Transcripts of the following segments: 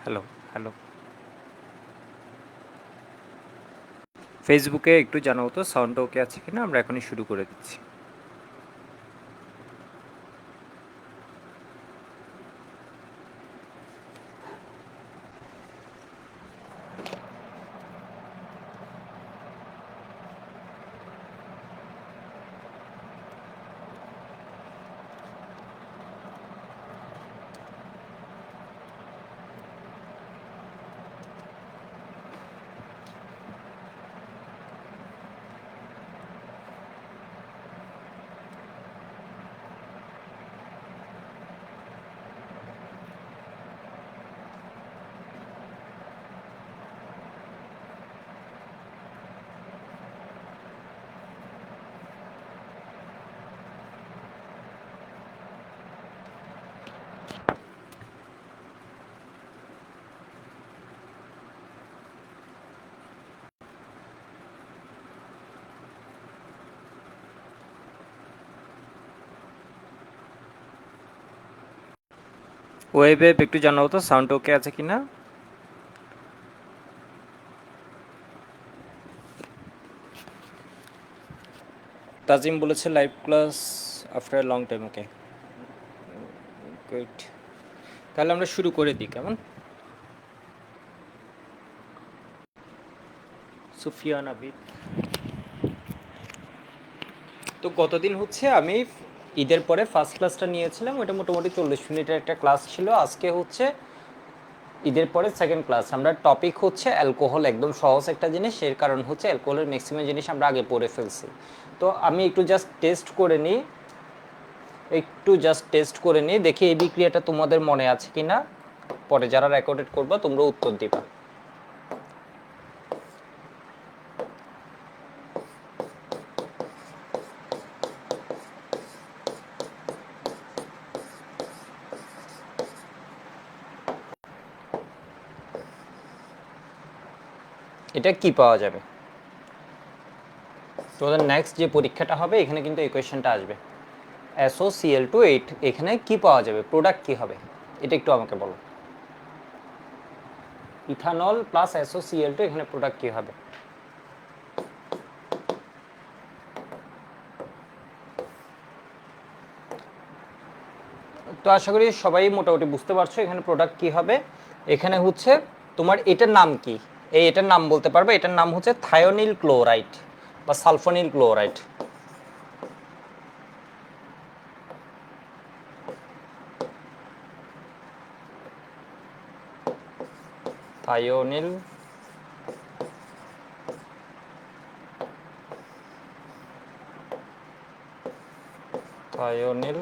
Hello, hello. ফেসবুকে একটু জানাও তো সাউন্ডটা ওকে আছে কিনা? আমরা এখনই শুরু করে দিচ্ছি। ওয়েবে একটু জানাও তো সাউন্ড ওকে আছে কিনা? তাজিম বলেছে live class after long time. Okay, good. তাহলে আমরা শুরু করে দিই, কেমন? সুফিয়ান আবিদ। তো গতদিন হচ্ছে আমি ঈদের পরে ফার্স্ট ক্লাসটা নিয়েছিলাম, ওটা মোটামুটি 40 মিনিটের একটা ক্লাস ছিল। আজকে হচ্ছে ঈদের পরে সেকেন্ড ক্লাস। আমরা টপিক হচ্ছে অ্যালকোহল, একদম সহজ একটা জিনিস। এর কারণ হচ্ছে অ্যালকোহলের ম্যাক্সিমাম জিনিস আমরা আগে পড়ে ফেলছি। তো আমি একটু জাস্ট টেস্ট করে নিই, দেখি এই বিক্রিয়াটা তোমাদের মনে আছে কি না। পরে যারা রেকর্ডেড করবা তোমরা উত্তর দিবা। এটা কি পাওয়া যাবে? তোমাদের নেক্সট যে পরীক্ষাটা হবে এখানে কিন্তু এই কোয়েশ্চেনটা আসবে। SOCl2 8, এখানে কি পাওয়া যাবে, প্রোডাক্ট কি হবে, এটা একটু আমাকে বলো। ইথানল প্লাস SOCl2, এখানে প্রোডাক্ট কি হবে? তো আশা করি সবাই মোটামুটি বুঝতে পারছো এখানে প্রোডাক্ট কি হবে। এখানে হচ্ছে তোমার এটার নাম কি, এটার নাম বলতে পারবে। এটার নাম হচ্ছে থায়োনিল ক্লোরাইড বা sulfonyl chloride. Thionyl thionyl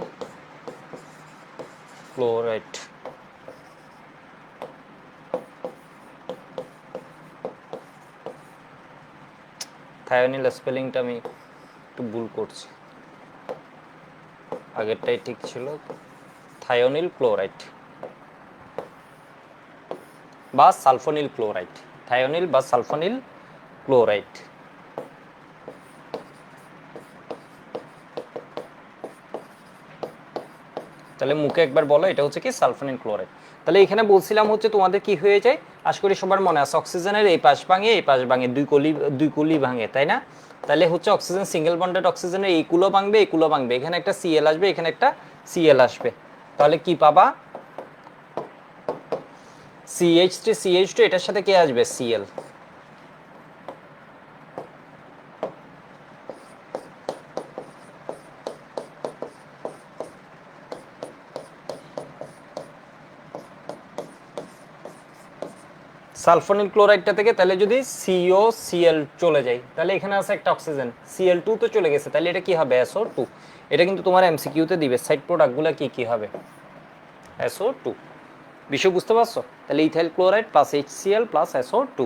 chloride. Thionyl স্পেলিংটা আমি একটু ভুল করছি, আগেরটাই ঠিক ছিল। থায়োনিল ক্লোরাইড বা সালফোনিল ক্লোরাইড, থায়োনিল বা সালফোনিল ক্লোরাইড। তাহলে মুখে একবার বলো এটা হচ্ছে কি সালফোনিল ক্লোরাইড। তাহলে এখানে বলছিলাম হচ্ছে তোমাদের কি হয়ে যায়, আশা করি সবার মনে আছে, অক্সিজেনের এই পাশ ভাঙে এই পাশ ভাঙে, দুই কলি ভাঙে, তাই না? তাহলে হচ্ছে অক্সিজেন সিঙ্গেল বন্ডেড অক্সিজেনের এই কুলো ভাঙবে এই কুলো ভাঙবে, এখানে একটা Cl আসবে এখানে একটা Cl আসবে। তাহলে কি পাবা? CH3CH2, এটার সাথে কে আসবে? Cl। সালফোনিল ক্লোরাইডটা থেকে তাহলে যদি COCl চলে যায় তাহলে এখানে আছে একটা অক্সিজেন, Cl2 তো চলে গেছে, তাহলে এটা কি হবে? SO2। এটা কিন্তু তোমার MCQতে দিবে, সাইড প্রোডাক্টগুলো কি কি হবে? SO2। বিষয় বুঝতে পারছো? তাহলে ethyl chloride plus HCl plus SO2।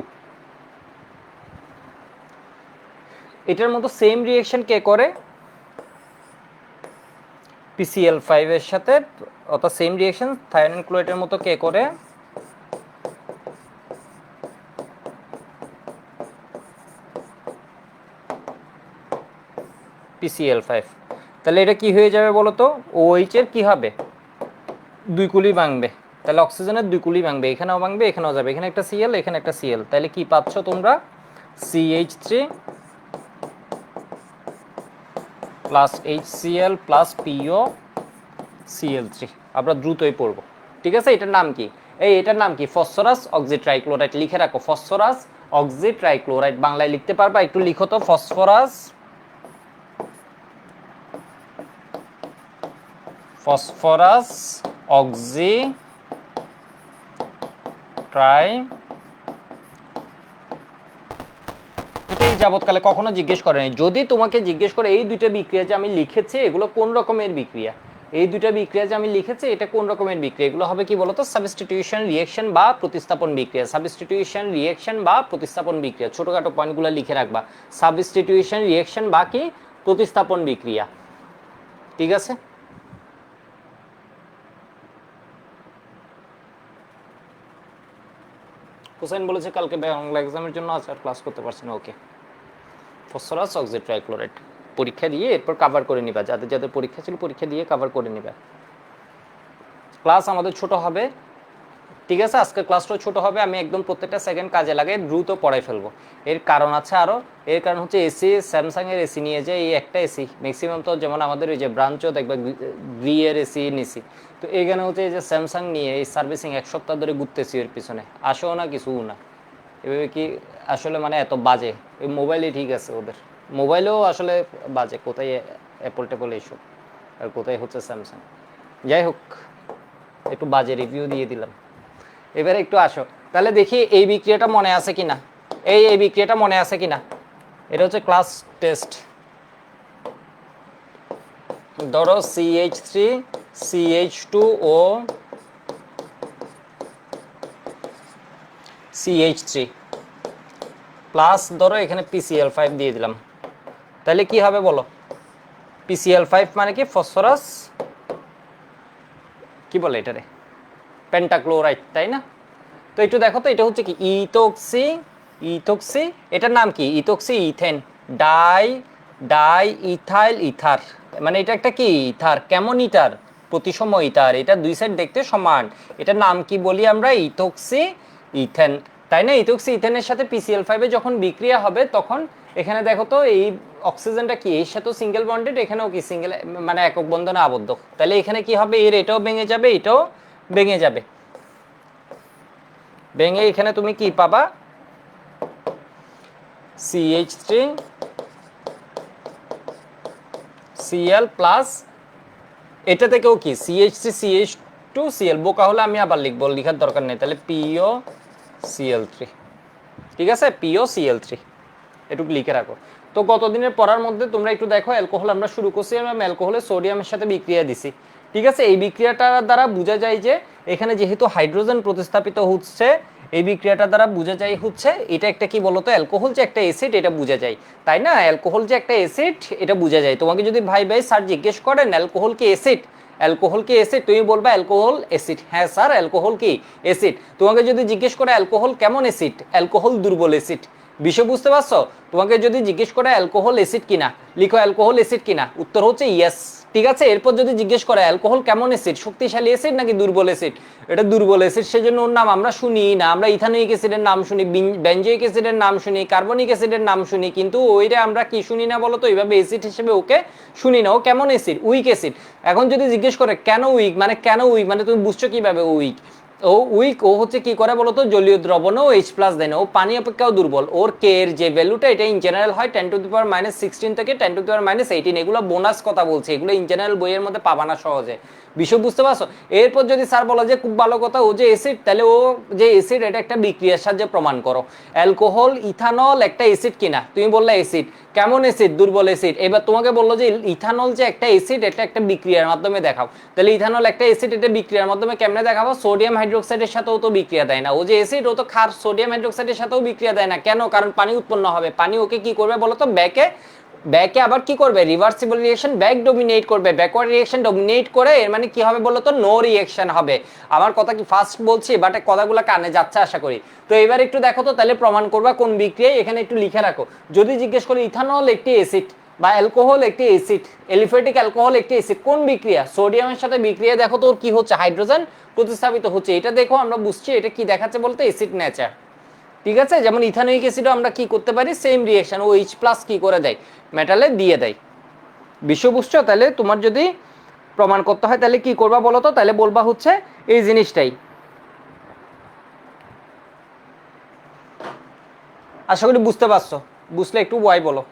এটার মতো সেম রিঅ্যাকশন কে করে? PCl5 এর সাথে, অর্থাৎ সেম রিঅ্যাকশন থায়োনিল ক্লোরাইডের মতো কে করে? PCl5। তাহলে এটা কি হয়ে যাবে বলো তো? OH এর কি হবে? দুই কুলি ভাঙবে। তাহলে অক্সিজেনের দুই কুলি ভাঙবে, এখানেও ভাঙবে, এখানেও যাবে, এখানে একটা সিএল, এখানে একটা সিএল, তাহলে কি পাচ্ছ তোমরা CH3 plus HCl plus POCl3। আমরা দ্রুতই পড়বো, ঠিক আছে। এটার নাম কি? এটার নাম কি? ফসফরাস অক্সিট্রাইক্লোরাইড। লিখে রাখো, ফসফরাস অক্সিট্রাইক্লোরাইড। বাংলায় লিখতে পারবা? একটু লিখো তো, ফসফরাস অক্সিট্রাই যাবৎকালে কখনো জিজ্ঞেস করেনি। যদি তোমাকে জিজ্ঞেস করে এই দুইটা বিক্রিয়া যে আমি লিখেছি এগুলো কোন রকমের বিক্রিয়া, এই দুইটা বিক্রিয়া যে আমি লিখেছি এটা কোন রকমের বিক্রিয়া, এগুলো হবে কি বলতো? সাবস্টিটিউশন রিঅ্যাকশন বা প্রতিস্থাপন বিক্রিয়া। সাবস্টিটিউশন রিঅ্যাকশন বা প্রতিস্থাপন বিক্রিয়া, ছোটখাটো পয়েন্টগুলো লিখে রাখবা। সাবস্টিটিউশন রিঅ্যাকশন বা কি প্রতিস্থাপন বিক্রিয়া, ঠিক আছে। হোসেন বলেছে কালকে বাংলা এক্সামের জন্য আছে, আর ক্লাস করতে পারছি না। ওকে, ফসফরাস অক্সিট্রাইক্লোরাইড পরীক্ষা দিয়ে এরপর কভার করে নিবা, যাদের যাদের পরীক্ষা ছিল পরীক্ষা দিয়ে কভার করে নিবা। ক্লাস আমাদের ছোট হবে, ঠিক আছে। আজকের ক্লাসটা ছোট হবে, আমি একদম প্রত্যেকটা সেকেন্ড কাজে লাগে দ্রুত পড়াই ফেলবো। এর কারণ আছে আরও, এর কারণ হচ্ছে এসি, স্যামসাংয়ের এসি নিয়ে যায় এই একটা এসি ম্যাক্সিমাম, তো যেমন আমাদের ওই যে ব্রাঞ্চও দেখবে গ্রিয়ের এসি নিছি, তো এইখানে হচ্ছে এই যে স্যামসাং নিয়ে এই সার্ভিসিং এক সপ্তাহ ধরে ঘুরতেছি এর পিছনে, আসেও না কিছুও না। এভাবে কি আসলে মানে এত বাজে, ওই মোবাইলে ঠিক আছে, ওদের মোবাইলেও আসলে বাজে, কোথায় অ্যাপল টেপল এইসব, আর কোথায় হচ্ছে স্যামসাং। যাই হোক, একটু বাজে রিভিউ দিয়ে দিলাম। এবারে একটু আসো, তাহলে দেখি এই বিক্রিয়াটা মনে আছে কিনা, এই বিক্রিয়াটা মনে আছে কিনা। এটা হচ্ছে ক্লাস টেস্ট। ধরো CH3 CH2O CH3 প্লাস ধরো এখানে PCl5 দিয়ে দিলাম, তাহলে কি হবে বলো? PCl5 মানে কি? ফসফরাস কি বলে এটারে, পেন্টাক্লোরাইড, তাই না? তো একটু দেখো তো, এটা হচ্ছে কি? ইথক্সি, এটার নাম কি? Ethoxy ethane die ethyl ether, মানে এটা একটা কি ইথার, কেমন ইথার? প্রতিসম ইথার, এটা দুই সাইড দেখতে সমান। এটার নাম কি বলি আমরা? ইথক্সি ইথেন, তাই না? ইথক্সি ইথেনের সাথে PCl5 এ যখন বিক্রিয়া হবে তখন এখানে দেখো তো এই অক্সিজেনটা কি এর সাথে সিঙ্গেল বন্ডেড, এখানেও কি সিঙ্গেল, মানে একক বন্ধনে আবদ্ধ। তাহলে এখানে কি হবে? এর এটাও ভেঙে যাবে, এটাও ভেঙে যাবে, ভেঙে এখানে তুমি কি পাবা? CH3 Cl প্লাস এটা থেকেও কি CH3 CH2 Cl, বোকা হলে আমি আবার লিখবো, লিখার দরকার নেই। তাহলে POCl3, ঠিক আছে, POCl3 এটুকু লিখে রাখো। তো গতদিনের পড়ার মধ্যে তোমরা একটু দেখো, অ্যালকোহল আমরা শুরু করছি, আমরা অ্যালকোহলে সোডিয়ামের সাথে বিক্রিয়া দিছি, ঠিক আছে। এই বিক্রিয়াটার দ্বারা বোঝা যায় যে এখানে যেহেতু হাইড্রোজেন প্রতিস্থাপিত হচ্ছে, এই বিক্রিয়াটা দ্বারা বোঝা যায় হচ্ছে এটা একটা কি বলতো? অ্যালকোহল যে একটা অ্যাসিড, এটা বোঝা যায়, তাই না? অ্যালকোহল যে একটা অ্যাসিড এটা বোঝা যায়। তোমাকে যদি ভাই স্যার জিজ্ঞেস করেন অ্যালকোহল কি অ্যাসিড, অ্যালকোহল কি অ্যাসিড, তুমি বলবা অ্যালকোহল অ্যাসিড। হ্যাঁ স্যার, অ্যালকোহল কি অ্যাসিড। তোমাকে যদি জিজ্ঞেস করে অ্যালকোহল কেমন অ্যাসিড, অ্যালকোহল দুর্বল অ্যাসিড। বিষয় বুঝতে পারছো? তোমাকে যদি জিজ্ঞেস করে অ্যালকোহল অ্যাসিড কিনা, লিখো অ্যালকোহল অ্যাসিড কিনা, উত্তর হচ্ছে ইয়েস, ঠিক আছে। এরপর যদি জিজ্ঞেস করে অ্যালকোহল কেমন অ্যাসিড, শক্তিশালী অ্যাসিড নাকি দুর্বল অ্যাসিড, এটা দুর্বল অ্যাসিড, সেজন্য ওর নাম আমরা শুনি না। আমরা ইথানোয়িক অ্যাসিডের নাম শুনি, বেনজোয়িক অ্যাসিডের নাম শুনি, কার্বনিক অ্যাসিডের নাম শুনি, কিন্তু ওইটা আমরা কি শুনি না বলো তো? এইভাবে অ্যাসিড হিসেবে ওকে শুনি না। ও কেমন অ্যাসিড? Week acid. এখন যদি জিজ্ঞেস করে কেন উইক, মানে কেন উইক, মানে তুমি বুঝছো কিভাবে উইক? ও উইক, ও হচ্ছে কি করে বলতো? জলীয় দ্রবণও H+ দেয় না, ও পানি অপেক্ষাও দুর্বল। ওর কে এর যে ভ্যালুটা, এটা ইন জেনারেল হয় 10⁻16 থেকে 10⁻18। এগুলো বোনাস কথা বলছে, এগুলো ইন জেনারেল বইয়ের মধ্যে পাবা না সহজে, বিষয় বুঝতে পারছো? এরপর যদি স্যার বলে যে খুব ভালো কথা, ও যে অ্যাসিড, তাহলে ও যে অ্যাসিড এটা একটা বিক্রিয়ার সাহায্যে প্রমাণ করো। অ্যালকোহল ইথানল একটা অ্যাসিড কিনা, তুমি বললে অ্যাসিড, কেমন অ্যাসিড? দুর্বল অ্যাসিড। এবার তোমাকে বললো যে ইথানল যে একটা অ্যাসিড, এটা একটা বিক্রিয়ার মাধ্যমে দেখাও। তাহলে ইথানল একটা অ্যাসিড, এটা বিক্রিয়ার মাধ্যমে কেমনে দেখাবো? সোডিয়াম হাইড্রোক্সাইডের সাথেও তো বিক্রিয়া দেয় না। ও যে অ্যাসিড, ও তো ক্ষার, সোডিয়াম হাইড্রোক্সাইডের সাথেও বিক্রিয়া দেয় না। কেন? কারণ পানি উৎপন্ন হবে। পানি ওকে কি করবে বলতো? ব্যাকে আবার কি করবে? রিভার্সিবল রিঅ্যাকশন, ব্যাক ডমিনেট করবে, ব্যাকওয়ার্ড রিঅ্যাকশন ডমিনেট করে। এর মানে কি হবে বলতো? নো রিঅ্যাকশন হবে। আমার কথা কি ফাস্ট বলছি, বাট কথাগুলো কানে যাচ্ছে আশা করি। তো এবার একটু দেখো তো, তাহলে প্রমাণ করবা কোন বিক্রিয়ায়, এখানে একটু লিখে রাখো। যদি জিজ্ঞেস করি ইথানল একটি অ্যাসিড, বা অ্যালকোহল একটি অ্যাসিড, এলিফ্যাটিক অ্যালকোহল একটি অ্যাসিড, কোন বিক্রিয়া? সোডিয়ামের সাথে বিক্রিয়া দেখো তোর কি হচ্ছে, হাইড্রোজেন প্রতিস্থাপিত হচ্ছে। এটা দেখো আমরা বুঝছি এটা কি দেখাচ্ছে বলতে অ্যাসিড নেচার। ঠিক আছে, যেমন ইথানোয়িক অ্যাসিডও আমরা কি করতে পারি, same reaction, O H plus কি করে দেয়, মেটালে দিয়ে দেয়। বিষয় বুঝছো? তাহলে তোমার যদি প্রমাণ করতে হয় তাহলে কি করবা বলো তো, তাহলে বলবা হচ্ছে এই জিনিসটাই। আশা করি বুঝতে পারছো, বুঝলে একটু ওয়াই বলো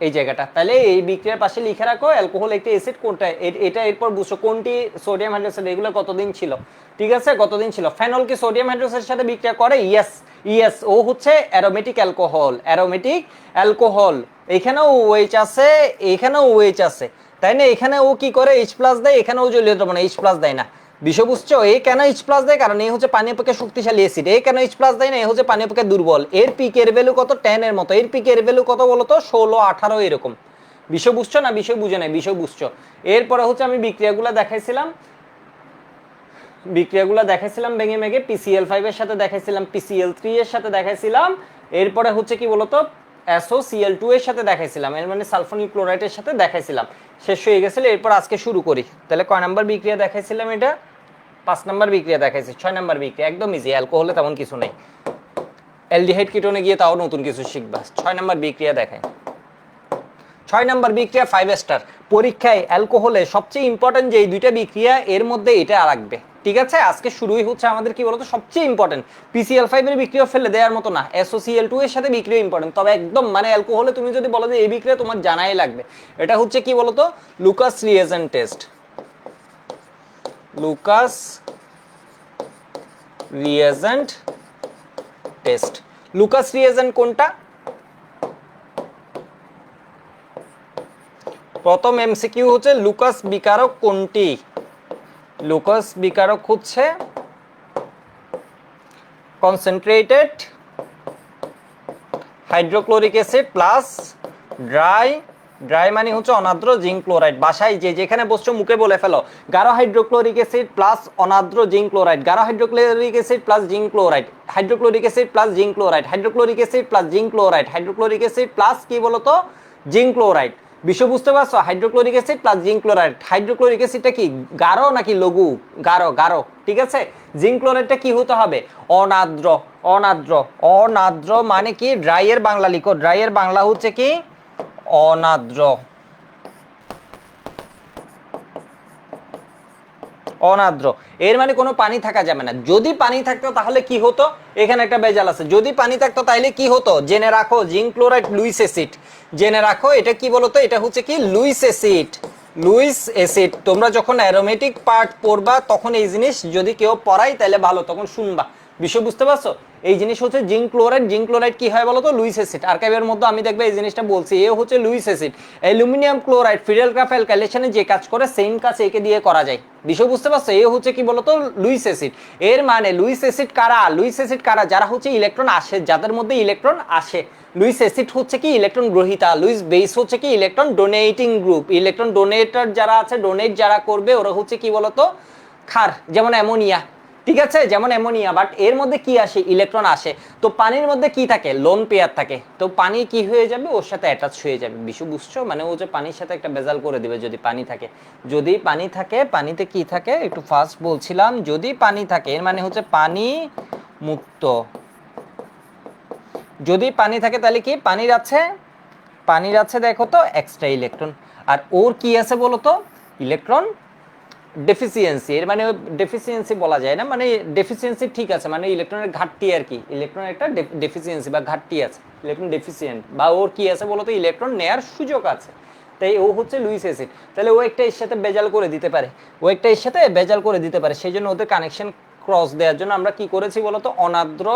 এই জায়গাটা। তাহলে এই বিক্রিয়ার পাশে লিখে রাখো অ্যালকোহল একটি অ্যাসিড কোনটা, এটা এরপর বুঝছো কোনটি সোডিয়াম হাইড্রোক্সাইড, এগুলো কতদিন ছিল, ঠিক আছে কতদিন ছিল। ফেনল কি সোডিয়াম হাইড্রোক্সাইডের সাথে বিক্রিয়া করে? ইয়েস, ইয়েস, ও হচ্ছে অ্যারোমেটিক অ্যালকোহল, অ্যারোমেটিক অ্যালকোহল। এখানেও ওএইচ আছে, এখানেও ওএইচ আছে, তাই না? এখানে ও কি করে এইচ প্লাস দেয়, এখানেও জলীয় দ্রবণ এইচ প্লাস দেয় না। বিষয় বুঝছো? এ কেন এইচ প্লাস দেয়, কারণ এই হচ্ছে পানি অপেক্ষা শক্তিশালী অ্যাসিড। এ কেন এইচ প্লাস দেয় না, এ হচ্ছে পানি অপেক্ষা দুর্বল। এর পিকের ভ্যালু কত, 10 এর মতো। এর পিকের ভ্যালু কত বলতো, 16, 18 এরকম। বিষয় বুঝছো না? বিষয় বুঝে নাই, বিষয় বুঝছো। এরপরে হচ্ছে আমি বিক্রিয়াগুলো দেখাইছিলাম, ভেঙে ভেঙে PCl5 এর সাথে দেখাইছিলাম, PCl3 এর সাথে দেখাইছিলাম, এরপরে হচ্ছে কি বলতো SOCl2 এর সাথে দেখাইছিলাম, এর মানে সালফোনিক ক্লোরাইডের সাথে দেখাইছিলাম। শেষ হয়ে গেছিল। এরপর আজকে শুরু করি। তাহলে কয় নাম্বার বিক্রিয়া দেখাইছিলাম এটা? 5 নাম্বার বিক্রিয়া দেখাইছি। 6 নাম্বার বিক্রিয়া একদম ইজি, অ্যালকোহলে তেমন কিছু নেই। অ্যালডিহাইড কিটোনে গিয়ে তাও নতুন কিছু শিখবা। 6 নাম্বার বিক্রিয়া দেখায়। 6 নাম্বার বিক্রিয়া 5 স্টার। পরীক্ষায় অ্যালকোহলে সবচেয়ে ইম্পর্টেন্ট যে এই দুইটা বিক্রিয়া, এর মধ্যে এটা রাখবে, ঠিক আছে? আজকে শুরুই হচ্ছে আমাদের কি বলতো সবচেয়ে ইম্পর্টেন্ট। PCl5 এর বিক্রিয়া ফেলে দেওয়ার মতো না, SOCl2 এর সাথে বিক্রিয়া ইম্পর্টেন্ট, তবে একদম মানে অ্যালকোহলে তুমি যদি বলো যে এই বিক্রিয়া তোমার জানাই লাগবে, এটা হচ্ছে কি বলতো Lucas reagent test. Lucas reagent test. Lucas reagent কোনটা? প্রথম এমসিকিউ হচ্ছে লুকাস বিকারক কোনটি? লুকাস বিকারক হচ্ছে concentrated hydrochloric acid plus dry, dry মানে হচ্ছে অনাদ্র জিঙ্ক ক্লোরাইড। বাসায় যে যেখানে বসছো মুখে বলে ফেলো, গাঢ় হাইড্রোক্লোরিক অ্যাসিড প্লাস অনাদ্র জিঙ্ক ক্লোরাইড, গাঢ় hydrochloric acid plus zinc chloride, hydrochloric acid plus zinc chloride, hydrochloric acid plus zinc chloride, hydrochloric acid plus কি বলতো জিঙ্ক ক্লোরাইড। বিষয় বুঝতে পারছো? Hydrochloric acid plus zinc chloride. Hydrochloric অ্যাসিডটা কি গাঢ় নাকি লঘু? গাঢ়, গাঢ়, ঠিক আছে। জিঙ্ক ক্লোরাইডটা কি হতে হবে? অনাদ্র, অনাদ্র, অনাদ্র মানে কি? ড্রাই এর বাংলা লিখো, ড্রাই এর বাংলা হচ্ছে কি অনাদ্র, অনাদ্র। এর মানে কোনো পানি থাকা যাবে না। যদি পানি থাকতো তাহলে কি হতো, এখানে একটা বেজাল আছে, যদি পানি থাকতো তাহলে কি হতো জেনে রাখো, জিঙ্ক ক্লোরাইড লুইস অ্যাসিড। জেনে রাখো এটা কি বলতো, এটা হচ্ছে কি লুইস অ্যাসিড, লুইস অ্যাসিড। তোমরা যখন অ্যারোমেটিক পার্ট পড়বা তখন এই জিনিস যদি কেউ পড়াই তাহলে ভালো, তখন শুনবা। বিষয় বুঝতে পারছো? এই জিনিস হচ্ছে জিঙ্ক ক্লোরাইড। জিঙ্ক ক্লোরাইড কি হয় বলতো, লুইস অ্যাসিড। আর্কাইভের মধ্যে আমি দেখবে এই জিনিসটা বলছি, এ হচ্ছে Lewis acid. Aluminium chloride Friedel Crafts অ্যালকাইলেশনে যে কাজ করে সেম কাজ একে দিয়ে করা যায়। বিষয় বুঝতে পারছো? এ হচ্ছে কি বলতো লুইস অ্যাসিড। এর মানে লুইস অ্যাসিড কারা? লুইস অ্যাসিড কারা? যারা হচ্ছে ইলেকট্রন আসে, যাদের মধ্যে ইলেকট্রন আসে। লুইস অ্যাসিড হচ্ছে কি ইলেকট্রন গ্রহীতা, লুইস বেস হচ্ছে কি electron donating group. Electron donator যারা আছে, ডোনেট যারা করবে ওরা হচ্ছে কি বলতো ক্ষার, যেমন অ্যামোনিয়া, ঠিক আছে, যেমন অ্যামোনিয়া। বাট এর মধ্যে কি আসে, ইলেকট্রন আসে। তো পানির মধ্যে কি থাকে, লোন পেয়ার থাকে। তো পানি কি হয়ে যাবে, ওর সাথে অ্যাটাচ হয়ে যাবে। বিষয় বুঝছো? মানে ও যে পানির সাথে একটা বেজাল করে দিবে যদি পানি থাকে। যদি পানি থাকে, পানিতে কি থাকে একটু ফার্স্ট বলছিলাম, যদি পানি থাকে এর মানে হচ্ছে পানি মুক্ত। যদি পানি থাকে তাহলে কি পানির আছে, পানির আছে দেখো তো এক্সট্রা ইলেকট্রন। আর ওর কি আছে বলো তো, ইলেকট্রন ডেফিসিয়েন্সি। এর মানে ডেফিসিয়েন্সি বলা যায় না, মানে ডেফিসিয়েন্সি ঠিক আছে, মানে ইলেকট্রনের ঘাটতি আর কি। ইলেকট্রনের একটা ডেফিসিয়েন্সি বা ঘাটতি আছে, ইলেকট্রন ডেফিসিয়েন্ট, বা ওর কি আছে বলতো ইলেকট্রন নেয়ার সুযোগ আছে। তাই ও হচ্ছে লুইস অ্যাসিড। তাহলে ও একটা এর সাথে বেজাল করে দিতে পারে, ও একটা এর সাথে বেজাল করে দিতে পারে। সেই জন্য ওদের কানেকশন ক্রস দেওয়ার জন্য আমরা কি করেছি বলতো, অনাদ্র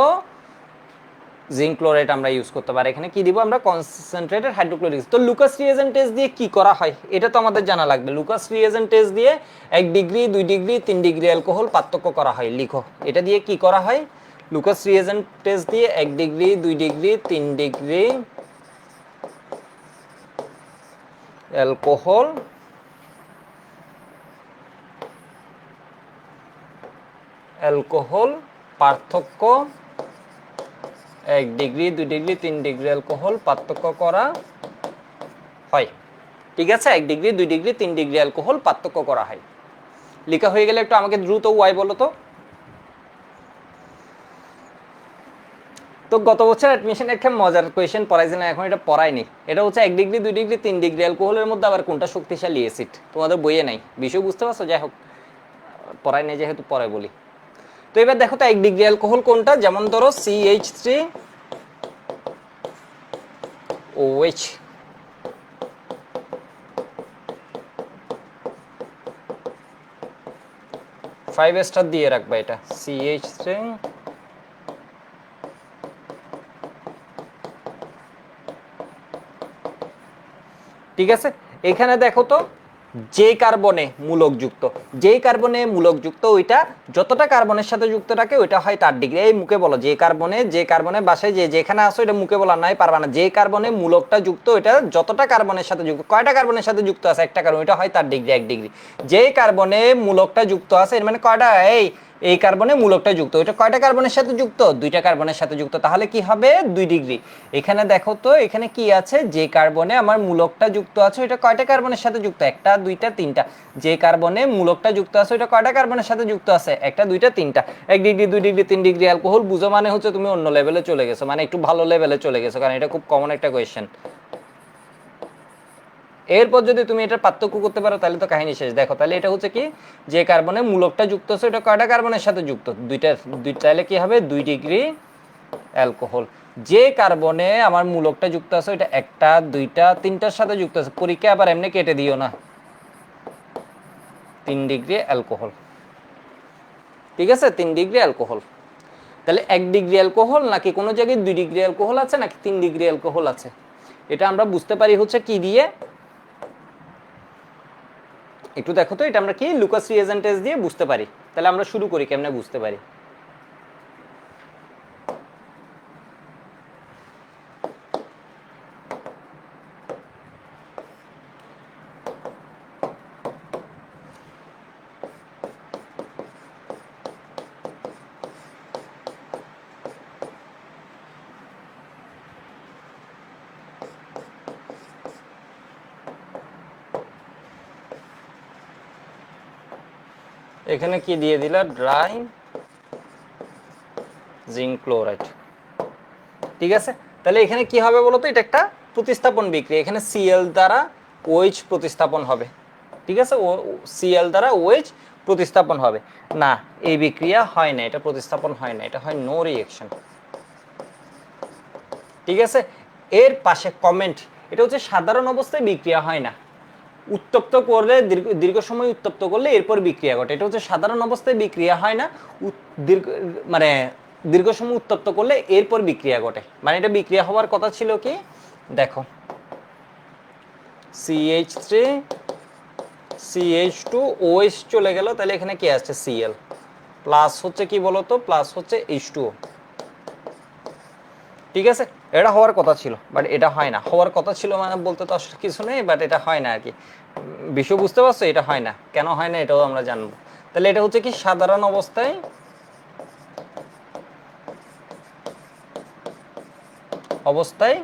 জিঙ্ক ক্লোরাইড আমরা ইউজ করতে পারি। এখানে কি দিব আমরা, কনসেন্ট্রেটেড হাইড্রোক্লোরিক। তো লুকাস রিয়েজেন্ট টেস্ট দিয়ে কি করা হয় এটা তো আমাদের জানা লাগবে। লুকাস রিয়েজেন্ট টেস্ট দিয়ে 1 ডিগ্রি 2 ডিগ্রি 3 ডিগ্রি অ্যালকোহল পার্থক্য করা হয়। লিখো এটা দিয়ে কি করা হয়। লুকাস রিয়েজেন্ট টেস্ট দিয়ে 1 ডিগ্রি 2 ডিগ্রি 3 ডিগ্রি অ্যালকোহল পার্থক্য, 1 ডিগ্রি 2 ডিগ্রি 3 ডিগ্রি অ্যালকোহল পার্থক্য করা হয়। ঠিক আছে, 1 ডিগ্রি 2 ডিগ্রি 3 ডিগ্রি অ্যালকোহল পার্থক্য করা হয়। লেখা হয়ে গেলে একটু আমাকে দ্রুত ওয়াই বলো তো। তো গত বছর অ্যাডমিশন একটা মজার কোয়েশ্চেন পড়াইছে না, এখন এটা পড়ায়নি। এটা হচ্ছে 1 ডিগ্রি 2 ডিগ্রি 3 ডিগ্রি অ্যালকোহলের মধ্যে আবার কোনটা শক্তিশালী অ্যাসিড, তোমাদের বইয়ে নাই, বিষয় বুঝতে পারছো? যাই হোক, পড়াই নেই যেহেতু পরে বলি। তো এবার দেখো তো 1 ডিগ্রি অ্যালকোহল কোনটা, যেমন ধরো CH3OH, 5 স্টার দিয়ে রাখবা এটা, CH3। ঠিক আছে, এখানে দেখো তো যে কার্বনে মূলকযুক্ত, যেই কার্বনে মূলকযুক্ত ওইটা যতটা কার্বনের সাথে যুক্ত থাকে ওইটা হয় তার ডিগ্রি। এই মুখে বলো, যে কার্বনে বাসায় যেখানে আসো এটা মুখে বলা নাই, পারবা না। যে কার্বনে মূলকটা যুক্ত ওইটা যতটা কার্বনের সাথে যুক্ত, কয়টা কার্বনের সাথে যুক্ত আছে? একটা কার্বন, ওইটা হয় তার ডিগ্রি 1 ডিগ্রি। যেই কার্বনে মূলকটা যুক্ত আছে এর মানে কয়টা, এই কার্বনে মূলকটা যুক্ত, ওইটা কয়টা কার্বনের সাথে যুক্ত? 2টা কার্বনের সাথে যুক্ত, তাহলে কি হবে? 2 ডিগ্রি। এখানে দেখো তো এখানে কি আছে, যে কার্বনে আমার মূলকটা যুক্ত আছে ওইটা কয়টা কার্বনের সাথে যুক্ত? 1টা 2টা 3টা। যে কার্বনে মূলকটা যুক্ত আছে ওইটা কয়টা কার্বনের সাথে যুক্ত আছে? 1টা 2টা 3টা। 1 ডিগ্রি 2 ডিগ্রি 3 ডিগ্রি অ্যালকোহল বুঝো মানে হচ্ছে তুমি অন্য লেভেলে চলে গেছো, মানে একটু ভালো লেভেলে চলে গেছো, কারণ এটা খুব কমন একটা কোয়েশ্চেন। এরপর যদি তুমি এটা পার্থক্য করতে পারো তাহলে তো কাহিনী শেষ। দেখো তাহলে এটা হচ্ছে কি, যে কার্বনে মূলকটা যুক্ত আছে এটা কয়টা কার্বনের সাথে যুক্ত? 2টা। তাহলে কি হবে? 2 ডিগ্রি অ্যালকোহল। যে কার্বনে আমার মূলকটা যুক্ত আছে এটা 1টা 2টা 3টার সাথে যুক্ত আছে, পরীক্ষা আবার এমনি কেটে দিও না, 3 ডিগ্রি অ্যালকোহল। ঠিক আছে, 3 ডিগ্রি অ্যালকোহল। তাহলে 1 ডিগ্রি অ্যালকোহল নাকি কোনো জায়গায় 2 ডিগ্রি অ্যালকোহল আছে নাকি 3 ডিগ্রি অ্যালকোহল আছে, এটা আমরা বুঝতে পারি হচ্ছে কি দিয়ে, একটু দেখো তো এটা আমরা কি লুকাস রিএজেন্ট টেস্ট দিয়ে বুঝতে পারি। তাহলে আমরা শুরু করি কেমনে বুঝতে পারি। এখানে কি দিয়ে দিলা? Dry zinc chloride. ঠিক আছে, তাহলে এখানে কি হবে বলো তো, এটা একটা প্রতিস্থাপন বিক্রিয়া, এখানে Cl দ্বারা OH প্রতিস্থাপন হবে। ঠিক আছে, Cl দ্বারা OH প্রতিস্থাপন হবে না, এই বিক্রিয়া হয় না, এটা প্রতিস্থাপন হয় না, এটা হয় নো রিঅ্যাকশন। ঠিক আছে, এর পাশে কমেন্ট, এটা হচ্ছে সাধারণ অবস্থায় বিক্রিয়া হয় না, উত্তপ্ত করলে দীর্ঘ সময় উত্তপ্ত করলে এরপর বিক্রিয়া ঘটে। এটা হচ্ছে সাধারণ অবস্থায় বিক্রিয়া হয় না, দীর্ঘ মানে দীর্ঘ সময় উত্তপ্ত করলে এরপর বিক্রিয়া ঘটে। মানে এটা বিক্রিয়া হওয়ার কথা ছিল কি, দেখো CH3 CH2OH চলে গেল, তাহলে এখানে কি আসছে? Cl প্লাস হচ্ছে কি বলতো, প্লাস হচ্ছে H2O। ঠিক আছে, এটা হওয়ার কথা ছিল বাট এটা হয় না। হওয়ার কথা ছিল মানে বলতে তো আসলে কিছু নেই, বাট এটা হয় না আর কি। বিষয় বুঝতে পারছো? এটা হয় না, কেন হয় না এটাও আমরা জানবো। তাহলে এটা হচ্ছে কি সাধারণ অবস্থায়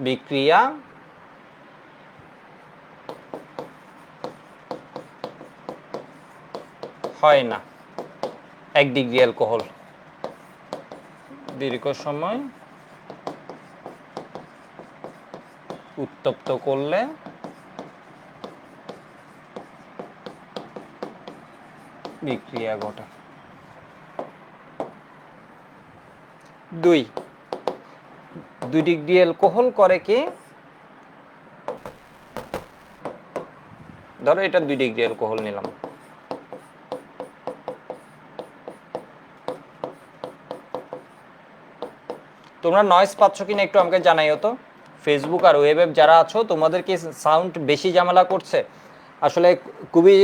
বিক্রিয়া হয় না। 1 ডিগ্রি অ্যালকোহল দীর্ঘ সময় উত্তপ্ত করলে বিক্রিয়া ঘটে। 2 ডিগ্রি অ্যালকোহল করে কি, ধরো এটা 2 ডিগ্রি অ্যালকোহল নিলাম, তোমরা নয়েজ পাচ্ছ কিনা একটু আমাকে জানাইও তো। ফেসবুক আর ওয়েবে যারা আছো তোমাদের কি সাউন্ড বেশি ঝামেলা করছে? আসলে খুবই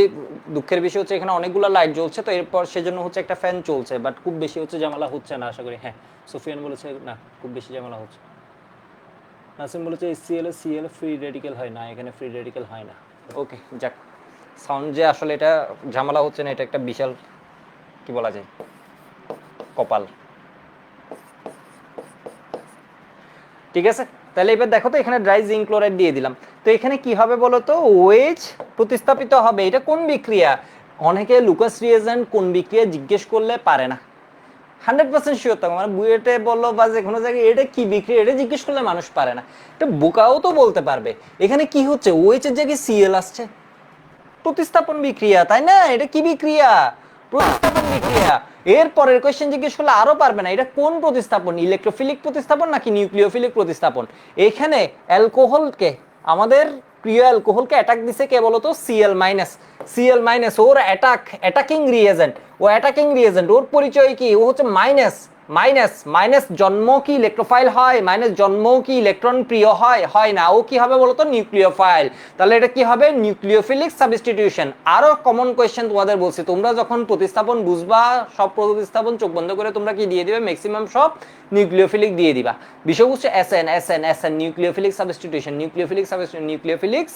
দুঃখের বিষয় হচ্ছে এখানে অনেকগুলো লাইট জ্বলছে, তো এরপর সেজন্য হচ্ছে একটা ফ্যান চলছে, বাট খুব বেশি হচ্ছে ঝামেলা হচ্ছে না আশা করি। হ্যাঁ, সুফিয়ান বলেছে না খুব বেশি ঝামেলা হচ্ছে। নাসিম বলেছে সিএল ফ্রি রেডিকেল হয় না, এখানে ফ্রি রেডিকেল হয় না। ওকে, যাক, সাউন্ড যে আসলে এটা ঝামেলা হচ্ছে না এটা একটা বিশাল কি বলা যায় কপাল। ঠিক আছে, তাহলে এবার দেখো তো এখানে ড্রাই জিঙ্ক ক্লোরাইড দিয়ে দিলাম, তো এখানে কি হবে বলো তো, ওএইচ প্রতিস্থাপিত হবে। এটা কোন বিক্রিয়া? অনেকে লুকাস রিয়েজেন্ট কোন বিক্রিয়া জিজ্ঞেস করলে পারে না, 100% শিওর থাকো, মানে বুয়েটে বললো বা যে কোনো জায়গায় এটা কি বিক্রিয়া এটা জিজ্ঞেস করলে মানুষ পারে না, এটা বোকাও তো বলতে পারবে। এখানে কি হচ্ছে, ওএইচ এর জায়গায় সিএল আসছে, প্রতিস্থাপন বিক্রিয়া, তাই না? এটা কি বিক্রিয়া? প্রতিস্থাপন বিক্রিয়া। এর পরের কোশ্চেন জিজ্ঞেস করলে আরো পারবে না, এটা কোন প্রতিস্থাপন, ইলেকট্রোফিলিক প্রতিস্থাপন নাকি নিউক্লিওফিলিক প্রতিস্থাপন। এখানে অ্যালকোহলকে, আমাদের প্রিয় অ্যালকোহলকে অ্যাটাক দিছে কে বলতো, সিএল মাইনাস। সিএল মাইনাস ওর অ্যাটাকিং রিয়েজেন্ট, ও অ্যাটাকিং রিয়েজেন্ট, ওর পরিচয় কি, ও হচ্ছে মাইনাস। মাইনাস মাইনাস জন্ম কি ইলেকট্রোফাইল হয়, মাইনাস জন্ম কি ইলেকট্রন প্রিয় হয়, হয় না, ও কি হবে বলতো, নিউক্লিওফাইল। তাহলে এটা কি হবে, নিউক্লিওফিলিক সাবস্টিটিউশন। আরো কমন কোয়েশ্চেন তোমাদের বলছি, তোমরা যখন প্রতিস্থাপন বুঝবা, সব প্রতিস্থাপন চোখ বন্ধ করে তোমরা কি দিয়ে দিবে, ম্যাক্সিমাম সব নিউক্লিওফিলিক দিয়ে দিবা। বিষয়বস্তু SN SN SN, nucleophilic substitution, nucleophilic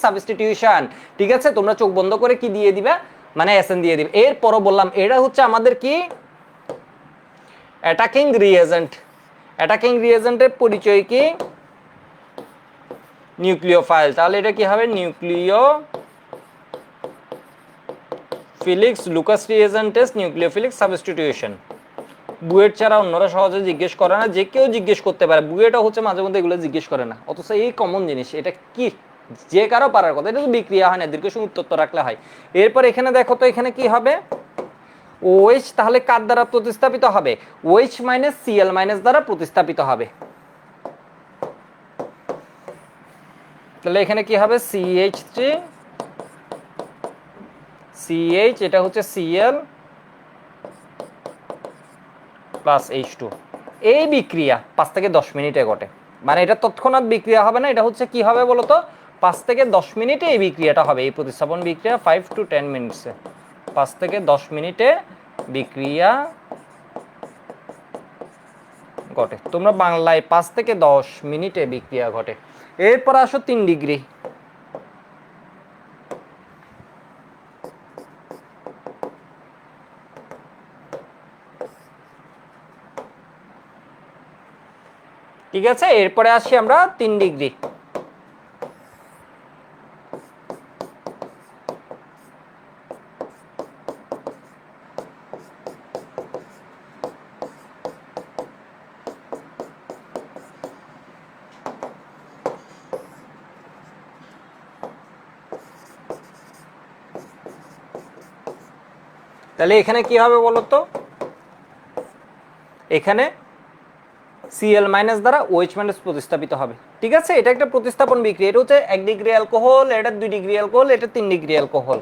substitution. ঠিক আছে, তোমরা চোখ বন্ধ করে কি দিয়ে দিবা, মানে এসএন দিয়ে দিবে। এরপরও বললাম এটা হচ্ছে আমাদের কি, অ্যাটাকিং রিয়েজেন্ট। অ্যাটাকিং রিয়েজেন্টের পরিচয় কি, নিউক্লিওফাইল। তাহলে এটা কি হবে, nucleophilic Lucas reagent test, nucleophilic substitution. BUET ছাড়া অন্যরা সহজে জিজ্ঞেস করে না, যে কেউ জিজ্ঞেস করতে পারে, বুয়েটও হচ্ছে মাঝে মধ্যে এগুলো জিজ্ঞেস করে না, অথচ এই কমন জিনিস, এটা কি যে কারো পারার কথা, এটা তো বিক্রিয়া হয় না, দীর্ঘ সময় উত্তর রাখলে হয়। এরপর এখানে দেখো তো, এখানে কি হবে, OH তাহলে কার দ্বারা প্রতিস্থাপিত হবে, OH মাইনাস সিএল মাইনাস দ্বারা প্রতিস্থাপিত হবে। তাহলে এখানে কি হবে, CH3 CH, এটা হচ্ছে Cl প্লাস H2। এই বিক্রিয়া 5 থেকে 10 মিনিটে ঘটে, মানে এটা তৎক্ষণাৎ বিক্রিয়া হবে না, এটা হচ্ছে কি হবে বলতো, 5 থেকে 10 মিনিটে এই বিক্রিয়াটা হবে, এই প্রতিস্থাপন বিক্রিয়া 5 to 10 মিনিটসে, 5 থেকে 10 মিনিটে বিক্রিয়া ঘটে। তোমরা বাংলায় 5 থেকে 10 মিনিটে বিক্রিয়া ঘটে। এরপর আসো 3 ডিগ্রি। ঠিক আছে, এরপরে আসি আমরা 3 ডিগ্রি। তাহলে এখানে কি হবে বলতো, এখানে Cl মাইনাস দ্বারা OH মাইনাস প্রতিস্থাপিত হবে। ঠিক আছে, এটা একটা প্রতিস্থাপন বিক্রিয়া, এটা হচ্ছে 1 ডিগ্রি অ্যালকোহল, এটা 2 ডিগ্রি অ্যালকোহল, এটা 3 ডিগ্রি অ্যালকোহল।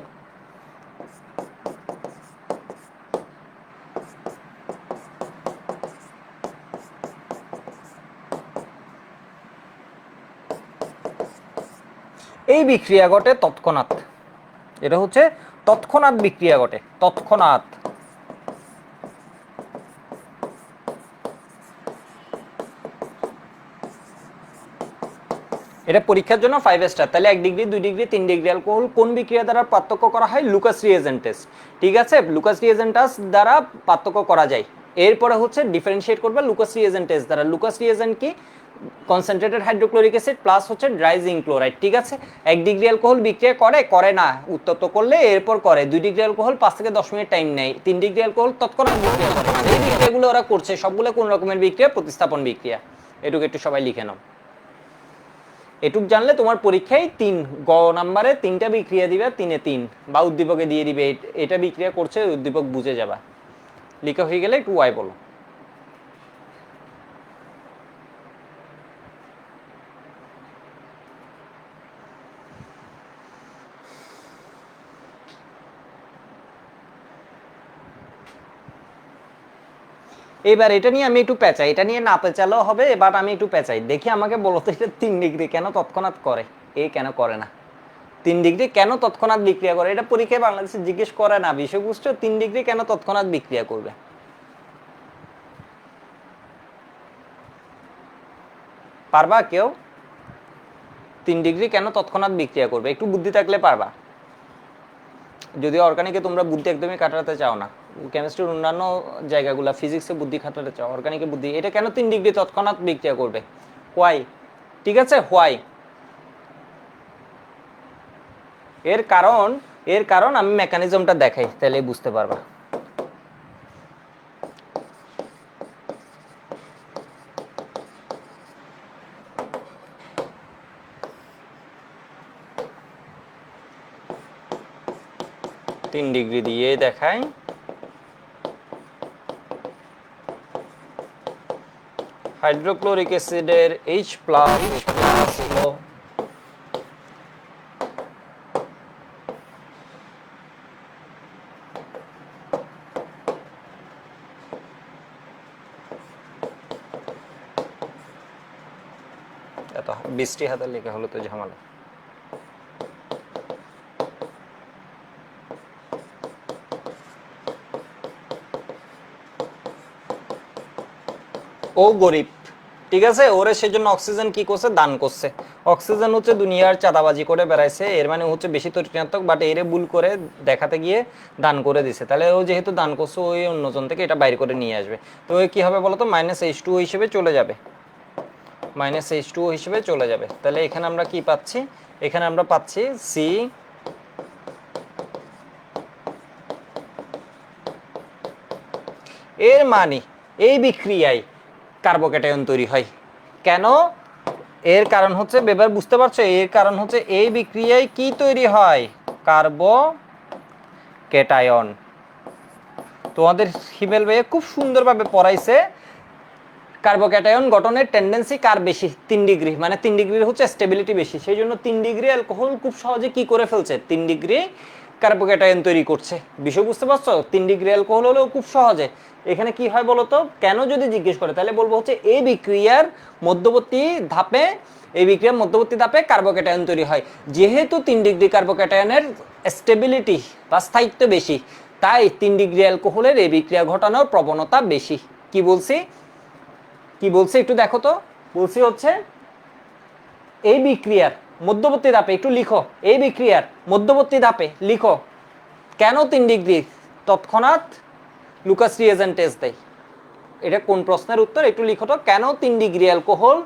এই বিক্রিয়া ঘটে তৎক্ষণাৎ, এটা হচ্ছে তৎক্ষণাৎ বিক্রিয়া ঘটে, তৎক্ষণাৎ। এটা পরীক্ষার জন্য 5 স্টার। তাহলে 1 ডিগ্রি 2 ডিগ্রি 3 ডিগ্রি অ্যালকোহল কোন বিক্রিয়া দ্বারা পার্থক্য করা হয়, লুকাস রিয়েজেন্ট টেস্ট। ঠিক আছে, লুকাস রিয়েজেন্ট টেস্ট দ্বারা পার্থক্য করা যায়। এরপরে হচ্ছে ডিফারেন্সিয়েট করবে লুকাস রিয়েজেন্ট টেস্ট দ্বারা। লুকাস রিয়েজেন্ট কি, কনসেন্ট্রেটেড হাইড্রোক্লোরিক অ্যাসিড প্লাস হচ্ছে ড্রাই জিঙ্ক ক্লোরাইড। ঠিক আছে, 1 ডিগ্রি অ্যালকোহল বিক্রিয়া করে, করে না, উত্তপ্ত করলে এরপর করে। 2 ডিগ্রি অ্যালকোহল 5 থেকে 10 মিনিট টাইম নেয়। 3 ডিগ্রি অ্যালকোহল তৎক্ষণাৎ বিক্রিয়া করে। এই বিক্রিয়াগুলো ওরা করছে সবগুলো কোন রকমের বিক্রিয়া, প্রতিস্থাপন বিক্রিয়া। এটুকু একটু সবাই লিখে নাও। এটুক জানলে তোমার পরীক্ষায় 3 গ নাম্বারে 3টা বিক্রিয়া দিবে, 3-এ 3 বা উদ্দীপকে দিয়ে দিবে, এটা বিক্রিয়া করছে, উদ্দীপক বুঝে যাবা। লিখা হয়ে গেলে একটু ওয়াই বলো। এবার এটা নিয়ে আমি একটু পেঁচাই, এটা নিয়ে না পেঁচালেও হবে, এবার আমি একটু পেঁচাই, দেখি আমাকে বলো তো, এটা 3 ডিগ্রি কেন তৎক্ষণাৎ করে, এ কেন করে না? 3 ডিগ্রি কেন তৎক্ষণাৎ বিক্রিয়া করে, এটা পরীক্ষায় বাংলাদেশে জিজ্ঞেস করে না, বিষয়বস্তু 3 ডিগ্রি কেন তৎক্ষণাৎ বিক্রিয়া করবে? পারবা কেউ? 3 ডিগ্রি কেন তৎক্ষণাৎ বিক্রিয়া করবে, একটু বুদ্ধি থাকলে পারবা। যদি অর্গানিকে তোমরা বুদ্ধি একদমই কাটাতে চাও না, কেমিস্ট্রির অন্যান্য জায়গাগুলো, ফিজিক্সে বুদ্ধি খাটাতে চাও, অর্গানিকে বুদ্ধি, এটা কেন 3 ডিগ্রি তৎক্ষণাৎ বিক্রিয়া করবে, ওয়াই? ঠিক আছে, হোয়াই? এর কারণ আমি মেকানিজমটা দেখাই, তাহলে বুঝতে পারবা। তিন ডিগ্রি দিয়ে দেখাই। হাইড্রোক্লোরিক অ্যাসিডের H+ হলো এত 20টি হাতের লেখা হলো তো ঝামেলা। ও গরিব, ঠিক আছে, ওরে সেজন্য অক্সিজেন কি করছে, দান করছে। অক্সিজেন হচ্ছে দুনিয়ার চাঁদাবাজি করে বেড়াইছে, এর মানে হচ্ছে বেশি তৃণাত্মক, বাট এরে ভুল করে দেখাতে গিয়ে দান করে দিছে। তাহলে ও যেহেতু দান করছে, ওই অন্যজন থেকে এটা বাইর করে নিয়ে আসবে। তো ওই কি হবে বলতো, -H2O হিসেবে চলে যাবে, -H2O হিসেবে চলে যাবে। তাহলে এখানে আমরা কি পাচ্ছি, এখানে আমরা পাচ্ছি সি, এর মানে এই বিক্রিয়ায় কার্বোক্যাটায়ন তৈরি হয়। কেন? এর কারণ হচ্ছে, এবার বুঝতে পারছো, এর কারণ হচ্ছে এই বিক্রিয়ায় কি তৈরি হয়, কার্বোক্যাটায়ন। তোমাদের হিমেল ভাইয়া খুব সুন্দরভাবে পড়াইছে, কার্বোক্যাটায়ন গঠনের টেন্ডেন্সি কার বেশি, 3 ডিগ্রি, মানে 3 ডিগ্রির হচ্ছে স্টেবিলিটি বেশি, সেই জন্য 3 ডিগ্রি অ্যালকোহল খুব সহজে কি করে ফেলছে, 3 ডিগ্রি কার্বোক্যাটায়ন তৈরি করছে। বিষয় বুঝতে পারছো? 3 ডিগ্রি অ্যালকোহল হলেও খুব সহজে। এখানে কি হয় বলতো, কেন যদি জিজ্ঞেস করে তাহলে বলবো হচ্ছে এই বিক্রিয়ার মধ্যবর্তী ধাপে, এই বিক্রিয়ার মধ্যবর্তী ধাপে কার্বোক্যাটায়ন তৈরি হয়। যেহেতু 3 ডিগ্রি কার্বোক্যাটায়নের স্টেবিলিটি বা স্থায়িত্ব বেশি, তাই 3 ডিগ্রি অ্যালকোহলের এই বিক্রিয়া ঘটানোর প্রবণতা বেশি। কি বলছি, কি বলছে একটু দেখো তো, বলছি হচ্ছে এই বিক্রিয়ার মধ্যবর্তী ধাপে, একটু লিখো, এই বিক্রিয়ার মধ্যবর্তী ধাপে লিখো কেন 3 ডিগ্রি, তৎক্ষণাৎ লুকাস রিয়েজেন্ট টেস্ট দেয়। এটা কোন প্রশ্নের উত্তর, একটু লিখো তো, কেন 3 ডিগ্রি অ্যালকোহল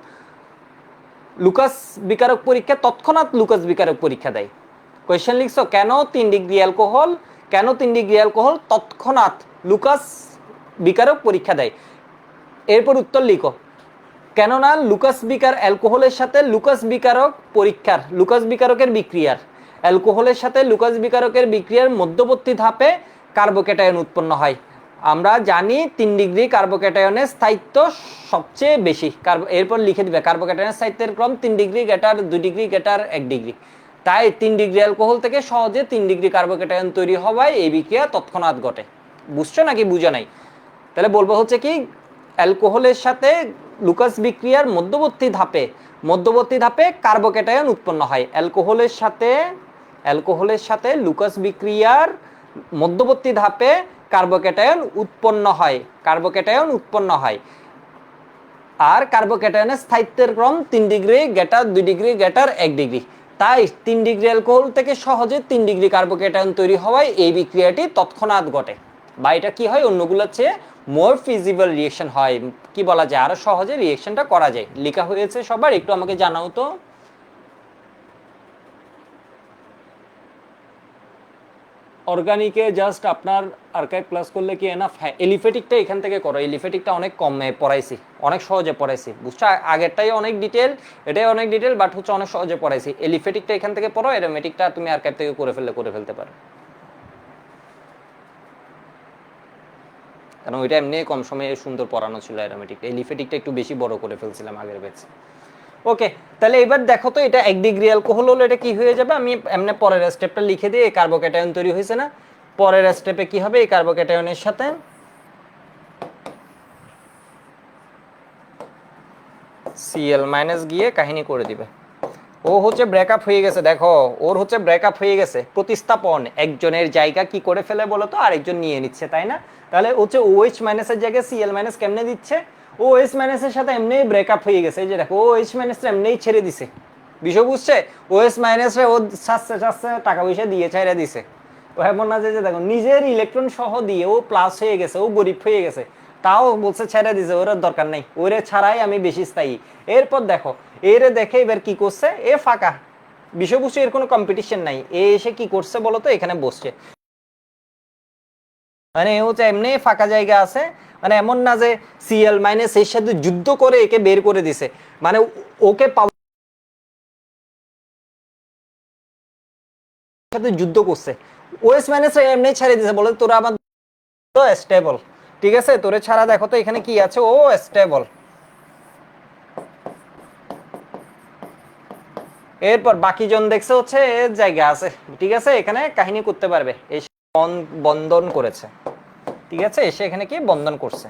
লুকাস বিকারক পরীক্ষা, তৎক্ষণাৎ লুকাস বিকারক পরীক্ষা দেয়। কোয়েশ্চেন লিখছো, কেন 3 ডিগ্রি অ্যালকোহল, কেন 3 ডিগ্রি অ্যালকোহল তৎক্ষণাৎ লুকাস বিকারক পরীক্ষা দেয়। এরপর উত্তর লিখো, কেননা লুকাস বিকার অ্যালকোহলের সাথে লুকাস বিকারক পরীক্ষার, লুকাস বিকারকের বিক্রিয়ার, অ্যালকোহলের সাথে লুকাস বিকারকের বিক্রিয়ার মধ্যবর্তী ধাপে কার্বোক্যাটায়ন উৎপন্ন হয়। আমরা জানি 3 ডিগ্রি কার্বোক্যাটায়নের স্থায়িত্ব সবচেয়ে বেশি। এরপর লিখে দিবে কার্বোক্যাটায়নের স্থায়িত্বের ক্রম 3 degree greater 2 degree greater 1 degree. তাই 3 ডিগ্রি অ্যালকোহল থেকে সহজে 3 ডিগ্রি কার্বোক্যাটায়ন তৈরি হওয়ায় এই বিক্রিয়া তৎক্ষণাৎ ঘটে। বুঝছো নাকি বুঝো নাই? তাহলে বলবো হচ্ছে কি, অ্যালকোহলের সাথে লুকাস বিক্রিয়ার মধ্যবর্তী ধাপে কার্বোক্যাটায়ন উৎপন্ন হয়। অ্যালকোহলের সাথে লুকাস বিক্রিয়ার মধ্যবর্তী ধাপে কার্বোক্যাটায়ন উৎপন্ন হয়। আর কার্বোক্যাটায়নের স্থায়িত্বের ক্রম 3 degree greater 2 degree greater 1 degree. তাই 3 ডিগ্রি অ্যালকোহল থেকে সহজে 3 ডিগ্রি কার্বোক্যাটায়ন তৈরি হওয়ায় এই বিক্রিয়াটি তৎক্ষণাৎ ঘটে। বা এটা কি হয়, অন্যগুলোর চেয়ে মোর ফিজিবল রিয়েকশন হয়, কি বলা যায়, আরো সহজে রিয়েকশনটা করা যায়। লেখা হয়েছে সবার, একটু আমাকে জানাও তো। অর্গানিকে জাস্ট আপনার আর্কাইভ ক্লাস করলে কি এনাফ? হ্যাঁ, এলিফেটিকটা এখান থেকে করো, এলিফেটিকটা অনেক কমে পড়াইছি, অনেক সহজে পড়াইছি, বুঝছো? আগেরটাই অনেক ডিটেল, এটাই অনেক ডিটেল, বাট হচ্ছে অনেক সহজে পড়াইছি। এলিফেটিকটা এখান থেকে পড়ো, অ্যারোমেটিকটা তুমি আর্কাইভ থেকে করে ফেলতে পারো, কারণ ওইটা এমনি কম সময়ে সুন্দর পড়ানো ছিল। অ্যারোমেটিকটা, এলিফেটিকটা একটু বেশি বড় করে ফেলছিলাম আগের ব্যাচে। ওকে, তাহলে এবার দেখো তো, এটা 1 ডিগ্রি অ্যালকোহল হলো, এটা কি হয়ে যাবে, আমি এমনি পরের স্টেপটা লিখে দিই। এই কার্বোক্যাটায়ন তৈরি হয়েছে না, পরের স্টেপে কি হবে, এই কার্বোক্যাটায়নের সাথে Cl- গিয়ে কাহিনী করে দিবে। ও হচ্ছে ব্রেকআপ হয়ে গেছে, দেখো ওর হচ্ছে ব্রেকআপ হয়ে গেছে, প্রতিস্থাপন, একজনের জায়গা কি করে ফেলে বলো তো, আরেকজন নিয়ে নিচ্ছে, তাই না? তাহলে হচ্ছে OH- এর জায়গায় Cl- কেমনে দিচ্ছে, OH- এর সাথে এমনিই ব্রেকআপ হয়ে গেছে, এই যে দেখো OH- এমনিই ছেড়ে দিছে। বিষয় বুঝছে? OH- ও চাচ্ছে টাকা পয়সা দিয়ে ছেড়ে দিছে। ও এমন না যে দেখো নিজের ইলেকট্রন সহ দিয়ে ও প্লাস হয়ে গেছে, ও গরিব হয়ে গেছে, তাও বলছে ছেড়ে দিছে, ওর দরকার নাই, ওরে ছাড়াই আমি বেশি স্থায়ী। এরপর দেখো এরে দেখে এবার কি করছে, এ ফাঁকা, বিষয়বস্তু এর কোনো কম্পিটিশন নাই, এ এসে কি করছে বলতো, এখানে বসছে, মানে ও হচ্ছে এমনি ফাঁকা জায়গা আছে, মানে এমন না যে সিএল মাইনাস এর সাথে যুদ্ধ করে একে বের করে দিছে, মানে ওকে সাথে যুদ্ধ করছে, ওএস মাইনাস এমনি ছেড়ে দিছে, বলে তোরা আমার তো স্টেবল, ঠিক আছে, তোরে ছাড়া দেখো তো এখানে কি আছে, ও স্টেবল। এরপর বাকি জন দেখছে হচ্ছে এর জায়গা আছে, ঠিক আছে, এখানে কাহিনী করতে পারবে, এসে বন্ধন করেছে, ঠিক আছে, এসে এখানে কি বন্ধন করছে।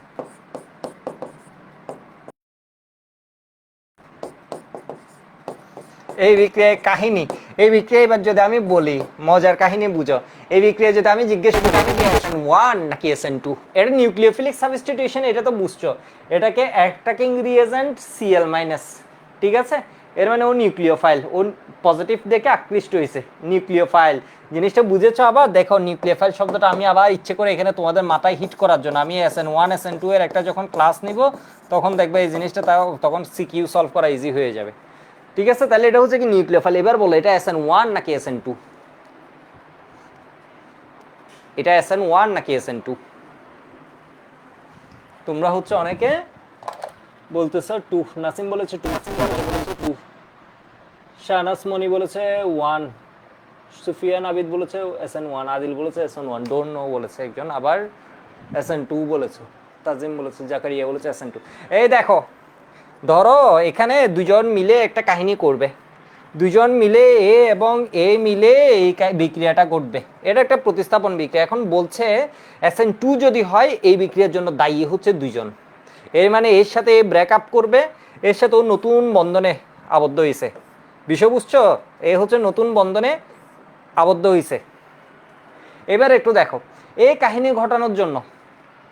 এই বিক্রিয়ায় কাহিনী, এই বিক্রিয়া এবার যদি আমি বলি মজার কাহিনী বুঝো, এই বিক্রিয়া যদি আমি জিজ্ঞেস করি আমি কি SN1 নাকি SN2, এটা নিউক্লিওফিলিক সাবস্টিটিউশন, এটা তো বুঝছো, এটাকে অ্যাটাকিং রিএজেন্ট Cl মাইনাস, ঠিক আছে, এর মানে ও নিউক্লিওফাইল, ও পজিটিভ দেখে আকৃষ্ট হয়েছে, নিউক্লিওফাইল জিনিসটা বুঝেছো। আবার দেখো নিউক্লিওফাইল শব্দটা আমি আবার ইচ্ছে করে এখানে তোমাদের মাথায় হিট করার জন্য আমি SN1 SN2 এর একটা যখন ক্লাস নিব তখন দেখবে এই জিনিসটা, তখন সিকিউ সলভ করা ইজি হয়ে যাবে, ঠিক আছে। তাহলে এটা হচ্ছে কি নিউক্লিওফাইল। এবার বলো এটা SN1 নাকি SN2, এটা SN1 নাকি SN2? তোমরা হচ্ছে অনেকে বলতেছ টু, নাসিম বলেছে টু, বলেছে টু, শাহনাজ মনি বলেছে 1, সুফিয়ান আবিদ বলেছে SN1, আদিল বলেছে SN1, ডোন্ট নো বলেছে একজন, আবার SN2 বলেছে, তাজিম বলেছে, জাকারিয়া বলেছে SN2। এই দেখো ধরো এখানে দুজন মিলে একটা কাহিনী করবে, দুজন মিলে এ এবং এ মিলে এই বিক্রিয়াটা ঘটবে, এটা একটা প্রতিস্থাপন বিক্রিয়া। এখন বলছে SN2 যদি হয় এই বিক্রিয়ার জন্য দায়ী হচ্ছে দুইজন, এর মানে এর সাথে ব্রেকআপ করবে, এর সাথে ও নতুন বন্ধনে আবদ্ধ হয়েছে, বিষয় বুঝছো, এ হচ্ছে নতুন বন্ধনে আবদ্ধ হয়েছে। এবার একটু দেখো এই কাহিনী ঘটানোর জন্য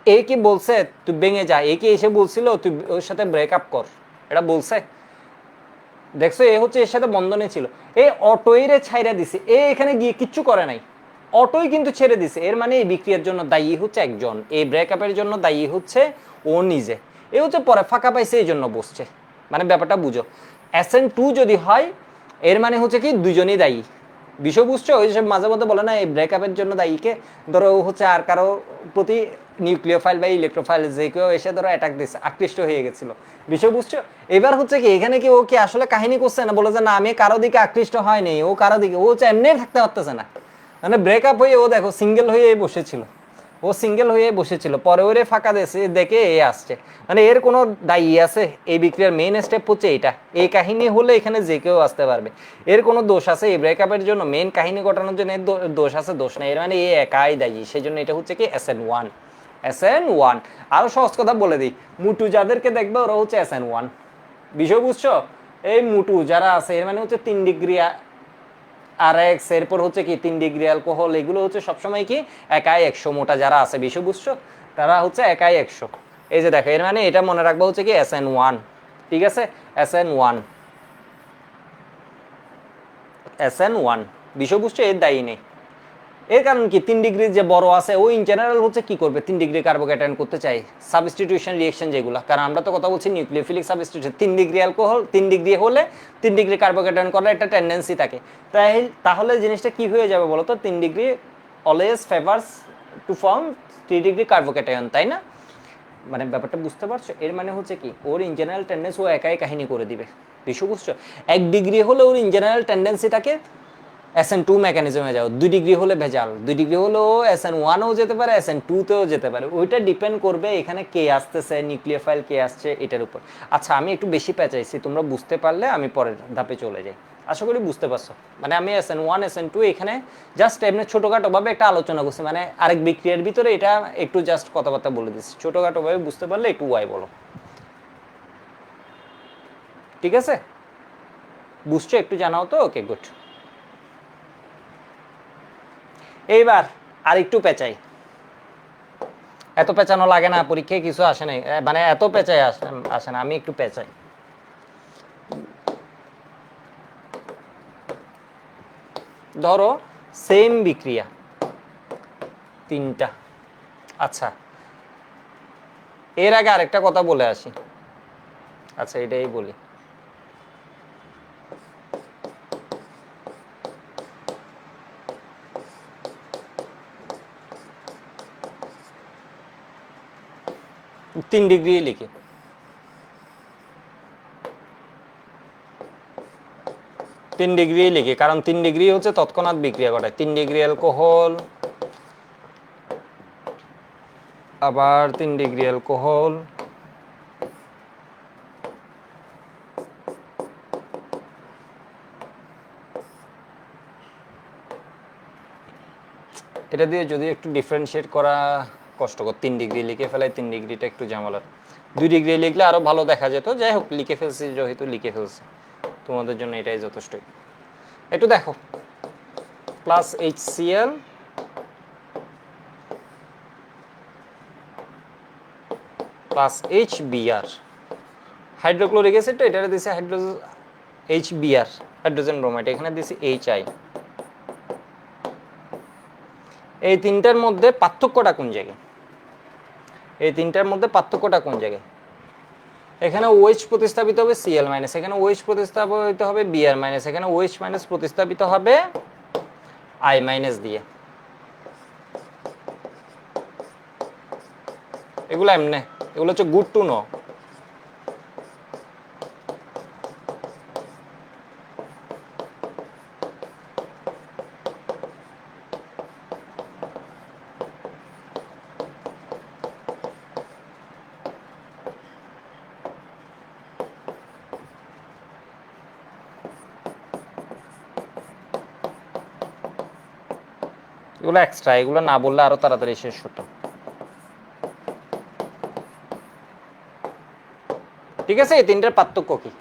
এ কি বলছে তুই ভেঙে যা, এ কি এসে বলছিল তুই ওর সাথে ব্রেকআপ কর, এটা বলছে? দেখছো এ হচ্ছে এর সাথে বন্ধনে ছিল, এ অটোইরে ছাইরা দিছে, এ এখানে গিয়ে কিচ্ছু করে নাই, অটোই কিন্তু ছেড়ে দিছে, এর মানে এই বিক্রিয়ার জন্য দায়ী হচ্ছে একজন, এই ব্রেকআপের জন্য দায়ী হচ্ছে ও নিজে, এ হচ্ছে পরে ফাঁকা পাইছে এই জন্য বসছে, মানে ব্যাপারটা বুঝো। SN2 যদি হয় এর মানে হচ্ছে কি দুজনই দায়ী, বিষয় বুঝছো, ওই সব মাঝে মধ্যে বলে না এই ব্রেকআপের জন্য দায়ীকে, ধরো হচ্ছে আর কারো প্রতি নিউক্লিওফাইল বা ইলেকট্রোফাইল যে কেউ এসে ধরো অ্যাটাক দিচ্ছে, আকৃষ্ট হয়ে গেছিল, বিষয় বুঝছো। এবার হচ্ছে কি এখানে কি ও কি আসলে কাহিনী করছে না, বলে যে না আমি কারো দিকে আকৃষ্ট হয়নি, ও কারো দিকে, ও হচ্ছে এমনি থাকতে পারতেছে না, মানে ব্রেকআপ হয়ে ও দেখো সিঙ্গেল হয়ে বসেছিল, ও সিঙ্গেল হয়ে বসেছিল, পরে ওরে ফাঁকা দেশে দেখে এ আসছে, মানে এর কোনো দায়ী আছে? এই বিক্রিয়ার মেইন স্টেপ হচ্ছে এটা, এই কাহিনী হলে এখানে যে কেউ আসতে পারবে, এর কোনো দোষ আছে? এই ব্রেকআপের জন্য মেইন কাহিনী ঘটানোর জন্য এর দোষ আছে? দোষ নেই, এর মানে এ একাই দায়ী, সেই জন্য এটা হচ্ছে কি SN1, SN1। আরো সহজ কথা বলে দিই, মুটু যাদেরকে দেখবে ওরা হচ্ছে SN1, বিষয় বুঝছো। এই মুটু যারা আছে এর মানে হচ্ছে 3 ডিগ্রি RX, এরপর হচ্ছে কি 3 ডিগ্রি অ্যালকোহল, এগুলো হচ্ছে সবসময় কি একাই 100 মোটা যারা আছে, বিষয় বুঝছো, তারা হচ্ছে একাই 100। এই যে দেখো এর মানে এটা মনে রাখবো হচ্ছে কি SN1, ঠিক আছে, SN1, SN1, বিষয় বুঝছো, এর দায়ী নেই। এর কারণ কি 3 ডিগ্রি যে বড় আছে ও ইন জেনারেল হচ্ছে কি করবে, 3 ডিগ্রি কার্বোকেটায়ন করতে চাই, সাবস্টিটিউশন রিঅ্যাকশন যেগুলো, কারণ আমরা তো কথা বলছি nucleophilic substitution, 3 degree alcohol 3 degree হলে 3 ডিগ্রি কার্বোকেটায়ন করার একটা টেন্ডেন্সি থাকে, তাই তাহলে জিনিসটা কি হয়ে যাবে বলো তো, 3 degree always favours to form 3 degree carbocation, তাই না? মানে ব্যাপারটা বুঝতে পারছো, এর মানে হচ্ছে কি ওর ইন জেনারেল টেন্ডেন্সি ও একাই কাহিনী করে দিবে, বিষয় বুঝছো। 1 ডিগ্রি হলে ওর ইন জেনারেল টেন্ডেন্সিটাকে SN2 মেকানিজমে যাও, 2 ডিগ্রি হলে ভেজাল, 2 ডিগ্রি হলেও SN1ও যেতে পারে, SN2তেও যেতে পারে, ওইটা ডিপেন্ড করবে এখানে কে আসতেছে, নিউক্লিওফাইল কে আসছে এটার উপর। আচ্ছা আমি একটু বেশি পেঁচাইছি, তোমরা বুঝতে পারলে আমি পরের ধাপে চলে যাই, আশা করি বুঝতে পারছো। মানে আমি SN1 SN2 এখানে জাস্ট এমনি ছোটোখাটো ভাবে একটা আলোচনা করছি, মানে আরেক বিক্রিয়ার ভিতরে এটা একটু জাস্ট কথাবার্তা বলে দিচ্ছি, ছোটোখাটো ভাবে বুঝতে পারলে একটু ওয়াই বলো, ঠিক আছে, বুঝছো একটু জানাও তো, ওকে গুড। এইবার আর একটু পেঁচাই, এত পেঁচানো লাগে না, পরীক্ষায় কিছু আসে নাই, মানে এত পেঁচাই আসে না, আমি একটু পেঁচাই। ধরো সেম বিক্রিয়া 3টা, আচ্ছা এর আগে আরেকটা কথা বলে আসি, আচ্ছা এটাই বলি। তিন ডিগ্রি লিখি, 3 ডিগ্রি লিখি, কারণ 3 ডিগ্রি হচ্ছে তৎক্ষণাৎ বিক্রিয়া ঘটায়। 3 ডিগ্রি অ্যালকোহল, আবার 3 ডিগ্রি অ্যালকোহল, এটা দিয়ে যদি একটু ডিফারেন্সিয়েট করা কষ্টকর, 3 ডিগ্রি লিখে ফেলাই, 3 ডিগ্রিটা একটু ঝামেলার। 2 ডিগ্রি লিখলে আরো ভালো দেখা যেত, যাই হোক লিখে ফেলছি যেহেতু লিখে ফেলছি, তোমাদের জন্য এটাই যথেষ্ট। একটু দেখো, plus HCl plus HBr, hydrochloric acid, এটা দিছে হাইড্রোজেন HBr, হাইড্রোজেন ব্রোমাইড, এখানে দিছি HI। এই তিনটার মধ্যে পার্থক্যটা কোন জায়গায়? এই তিনটার মধ্যে পার্থক্যটা কোন জায়গায়? এখানে OH প্রতিস্থাপিত হবে Cl মাইনাস, এখানে OH প্রতিস্থাপিত হবে Br মাইনাস, এখানে OH মাইনাস প্রতিস্থাপিত হবে I মাইনাস দিয়ে। এগুলো এমনে, এগুলো হচ্ছে গুড টু নো। এগুলো এক্সট্রা, এগুলো না বললে আরো তাড়াতাড়ি শেষ হতো। ঠিক আছে, এই তিনটার পার্থক্য কি?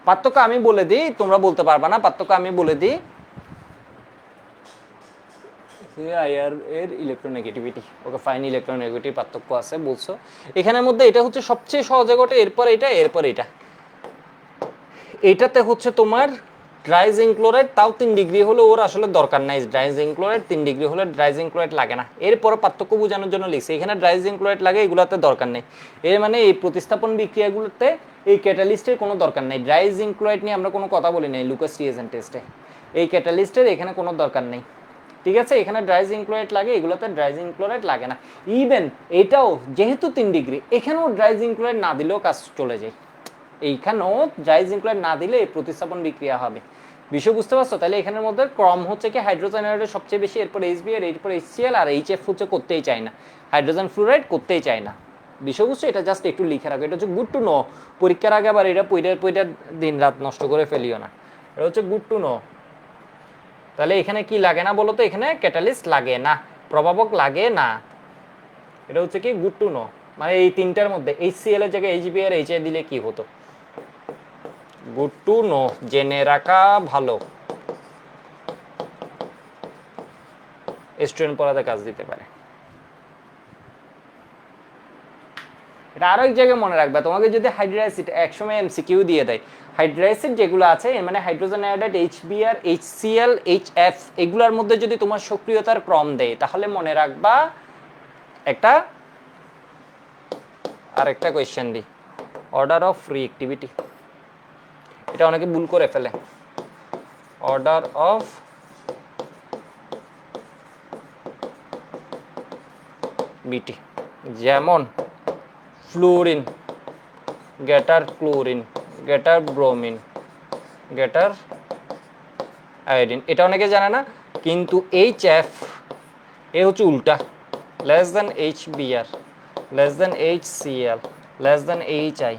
পার্থক্য আমি বলে দিই, তোমরা বলতে পারবা না, পার্থক্য আমি বলে দিই। আইআর এর ইলেকট্রোনেগেটিভিটি, ওকে ফাইন, ইলেকট্রোনেগেটিভ পার্থক্য আছে বলছো। এখানের মধ্যে এটা হচ্ছে সবচেয়ে সহজে ঘটে, এরপর এটা, এরপর এটা। এইটাতে হচ্ছে তোমার ড্রাইজিঙ্ক ক্লোরাইড, তাও 3 ডিগ্রি হলে ওর আসলে দরকার নাই। ড্রাইজিঙ্ক ক্লোরাইড 3 ডিগ্রি হলে ড্রাইজিঙ্ক ক্লোরাইড লাগে না। এরপর পার্থক্য বোঝানোর জন্য লিখছি, এখানে ড্রাইজিঙ্ক ক্লোরাইড লাগে, এগুলোতে দরকার নেই। এর মানে এই প্রতিস্থাপন বিক্রিয়াগুলোতে এই ক্যাটালিস্টের কোনো দরকার নেই। ড্রাইজিঙ্ক ক্লোরাইড নিয়ে আমরা কোনো কথা বলি নাই লুকাস রিয়েজেন্ট টেস্টে, এই ক্যাটালিস্টের এখানে কোনো দরকার নেই। ঠিক আছে, এখানে ড্রাইজিঙ্ক ক্লোরাইড লাগে, এগুলোতে ড্রাইজিঙ্ক ক্লোরাইড লাগে না। ইভেন এটাও যেহেতু 3 ডিগ্রি, এখানেও ড্রাইজিঙ্ক ক্লোরাইড না দিলেও কাজ চলে যায়। এইখানেও ড্রাইজিঙ্ক ক্লোরাইড না দিলে এই প্রতিস্থাপন বিক্রিয়া হবে। বিষয় বুঝতে পারছো? তাহলে এখানের মধ্যে ক্রম হচ্ছে কি, হাইড্রোজেন আয়োডাইড সবচেয়ে বেশি, এরপর HBr, এরপর HCl, আর HF হচ্ছে করতেই চায় না, হাইড্রোজেন ফ্লুরাইড করতেই চায় না। বিষয় বুঝছো? এটা জাস্ট একটু লিখে রাখো, এটা হচ্ছে গুড টু নো। পরীক্ষার আগে আবার এটা পইটা দিন রাত নষ্ট করে ফেলিও না, এটা হচ্ছে গুড টু নো। তাহলে এখানে কি লাগে না বলো তো? এখানে ক্যাটালিস্ট লাগে না, প্রভাবক লাগে না, এটা হচ্ছে কি গুড টু নো। মানে এই তিনটার মধ্যে HCl এর জায়গায় HBr, HI দিলে কি হতো? গুড টু নো, জেনে রাখা ভালো, স্টুডেন্ট পড়াতে কাজ দিতে পারে। এটা আরো এক জায়গায় মনে রাখবে, তোমাকে যদি হাইড্রোক্সাইড একসময় MCQ দিয়ে দেয়, হাইড্রোক্সাইড যেগুলো আছে মানে hydrogen iodide, HBr, HCl, HF, এগুলোর মধ্যে যদি তোমার সক্রিয়তার ক্রম দেয়, তাহলে মনে রাখবা একটা আরেকটা কোয়েশ্চেন দিই, অর্ডার অফ রিঅ্যাক্টিভিটি। এটা অনেকে ভুল করে ফেলে, অর্ডার অফ বিটি। যেমন ফ্লুরিন গেটার ক্লোরিন, গেটার ব্রোমিন, গেটার আয়োডিন, এটা অনেকে জানে না। কিন্তু HF এ হচ্ছে উল্টা, less than HBr, less than HCl, less than HI।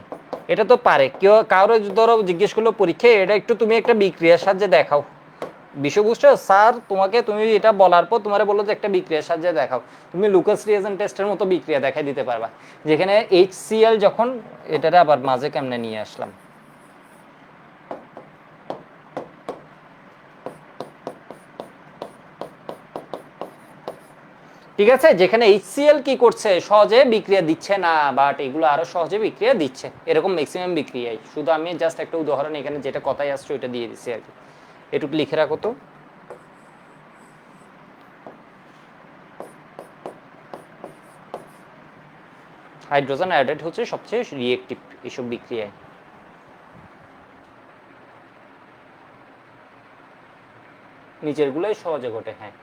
এটা তো পারে কেউ, কারো ধরো জিজ্ঞেস করলো পরীক্ষায়, এটা একটু তুমি একটা বিক্রিয়ার সাহায্যে দেখাও। বিষয় বুঝছো? স্যার তোমাকে, তুমি এটা বলার পর তোমার বললো যে একটা বিক্রিয়ার সাহায্যে দেখাও, তুমি লুকাস রিয়েজেন্ট টেস্টের মতো বিক্রিয়া দেখাই দিতে পারবা, যেখানে HCl যখন, এটারে আবার মাঝে কেমনে নিয়ে আসলাম, ঠিক আছে, যেখানে HCl কি করছে, সহজে বিক্রিয়া দিচ্ছে না, বাট এগুলো আরো সহজে বিক্রিয়া দিচ্ছে, এরকম ম্যাক্সিমাম বিক্রিয়াই। শুধু আমি জাস্ট একটা উদাহরণ এখানে যেটা কথাই আসছে ওইটা দিয়ে দিচ্ছি আর কি, এটুকু লিখে রাখো তো। হাইড্রোজেন আয়োডাইড হচ্ছে সবচেয়ে রিঅ্যাক্টিভ এসব বিক্রিয়ায়। নিচের গুলোই সহজে ঘটে। হ্যাঁ,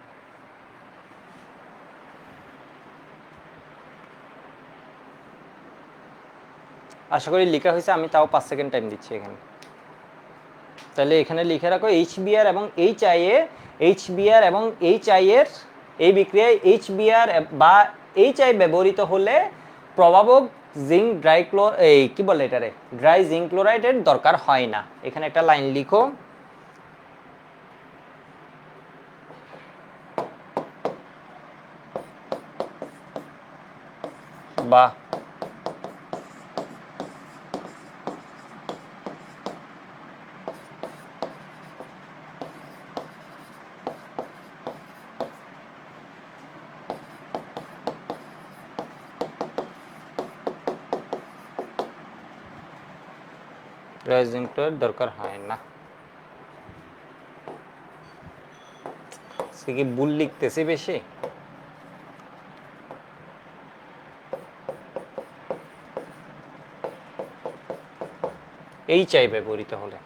আশা করি লেখা হয়েছে, আমি তাও 5 সেকেন্ড টাইম দিচ্ছি এখানে। তাহলে এখানে লিখে রাখো এইচবিআর এবং এইচআই এ, এইচবিআর এবং এইচআই এর এই বিক্রিয়ায় এইচবিআর বা এইচআই ব্যবহৃত হলে প্রভাবক জিঙ্ক এই কি বলে এটারে, ড্রাই জিঙ্ক ক্লোরাইডের দরকার হয় না। এখানে একটা লাইন লিখো, বা ড্রাই জিঙ্ক ক্লোরাইড দরকার হয় না। সে কি ভুল লিখতেছি বেশি? এইচআই ব্যবহৃত হলে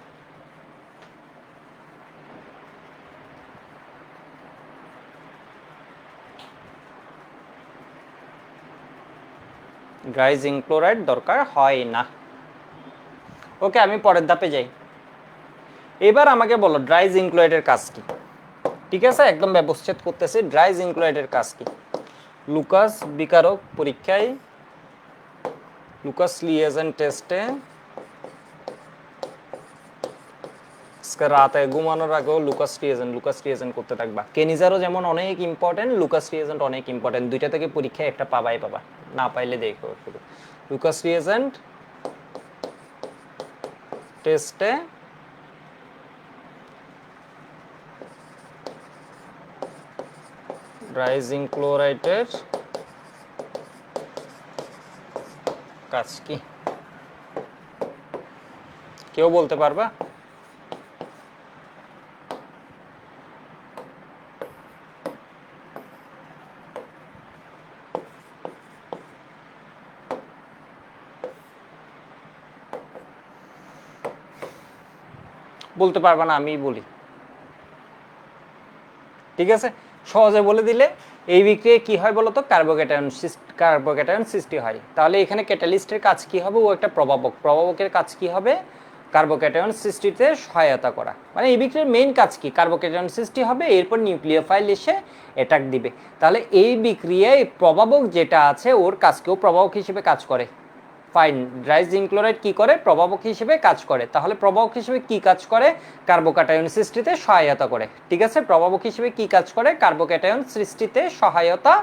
ড্রাই জিঙ্ক ক্লোরাইড দরকার হয় না। ওকে, আমি পরের ধাপে যাই। এবার আমাকে বলো ড্রাই জিঙ্ক ক্লোরাইডের কাজ কি। ঠিক আছে, একদম ব্যবচ্ছেদ করতেছি। ড্রাই জিঙ্ক ক্লোরাইডের কাজ কি? লুকাস বিকারক পরীক্ষায়, লুকাস লিয়েজেন টেস্টে, রাতে ঘুমানোর আগেও লুকাস রিয়েজেন্ট করতে থাকবা। কেনিজারও যেমন অনেক ইম্পর্টেন্ট, লুকাস রিয়েজেন্ট অনেক ইম্পর্টেন্ট। দুইটা থেকে পরীক্ষায় একটা পাবা, না পাইলে দেখো শুধু লুকাস রিয়েজেন্ট টেস্টে ড্রাই জিঙ্ক ক্লোরাইডের কাজ কি? কেউ বলতে পারবা? বলতে পারবা না, আমিই বলি। ঠিক আছে, সহজে বলে দিলে এই বিক্রিয়ায় কি হয় বলতো? কার্বোক্যাটায়ন সৃষ্টি হয়। তাহলে এখানে ক্যাটালিস্টের কাজ কি হবে? ও একটা প্রভাবকের কাজ কি হবে? কার্বোক্যাটায়ন সৃষ্টিতে সহায়তা করা। মানে এই বিক্রিয়ার মেইন কাজ কি? কার্বোক্যাটায়ন সৃষ্টি হবে, এরপর নিউক্লিওফাইল এসে অ্যাটাক দিবে। তাহলে এই বিক্রিয়ায় প্রভাবক যেটা আছে ওর কাজকেও প্রভাবক হিসেবে কাজ করে। ফাইন, ড্রাই জিঙ্ক ক্লোরাইড কি করে? প্রভাবক হিসেবে কাজ করে। তাহলে প্রভাবক হিসেবে কি কাজ করে? কার্বোক্যাটায়ন সৃষ্টিতে সহায়তা করে। ঠিক আছে, প্রভাবক হিসেবে কি কাজ করে? কার্বোক্যাটায়ন সৃষ্টিতে সহায়তা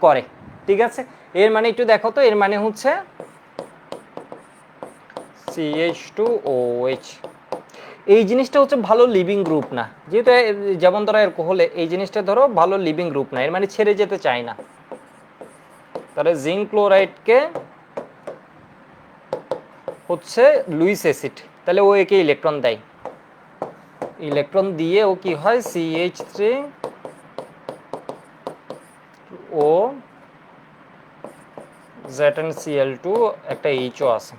করে। ঠিক আছে, এর মানে একটু দেখো তো, এর মানে হচ্ছে CH2OH। এই জিনিসটা হচ্ছে ভালো লিভিং গ্রুপ না, যেহেতু যেমন ধরো হলে এই জিনিসটা ধরো ভালো লিভিং গ্রুপ না, এর মানে ছেড়ে যেতে চায় না। তাহলে জিঙ্ক ক্লোরাইডকে হচ্ছে লুইস অ্যাসিড, তাহলে ও একে ইলেকট্রন দেয়। ইলেকট্রন দিয়ে ও কি হয়? CH3 ও ZnCl2, একটা এইচও আছে।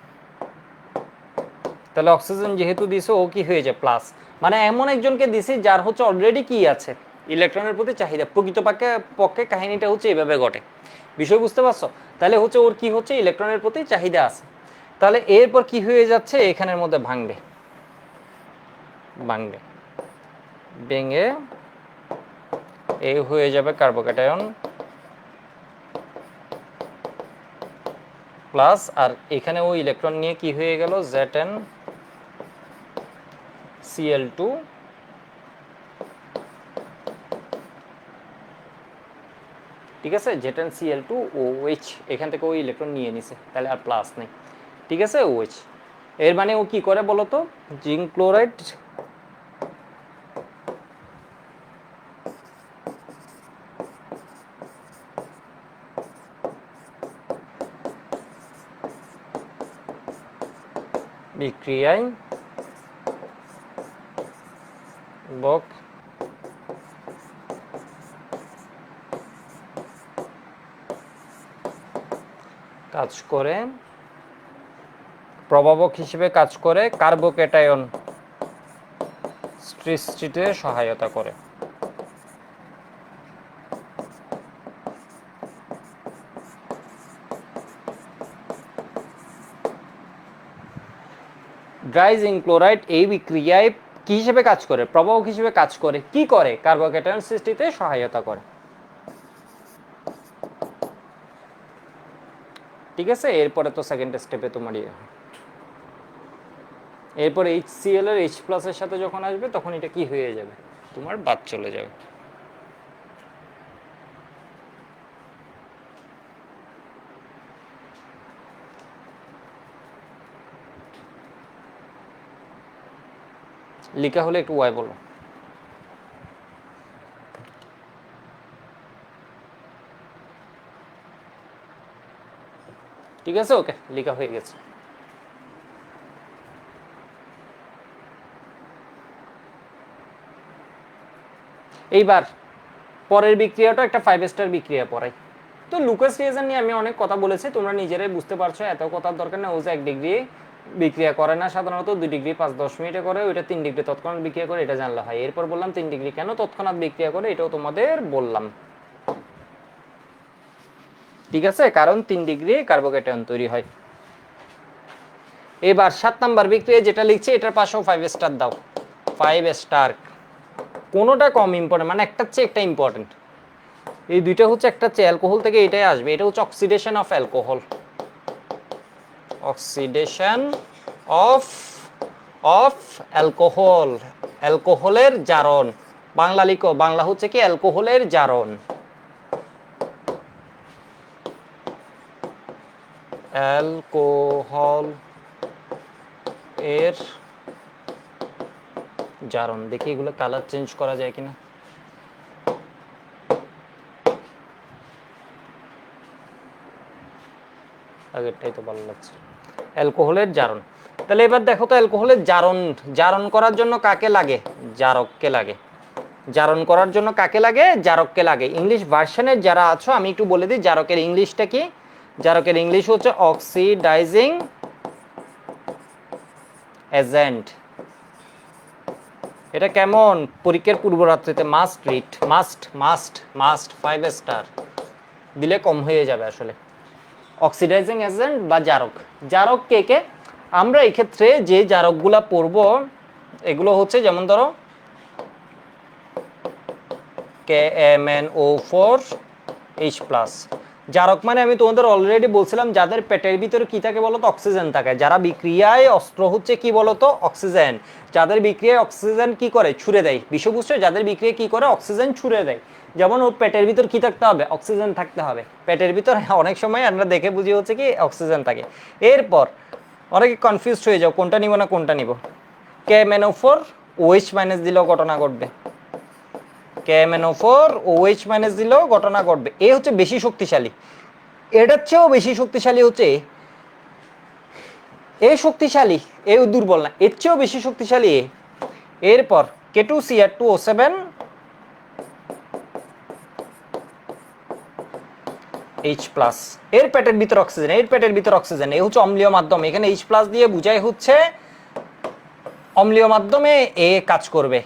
তাহলে অক্সিজেন যেহেতু দিছে, ও কি হয়ে যায়? প্লাস। মানে এমন একজনকে দিছি যার হচ্ছে অলরেডি কি আছে? ইলেকট্রনের প্রতি চাহিদা। পক্ষে কাহিনীটা হচ্ছে এভাবে ঘটে। বিষয় বুঝতে পারছো? তাহলে হচ্ছে ওর কি হচ্ছে? ইলেকট্রনের প্রতি চাহিদা আছে। তাহলে এরপর কি হয়ে যাচ্ছে? এখানের মধ্যে ভাঙবে, ভেঙে এ হয়ে যাবে কার্বোক্যাটায়ন প্লাস, আর এখানে ও ইলেকট্রন নিয়ে কি হয়ে গেল? ZnCl2, ঠিক আছে, ZnCl2OH, এখান থেকে ও ইলেকট্রন নিয়ে নিছে, তাহলে আর প্লাস নেই। ঠিক আছে, OH। এর মানে ও কি করে বলতো? জিঙ্ক ক্লোরাইড বিক্রিয়ায় কাজ করে, প্রভাবক হিসেবে কাজ করে, কার্বোক্যাটায়ন সৃষ্টিতে সহায়তা করে। ড্রাইজিং ক্লোরাইড এই বিক্রিয়ায় কি হিসেবে কাজ করে? প্রভাবক হিসেবে কাজ করে। কি করে? কার্বোক্যাটায়ন সৃষ্টিতে সহায়তা করে। ঠিক আছে, এরপরে তো সেকেন্ড স্টেপে তোমার এরপর HCl এর H+ এর সাথে যখন আসবে তখন এটা কি হয়ে যাবে? তোমার বাদ চলে যাবে। লিখা হলে একটু ওয়াই বলো। ঠিক আছে, ওকে, লিখা হয়ে গেছে। এইবার পরের বিক্রিয়াটা একটা 5 স্টার বিক্রিয়া পড়াই। তো লুকাস রিয়েজেন্ট নিয়ে আমি অনেক কথা বলেছি, তোমরা নিজেরাই বুঝতে পারছো, এত কথার দরকার নেই। ও যে 1 ডিগ্রি বিক্রিয়া করে না, সাধারণত 2 ডিগ্রি 5-10 মিনিটে করে, ওইটা 3 ডিগ্রি তৎক্ষণাৎ বিক্রিয়া করে, এটা জানলে হয়। এরপর বললাম 3 ডিগ্রি কেন তৎক্ষণাৎ বিক্রিয়া করে, এটাও তোমাদের বললাম। ঠিক আছে, কারণ 3 ডিগ্রি কার্বোক্যাটায়ন তৈরি হয়। এবার 7 নাম্বার বিক্রিয়া যেটা লিখছি এটার পাশেও 5 স্টার দাও। 5 স্টার, কোনোটা কম ইম্পর্টেন্ট, মানে একটা চেয়ে একটা ইম্পর্টেন্ট। এই দুইটা হচ্ছে, একটা চেয়ে অ্যালকোহল থেকে এটাই আসবে। এটা হচ্ছে oxidation of alcohol, oxidation of alcohol, অ্যালকোহলের জারণ। বাংলা লিখো, বাংলা হচ্ছে কি? অ্যালকোহলের জারণ। অ্যালকোহল এর জারণ। দেখি এগুলো কালার চেঞ্জ করা যায় কিনা। আগেরটাই তো ভালো লাগছে। অ্যালকোহলের জারণ। তাহলে এবার দেখো তো, অ্যালকোহলের জারণ করার জন্য কাকে লাগে? জারককে লাগে। জারণ করার জন্য কাকে লাগে? জারককে লাগে। ইংলিশ ভার্সনের যারা আছো আমি একটু বলে দিই জারকের ইংলিশটা কি। জারকের ইংলিশ হচ্ছে অক্সিডাইজিং এজেন্ট। এটা কেমন? পরীক্ষার পূর্বরাত্রিতে মাস্ট রিড, মাস্ট 5 স্টার দিলে কম হয়ে যাবে আসলে। অক্সিডাইজিং এজেন্ট বা জারক। জারক কে কে? আমরা এই ক্ষেত্রে যে জারকগুলা পড়ব এগুলো হচ্ছে, যেমন ধরো KMnO4H+। জারক মানে আমি তোমাদের অলরেডি বলছিলাম, যাদের পেটের ভিতরে কি থাকে বলতো? অক্সিজেন থাকে। যারা বিক্রিয়ায় অস্ত্র হচ্ছে কি বলতো? অক্সিজেন। যাদের বিক্রিয়ায় অক্সিজেন কি করে? ছুড়ে দেয়। বিষয়বস্তু যাদের বিক্রিয়া কি করে? অক্সিজেন ছুড়ে দেয়। যেমন ওর পেটের ভিতর কি থাকতে হবে? অক্সিজেন থাকতে হবে পেটের ভিতর। অনেক সময় আমরা দেখে বুঝি হচ্ছে কি অক্সিজেন থাকে। এরপর অনেকে কনফিউজড হয়ে যাও, কোনটা নিব না কোনটা নিব। KMnO4OH- দিলেও ঘটনা ঘটবে। KMnO4OH- দিলেও ঘটনা ঘটবে। এ হচ্ছে বেশি শক্তিশালী। এটার চেয়েও বেশি শক্তিশালী হচ্ছে এ। শক্তিশালী, এ দুর্বল না, এর চেয়েও বেশি শক্তিশালী এ। এরপর K2Cr2O7 H+। এর পেটের ভিতর অক্সিজেন, এর পেটের ভিতর অক্সিজেন। এ হচ্ছে অম্লীয় মাধ্যম। এখানে H+ দিয়ে বুঝাই হচ্ছে অম্লীয় মাধ্যমে এ কাজ করবে।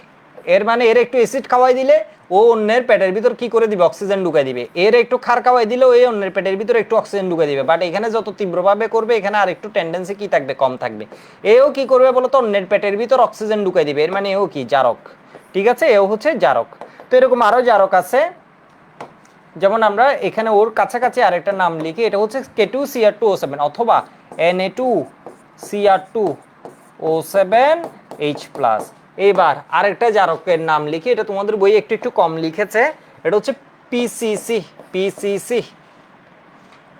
এর মানে এর একটু অ্যাসিড খাওয়াই দিলে ও অন্যের পেটের ভিতর কি করে দিবে? অক্সিজেন ঢুকাই দিবে। এর একটু ক্ষার খাওয়াই দিলে ও অন্যের পেটের ভিতর একটু অক্সিজেন ঢুকাই দিবে। বাট এখানে যত তীব্রভাবে করবে এখানে আর একটু টেন্ডেন্সি কি থাকবে? কম থাকবে। এও কি করবে বলতো? অন্যের পেটের ভিতর অক্সিজেন ঢুকাই দিবে। এর মানে এও কি? জারক। ঠিক আছে, এও হচ্ছে জারক। তো এরকম আরো জারক আছে, যেমন আমরা এখানে ওর কাছাকাছি আরেকটা নাম লিখি, এটা হচ্ছে K2Cr2O7 অথবা Na2Cr2O7H+। এবার আরেকটা জারকের নাম লিখি, এটা তোমাদের বই একটু একটু কম লিখেছে, এটা হচ্ছে পিসিসি।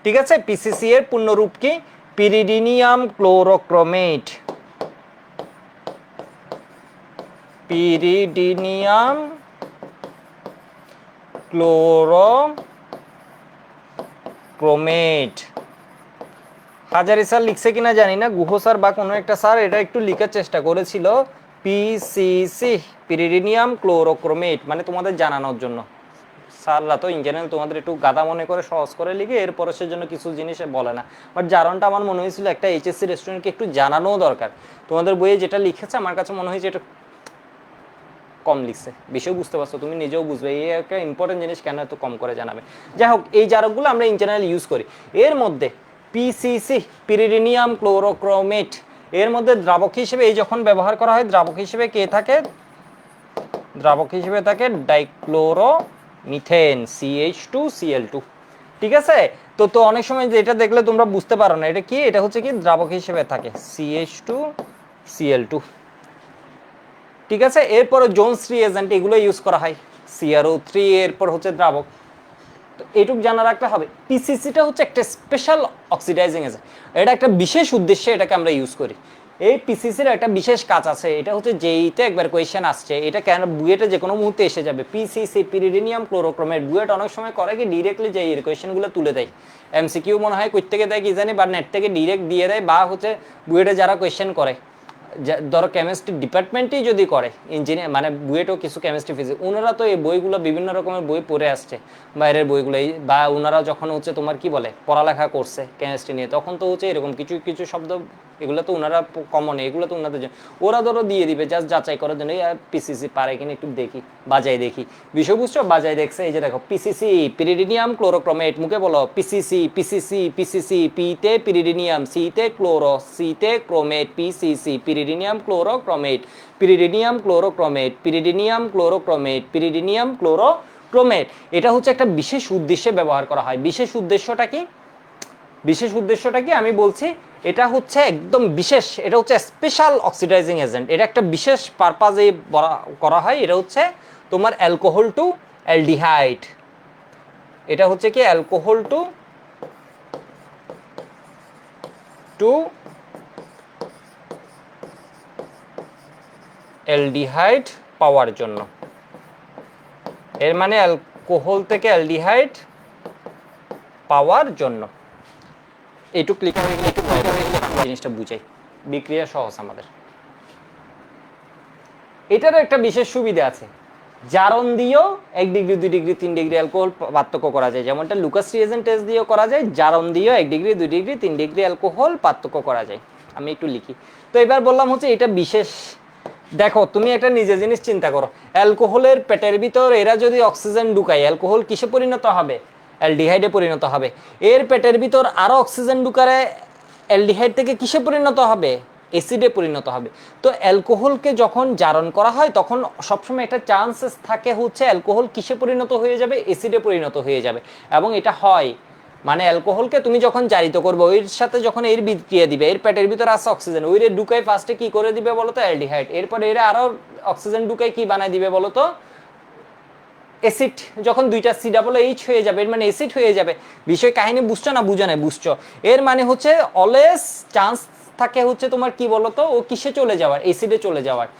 ঠিক আছে, পিসিসি এর পূর্ণরূপ কি? Pyridinium chlorochromate. পিরিডিনিয়াম ক্লোরোক্রোমেট। হাজারি স্যার লিখছে কিনা জানি না, গুহ স্যার বা কোনো একটা স্যার এটা একটু লিখার চেষ্টা করেছিল। পিসিসি, পিরিডিনিয়াম ক্লোরোক্রোমেট, মানে তোমাদের জানানোর জন্য। স্যাররা তো ইন জেনারেল তোমাদের একটু গাদা মনে করে সহজ করে লিখে এরপরে সেজন্য কিছু জিনিস বলে না, বাট জারণটা আমার মনে হয়েছিল একটা এইচএসসি রেস্টুরেন্টকে একটু জানানোও দরকার। তোমাদের বইয়ে যেটা লিখেছে আমার কাছে মনে হয়েছে এটা কম লিখছে, বিষয় বুঝতে পারছো, তুমি নিজেও বুঝবে এই একটা ইম্পর্টেন্ট জিনিস কেন এত কম করে জানাবে। যাই হোক, এই জারকগুলো আমরা ইন জেনারেল ইউজ করি। এর মধ্যে পিসিসি, পিরিডিনিয়াম ক্লোরোক্রোমেট, এর মধ্যে দ্রাবক হিসেবে এই যখন ব্যবহার করা হয় দ্রাবক হিসেবে কে থাকে, দ্রাবক হিসেবে থাকে ডাইক্লোরোমিথেন, CH2Cl2। ঠিক আছে, তো তো অনেক সময় যেটা দেখলে তোমরা বুঝতে পারো না এটা কি, এটা হচ্ছে কি দ্রাবক হিসেবে থাকে CH2Cl2। ঠিক আছে, এরপরে জোনস রিএজেন্ট এগুলো ইউজ করা হয়, CrO3, এরপর হচ্ছে দ্রাবক। তো এইটুক জানা রাখতে হবে। পিসিসিটা হচ্ছে একটা স্পেশাল অক্সিডাইজিং এজেন্ট, এটা একটা বিশেষ উদ্দেশ্যে এটাকে আমরা ইউজ করি। এই পিসিসির একটা বিশেষ কাজ আছে, এটা হচ্ছে যেইতে একবার কোয়েশ্চেন আসছে, এটা কেন বুয়েটে যে কোনো মুহূর্তে এসে যাবে। পিসিসি, পিরিডিনিয়াম ক্লোরোক্রোমেট, বুয়েট অনেক সময় করে কি ডিরেক্টলি যে এই কোয়েশ্চেনগুলো তুলে দেয়, MCQ মনে হয় কই থেকে দেয় কি জানি, বা নেট থেকে ডিরেক্ট দিয়ে দেয়, বা হচ্ছে বুয়েটে যারা কোয়েশ্চেন করে, ধরো কেমিস্ট্রি ডিপার্টমেন্টেই যদি করে, ইঞ্জিনিয়ার মানে বুয়েটও কিছু কেমিস্ট্রি ফিজিক্স, ওনারা তো এই বইগুলো বিভিন্ন রকমের বই পড়ে আসছে বাইরের বইগুলো, বা ওনারা যখন হচ্ছে তোমার কি বলে পড়ালেখা করছে কেমিস্ট্রি নিয়ে, তখন তো হচ্ছে এরকম কিছু কিছু শব্দ, এগুলো তো ওনারা কমন, এগুলো তো ওনাদের জন্য ওরা ধরো দিয়ে দিবে জাস্ট যাচাই করার জন্য, পিসিসি পারে কিনা একটু দেখি, বাজাই দেখি, বিষয় বুঝছো, বাজাই দেখছে। এই যে দেখো পিসিসি, পিরিডিনিয়াম ক্লোরোক্রোমেট, মুখে বলো পিসিসি, পিসিসি, পিসিসি, পিতে পিরিডিনিয়াম, সিতে ক্লোরো, সিতে chromate, PCC, pyridinium chlorochromate, pyridinium chlorochromate, pyridinium chlorochromate, pyridinium chlorochromate. এটা হচ্ছে একটা বিশেষ উদ্দেশ্যে ব্যবহার করা হয়। বিশেষ উদ্দেশ্যটা কি, বিশেষ উদ্দেশ্যটা কি আমি বলছি, এটা হচ্ছে একদম বিশেষ, এটা হচ্ছে স্পেশাল অক্সিডাইজিং এজেন্ট, এটা একটা বিশেষ পারপাজে করা হয়। এটা হচ্ছে তোমার অ্যালকোহল টু অ্যালডিহাইড, এটা হচ্ছে কি অ্যালকোহল টু টু অ্যালডিহাইড পাওয়ার জন্য, এর মানে অ্যালকোহল থেকে অ্যালডিহাইড পাওয়ার জন্য। এইটুক ক্লিক হয়ে গেলে একটু জিনিসটা বুঝাই, বিক্রিয়া সহজ আমাদের। এটারও একটা বিশেষ সুবিধা আছে, জারণ দিয়েও 1 ডিগ্রি 2 ডিগ্রি 3 ডিগ্রি অ্যালকোহল পার্থক্য করা যায়, যেমনটা লুকাস রিয়েজেন্ট টেস্ট দিয়েও করা যায়, জারণ দিয়েও 1 ডিগ্রি 2 ডিগ্রি 3 ডিগ্রি অ্যালকোহল পার্থক্য করা যায়। আমি একটু লিখি। তো এবার বললাম হচ্ছে এটা বিশেষ। দেখো তুমি একটা নিজে জিনিস চিন্তা করো, অ্যালকোহলের পেটের ভিতর এরা যদি অক্সিজেন ঢুকায়, অ্যালকোহল কিসে পরিণত হবে, অ্যালডিহাইডে পরিণত হবে। এর পেটের ভিতর আরো অক্সিজেন ঢুকারে অ্যালডিহাইড থেকে কিসে পরিণত হবে, অ্যাসিডে পরিণত হবে। তো অ্যালকোহলকে যখন জারণ করা হয় তখন সবসময় একটা চান্সেস থাকে হচ্ছে অ্যালকোহল কিসে পরিণত হয়ে যাবে, অ্যাসিডে পরিণত হয়ে যাবে। এবং এটা হয় মানে অ্যালকোহলকে তুমি যখন জারিত করবে ওইর সাথে যখন এর বিক্রিয়া দিবে, এর পেটের ভিতরে আছে অক্সিজেন, ওইরে ঢুকাই ফার্স্টে কি করে দিবে বলতো, অ্যালডিহাইড, এরপরে এরা আরো অক্সিজেন ঢুকাই কি বানাই দিবে বলতো, অ্যাসিড। যখন দুইটা COOH হয়ে যাবে এর মানে অ্যাসিড হয়ে যাবে। বিষয় কাহিনী বুঝছো না বুঝো না, বুঝছো। এর মানে হচ্ছে অলওয়েজ চান্স থাকে হচ্ছে তোমার কি বলতো, ও কিসে চলে যাওয়ার, অ্যাসিডে চলে যাওয়ার।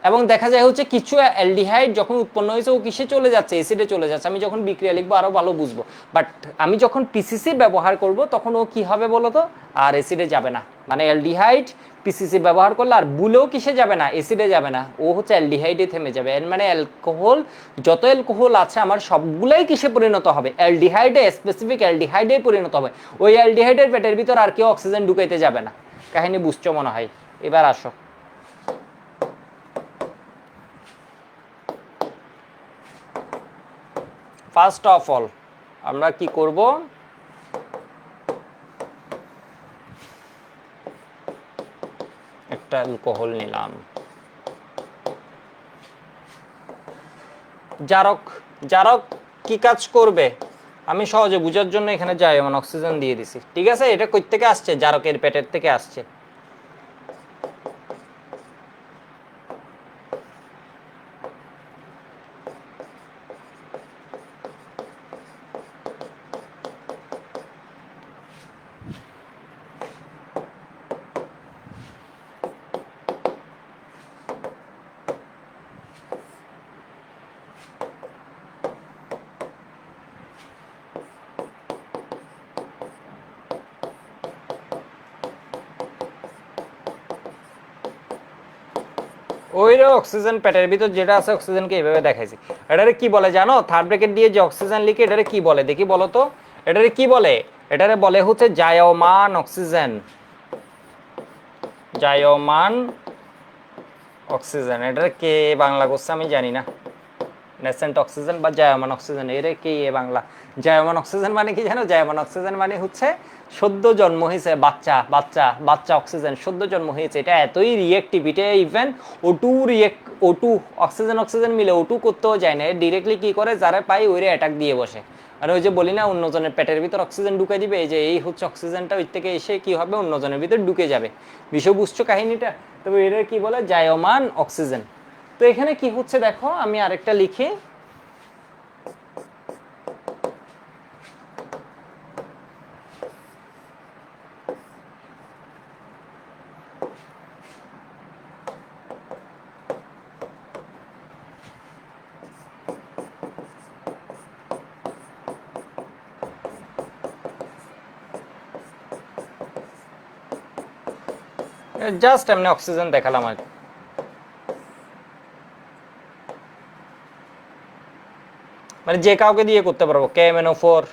এবং দেখা যায় হচ্ছে কিছু অ্যালডিহাইড যখন উৎপন্ন হয়েছে ও কিসে চলে যাচ্ছে, অ্যাসিডে চলে যাচ্ছে। আমি যখন বিক্রিয়া লিখবো আরো ভালো বুঝবো, বাট আমি যখন পিসিসি ব্যবহার করব তখন ও কি হবে বলতো, আর অ্যাসিডে যাবে না। মানে অ্যালডিহাইড পিসিসি ব্যবহার করলে আর বুলেও কিসে যাবে না, অ্যাসিডে যাবে না, ও হচ্ছে অ্যালডিহাইডে থেমে যাবে। এর মানে অ্যালকোহল, যত অ্যালকোহল আছে আমার সবগুলাই কিসে পরিণত হবে, অ্যালডিহাইডে, স্পেসিফিক অ্যালডিহাইডে পরিণত হবে। ওই অ্যালডিহাইডের পেটের ভিতর আর কেউ অক্সিজেন ঢুকাইতে যাবে না। কাহিনী বুঝছো মনে হয়। এবার আসো, ফার্স্ট অফ অল আমরা কি করব, একটা অ্যালকোহল নিলাম, জারক, জারক কি কাজ করবে আমি সহজে বুঝার জন্য এখানে যাই এমন অক্সিজেন দিয়ে দিছি। ঠিক আছে, এটা কই থেকে আসছে, জারকের পেটের থেকে আসছে। ওইটা অক্সিজেন পেটের ভিতর যেটা আছে অক্সিজেনকে এইভাবে দেখাইছি। এটারে কি বলে জানো? থার্ড ব্র্যাকেট দিয়ে যে অক্সিজেন লিখে এটারে কি বলে দেখি বলো তো? এটারে কি বলে? এটারে বলে হচ্ছে জায়মান অক্সিজেন। জায়মান অক্সিজেন, এটারে কে বাংলা করছে আমি জানি না। নেসেন্ট অক্সিজেন বা জায়মান অক্সিজেন, এর কি বাংলা? জায়মান অক্সিজেন মানে কি জানো? জায়মান অক্সিজেন মানে হচ্ছে সদ্য জন্ম হয়েছে বাচ্চা, বাচ্চা বাচ্চা অক্সিজেন সদ্য জন্ম হয়েছে। এটা এতই রিয়েক্টিভ, এটা even O2 react, O2 oxygen oxygen মিলে O2 করতেও যায় না, ডিরেক্টলি কি করে যারা পাই ওইরে অ্যাটাক দিয়ে বসে। আর ওই যে বলি না অন্যজনের পেটের ভিতর অক্সিজেন ঢুকে দিবে, এই যে এই হচ্ছে অক্সিজেনটা ওই থেকে এসে কি হবে অন্যজনের ভিতর ঢুকে যাবে। বিষয় বুঝছো কাহিনীটা? তবে এর কি বলে জায়মান অক্সিজেন। তো এখানে কি হচ্ছে দেখো, আমি আরেকটা লিখি। জাস্ট এমনি অক্সিজেন দেখালাম আর মানে যে কাউকে দিয়ে করতে পারবো। KMnO4,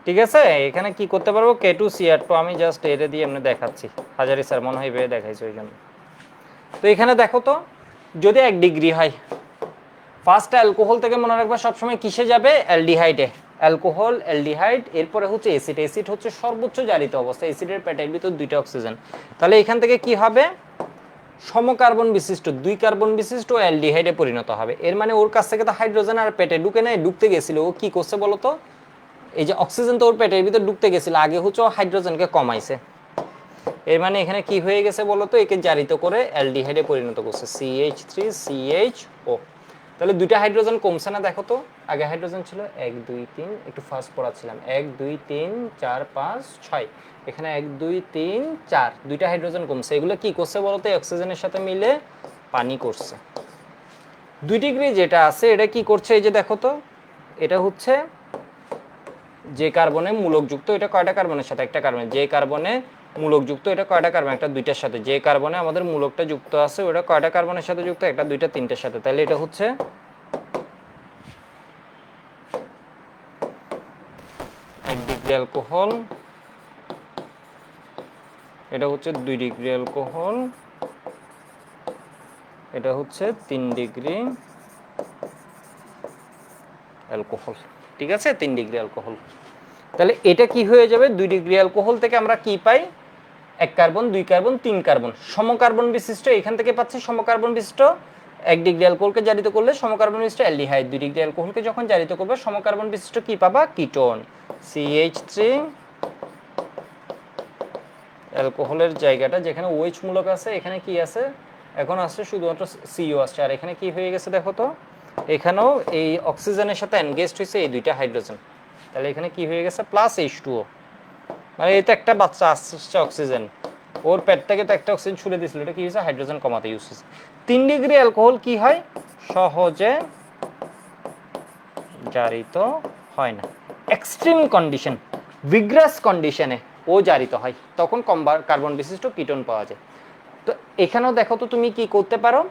ঠিক আছে। এখানে কি করতে পারবো? K2Cr2, আমি জাস্ট এটা দিয়ে এমনি দেখাচ্ছি। হাজারি স্যার মনে হয় ভেবে দেখাইছে ওই জন্য। তো এখানে দেখো তো, যদি 1 ডিগ্রি হয়, ফার্স্ট অ্যালকোহল থেকে মনে রাখবা সবসময় কিসে যাবে? অ্যালডিহাইডে। অ্যালকোহল, অ্যালডিহাইড, এরপরে হচ্ছে অ্যাসিড। অ্যাসিড হচ্ছে সর্বোচ্চ জারিত অবস্থা, অ্যাসিডের পেটের ভিতর 2টা অক্সিজেন। তাহলে এখান থেকে কি হবে? সমকার্বন বিশিষ্ট 2 কার্বন বিশিষ্ট অ্যালডিহাইডে পরিণত হবে। এর মানে ওর কাছ থেকে তো হাইড্রোজেন আর পেটে ঢুকে নেয়, ঢুকতে গেছিল। ও কি করছে বলো তো? এই যে অক্সিজেন তো ওর পেটের ভিতর ঢুকতে গেছিল, আগে হচ্ছে ও হাইড্রোজেনকে কমাইছে। এর মানে এখানে কি হয়ে গেছে বলো তো? একে জারিত করে অ্যালডিহাইডে পরিণত করছে, CH3CHO। তাহলে 2টা হাইড্রোজেন কমছে না? দেখো তো, আগে হাইড্রোজেন ছিল 1 2 3, একটু ফাস্ট পড়াচ্ছিলাম, 1 2 3 4 5 6, এখানে 1 2 3 4, 2টা হাইড্রোজেন কমছে। এগুলো কি করছে বলো তো? অক্সিজেনের সাথে মিলে পানি করছে। 2 ডিগ্রি যেটা আছে এটা কি করছে? এই যে দেখো তো, এটা হচ্ছে যে কার্বনে মূলকযুক্ত, এটা কয়টা কার্বনের সাথে? একটা কার্বনে। যে কার্বনে মূলকযুক্ত, এটা কয়টা কার্বন? একটা, দুইটার সাথে। যে কার্বনে আমাদের মূলকটা যুক্ত আছে ওটা কয়টা কার্বনের সাথে যুক্ত? একটা, দুইটা, তিনটার সাথে। তাহলে এটা হচ্ছে 1 ডিগ্রি অ্যালকোহল, এটা হচ্ছে 2 ডিগ্রি অ্যালকোহল, এটা হচ্ছে 3 ডিগ্রি অ্যালকোহল। ঠিক আছে, 3 ডিগ্রি অ্যালকোহল। তাহলে এটা কি হয়ে যাবে? 2 ডিগ্রি অ্যালকোহল থেকে আমরা কি পাই? 1 কার্বন, 2 কার্বন, 3 কার্বন, সমকার্বন বিশিষ্ট। এখান থেকে পাচ্ছি সমকার্বন বিশিষ্ট 1 ডিগ্রি অ্যালকোহলকে জারিত করলে সমকার্বন বিশিষ্ট অ্যালডিহাইড। 2 ডিগ্রি অ্যালকোহলকে যখন জারিত করবে সমকার্বন বিশিষ্ট কি পাবা? Ketone, CH3। অ্যালকোহলের জায়গাটা যেখানে OH মূলক আছে এখানে কি আছে? এখন আসছে শুধুমাত্র CO আসছে। আর এখানে কি হয়ে গেছে দেখো তো, এখানেও এই অক্সিজেনের সাথে এনগেজড হয়েছে এই 2টা হাইড্রোজেন। তাহলে এখানে কি হয়ে গেছে? Plus H2O। মানে এটা একটা বাচ্চা আসছে অক্সিজেন, ওর পেট থেকে তো একটা অক্সিজেন ছুড়ে দিয়েছিল, এটা কি হয়েছে? হাইড্রোজেন কমাতে ইউজ হয়েছে। 3 ডিগ্রি অ্যালকোহল কি হয়? সহজে জারিত হয় না। এক্সট্রিম কন্ডিশন, ভিগ্রাস কন্ডিশনে ও জারিত হয়, তখন কম কার্বন বিশিষ্ট কিটোন পাওয়া যায়। তো এখানেও দেখো তো তুমি কি করতে পারো,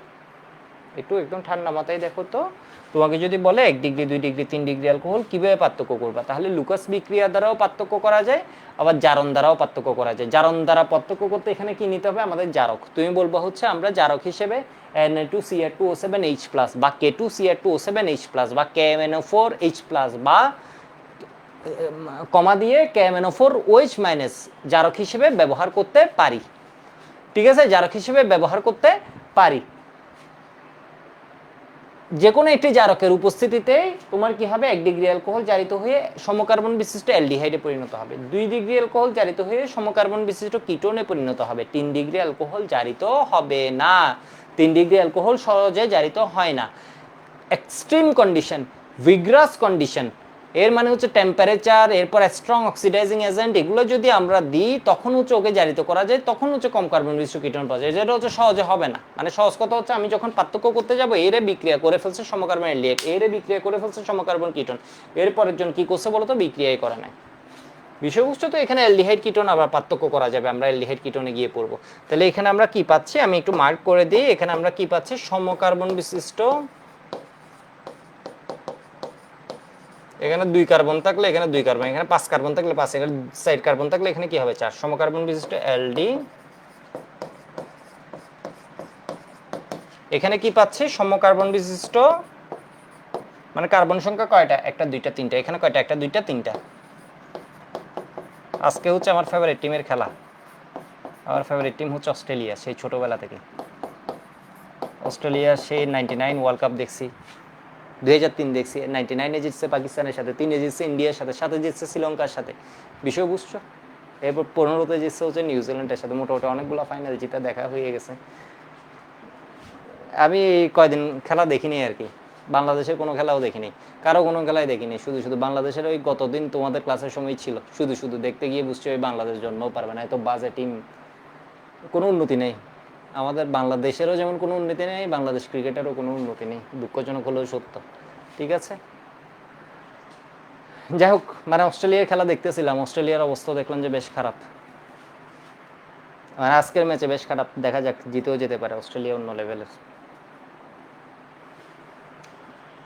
একটু একদম ঠান্ডা মাথায় দেখো তো। তোমাকে যদি বলে 1 ডিগ্রি, 2 ডিগ্রি, 3 ডিগ্রি অ্যালকোহল কিভাবে পার্থক্য করবা? তাহলে লুকাস বিক্রিয়া দ্বারাও পার্থক্য করা যায়, আবার জারণ দ্বারাও পার্থক্য করা যায়। জারণ দ্বারা পার্থক্য করতে এখানে কি নিতে হবে? আমাদের জারক। তুমি বলবা হচ্ছে আমরা জারক হিসেবে Na2Cr2O7H+ বা K2Cr2O7H+ বা KMnO4H+ বা কমা দিয়ে KMnO4OH- জারক হিসেবে ব্যবহার করতে পারি। ঠিক আছে, জারক হিসেবে ব্যবহার করতে পারি। যে কোনো একটি জারকের উপস্থিতিতে তোমার কি হবে? 1 ডিগ্রি অ্যালকোহল জারিত হয়ে সমকার্বন বিশিষ্ট অ্যালডিহাইডে পরিণত হবে। 2 ডিগ্রি অ্যালকোহল জারিত হয়ে সমকার্বন বিশিষ্ট কিটোনে পরিণত হবে। 3 ডিগ্রি অ্যালকোহল জারিত হবে না। 3 ডিগ্রি অ্যালকোহল সহজে জারিত হয় না। এক্সট্রিম কন্ডিশন, ভিগ্রাস কন্ডিশন, এর মানে হচ্ছে টেম্পারেচার, এরপর স্ট্রং অক্সিডাইজিং এজেন্ট, এগুলো যদি আমরা দিই তখন হচ্ছে ওকে জারিত করা যায়, তখন হচ্ছে কম কার্বন বিশিষ্ট কিটোন পাওয়া যায়। যেটা হচ্ছে সহজে হবে না। মানে সহজ কথা হচ্ছে আমি যখন পার্থক্য করতে যাব, এরে বিক্রিয়া করে ফেলছে সমকার্বন অ্যালডিহাইড, এরে বিক্রিয়া করে ফেলছে সমকার্বন কিটোন, এরপরের জন কি করছে বলতো? বিক্রিয়াই করে নাই। বিষয়বস্তু তো এখানে অ্যালডিহাইড কিটোন আবার পার্থক্য করা যাবে, আমরা অ্যালডিহাইড কিটোনে গিয়ে পড়বো। তাহলে এখানে আমরা কি পাচ্ছি, আমি একটু মার্ক করে দিই, এখানে আমরা কি পাচ্ছি, সমকার্বন বিশিষ্ট, এখানে 2 কার্বন থাকলে এখানে 2 কার্বন, এখানে 5 কার্বন থাকলে 5, এখানে 4 কার্বন থাকলে এখানে কি হবে 4, সমকার্বন বিশিষ্ট অ্যালডি। এখানে কি পাচ্ছি, সমকার্বন বিশিষ্ট, মানে কার্বন সংখ্যা কয়টা, 1 2 3টা, এখানে কয়টা 1 2 3টা। আজকে হচ্ছে আমার ফেভারিট টিমের খেলা, আমার ফেভারিট টিম হচ্ছে অস্ট্রেলিয়া, সেই ছোটবেলা থেকে অস্ট্রেলিয়া, সেই 99 ওয়ার্ল্ড কাপ দেখছি, 2003 দেখছি, 99-এ জিতছে পাকিস্তানের সাথে, 3-এ জিতছে ইন্ডিয়ার সাথে, 7-এ জিতছে শ্রীলঙ্কার সাথে, বিষয় বুঝছো। এরপর 15-তে জিতছে হচ্ছে নিউজিল্যান্ডের সাথে, মোটামুটি অনেকগুলো ফাইনাল জিতা দেখা হয়ে গেছে। আমি কয়দিন খেলা দেখিনি আর কি, বাংলাদেশের কোনো খেলাও দেখিনি, কারো কোনো খেলাই দেখিনি, শুধু শুধু বাংলাদেশের ওই গতদিন তোমাদের ক্লাসের সময় ছিল, শুধু শুধু দেখতে গিয়ে বুঝছি ওই বাংলাদেশ জন্মও পারবে না, এত বাজে টিম, কোনো উন্নতি নেই। আমাদের বাংলাদেশেরও যেমন কোনো উন্নতি নেই, বাংলাদেশ ক্রিকেটেরও কোনো উন্নতি নেই, দুঃখজনক হলেও সত্য। ঠিক আছে, যাই হোক, মানে অস্ট্রেলিয়ার খেলা দেখতেছিলাম, অস্ট্রেলিয়ার অবস্থা দেখলাম যে বেশ খারাপ, মানে আজকের ম্যাচে বেশ খারাপ, দেখা যাক জিতেও যেতে পারে, অস্ট্রেলিয়া অন্য লেভেলের।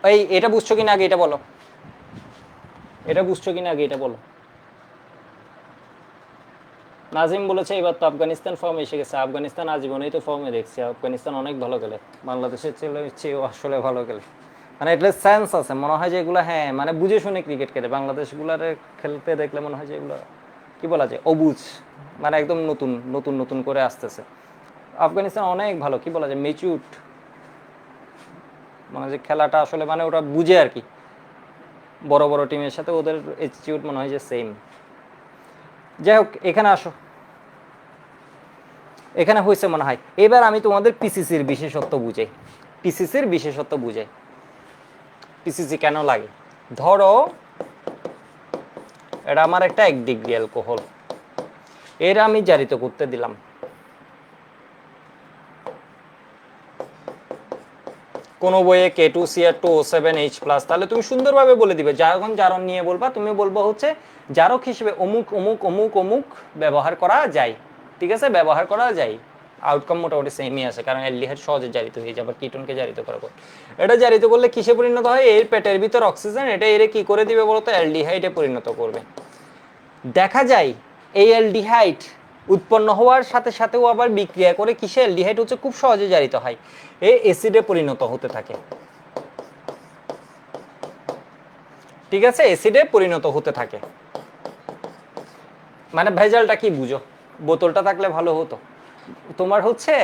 এই এটা বুঝছো কিনা আগে এটা বলো, এটা বুঝছো কিনা আগে এটা বলো। নাজিম বলেছে এবার তো আফগানিস্তান ফর্মে এসে গেছে, আফগানিস্তান আজীবনেই তো ফর্মে দেখছি, আফগানিস্তান অনেক ভালো খেলে, বাংলাদেশের চেয়েও আসলে ভালো খেলে, মানে এটা সেন্স আছে, মনে হয় যে এগুলো হ্যাঁ মানে বুঝে শুনে ক্রিকেট খেলে, বাংলাদেশগুলারে খেলতে দেখলে মনে হয় যে এগুলো কি বলা যায় অবুঝ, মানে একদম নতুন নতুন নতুন করে আসতেছে। আফগানিস্তান অনেক ভালো, কি বলা যায় মেচুড, মানে যে খেলাটা আসলে মানে ওরা বুঝে আর কি, বড় বড় টিমের সাথে ওদের অ্যাটিটিউড মনে হয় যে সেম। যাই হোক, এখানে আসো, এখানে হয়েছে মনে হয়, এবার আমি তোমাদের পিসিসির বিশেষত্ব বুঝাই, পিসিসির বিশেষত্ব বুঝাই, পিসিসি কেন লাগে। ধরো এটা আমার একটা 1 ডিগ্রি অ্যালকোহল, এর আমি জারিত করতে দিলাম, কোনো বইয়ে K2Cr2O7H+, তাহলে তুমি সুন্দরভাবে বলে দিবে, যখন জারণ নিয়ে বলবা তুমি বলবো হচ্ছে জারক হিসেবে অমুক অমুক অমুক অমুক ব্যবহার করা যায়, ঠিক আছে, ব্যবহার করা যায়, আউটকাম মোটামুটি সেমই আছে, কারণ অ্যালডিহাইড সহজে জারিত হয়ে যাবে, কিটোনকে জারিত করাবো, এটা জারিত করলে কিসে পরিণত হয়, এর পেটের ভিতর অক্সিজেন, এটা এর কি করে দিবে বলতো, অ্যালডিহাইডে পরিণত করবে। দেখা যায় এই অ্যালডিহাইড উৎপন্ন হওয়ার সাথে সাথেও আবার বিক্রিয়া করে কিসে, অ্যালডিহাইড হচ্ছে খুব সহজে জারিত হয়, এই অ্যাসিডে পরিণত হতে থাকে, ঠিক আছে, অ্যাসিডে পরিণত হতে থাকে। মানে ভেজালটা কি বুঝো, বোতলটা থাকলে ভালো হতো, তোমার হচ্ছে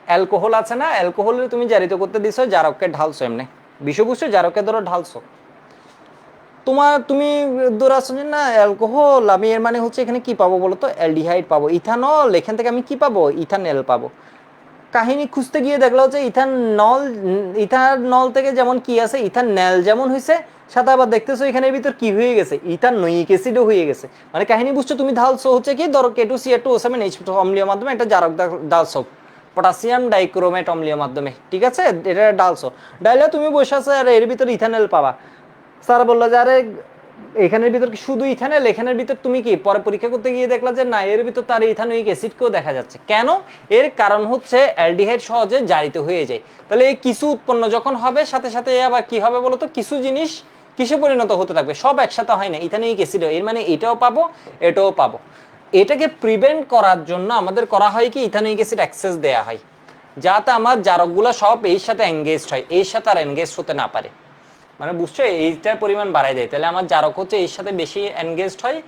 অ্যালকোহল আছে না, অ্যালকোহল তুমি জারিত করতে দিছো, জারককে ঢালছো, এমনি বিষয় বুঝছো, জারককে ধরো ঢালছো, তুমি ধরাচ্ছ যে না অ্যালকোহল, আমি এর মানে হচ্ছে এখানে কি পাবো বলো তো, অ্যালডিহাইড পাবো, ইথানল, এখান থেকে আমি কি পাবো, ইথানল পাবো। কাহিনী খুঁজতে গিয়ে দেখলো যে ইথানল, ইথানল থেকে যেমন কি আছে, ইথানল যেমন হয়েছে, সাথে আবার দেখতেছো এখানের ভিতর কি হয়ে গেছে, ইথানোয়িক অ্যাসিডও হয়ে গেছে, মানে কাহিনী বুঝছো, তুমি ঢালছো হচ্ছে কি, ধরো K2Cr2O7H অম্লীয় মাধ্যমে একটা জারক ঢালছো, পটাশিয়াম ডাইক্রোমেট অম্লীয় মাধ্যমে, ঠিক আছে, এটা ঢালছো, ডাইলে তুমি বসে আছে আর এর ভিতর ইথানল পাবা। স্যার বললো যে আরে এখানের ভিতর কি শুধু ইথানল, এখানের ভিতর তুমি কি পরে পরীক্ষা করতে গিয়ে দেখলা যে না, এর ভিতর তার ইথানোয়িক অ্যাসিডকেও দেখা যাচ্ছে, কেন, এর কারণ হচ্ছে অ্যালডিহাইড সহজে জারিত হয়ে যায়, তাহলে এই কিছু উৎপন্ন যখন হবে সাথে সাথে আবার কি হবে বলতো, কিছু জিনিস কিসে পরিণত হতে থাকবে, সব একসাথে হয় না, ইথানোয়িক অ্যাসিড, এর মানে এটাও পাবো এটাও পাবো। এটাকে প্রিভেন্ট করার জন্য আমাদের করা হয় কি, ইথানোয়িক অ্যাসিড অ্যাক্সেস দেয়া হয়, যাতে আমার জারকগুলো সব এর সাথে এনগেজড হয়, এর সাথে আর এনগেজ হতে না পারে, মানে বুঝছো, এইটার পরিমাণ বাড়াই দেয়, তাহলে আমার জারক হচ্ছে এর সাথে বেশি এনগেজড হয়,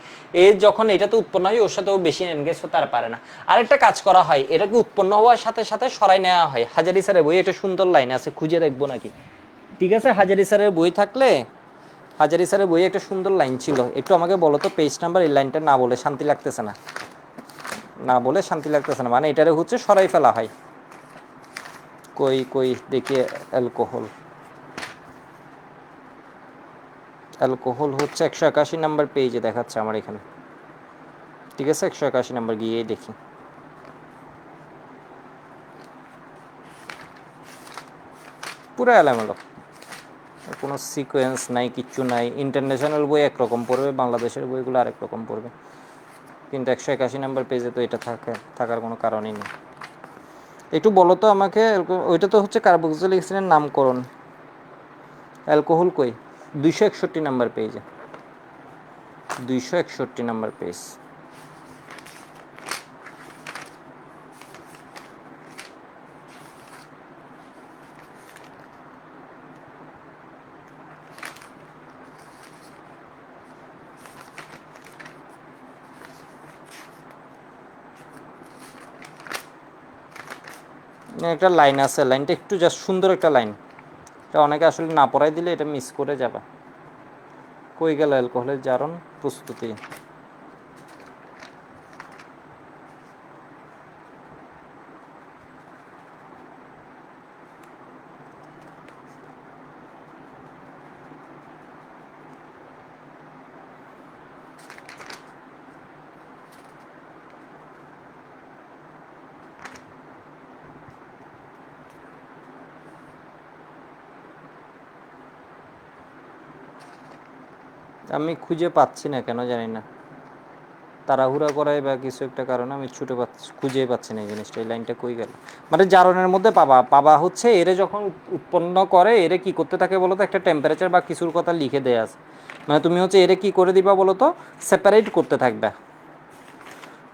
এর যখন এটাতে উৎপন্ন হয় ওর সাথেও বেশি এনগেজ হতে আর পারে না। আরেকটা কাজ করা হয়, এটাকে উৎপন্ন হওয়ার সাথে সাথে সরাই নেওয়া হয়, হাজারি স্যারের বই এটা সুন্দর লাইন আছে, খুঁজে দেখবো নাকি, ঠিক আছে, হাজারি স্যারের বই থাকলে, হাজারি স্যারের বই একটা সুন্দর লাইন ছিল, একটু আমাকে বলো তো পেজ নাম্বার, এই লাইনটা না বলে শান্তি লাগতেছে না, না বলে শান্তি লাগতেছে না, মানে এটারে হচ্ছে সরাই ফেলা হয়, কই কই দেখি, অ্যালকোহল, অ্যালকোহল হচ্ছে 181 নাম্বার পেজে দেখাচ্ছে আমার এখানে, ঠিক আছে, 181 নাম্বার গিয়েই দেখি, পুরো এলোমেলো, কোনো সিকোয়েন্স নাই, কিচ্ছু নাই। ইন্টারন্যাশনাল বই একরকম পড়বে, বাংলাদেশের বইগুলো আরেক রকম পড়বে, কিন্তু 181 নাম্বার পেজে তো এটা থাকার কোনো কারণই নেই। একটু বলো তো আমাকে, ওইটা তো হচ্ছে কার্বক্সিলিক অ্যাসিডের নামকরণ, অ্যালকোহল কই? 261 নাম্বার পেজে, 261 নাম্বার পেজ। একটা লাইন আছে, লাইনটা একটু জাস্ট সুন্দর একটা লাইন, এটা অনেকে আসলে না পড়াই দিলে এটা মিস করে যাবে। কই গেল অ্যালকোহলের জারণ প্রস্তুতি? আমি খুঁজে পাচ্ছি না, কেন জানি না, তাড়াহুড়া করায় বা কিছু একটা কারণে আমি খুঁজেই পাচ্ছি না এই জিনিসটা। এই লাইনটা কই গেল? মানে জারণের মধ্যে পাবা হচ্ছে এরে যখন উৎপন্ন করে, এরে কি করতে থাকে বলো তো, একটা টেম্পারেচার বা কিছুর কথা লিখে দেয়া আছে, মানে তুমি হচ্ছে এরে কি করে দিবা বলো তো, সেপারেট করতে থাকবে।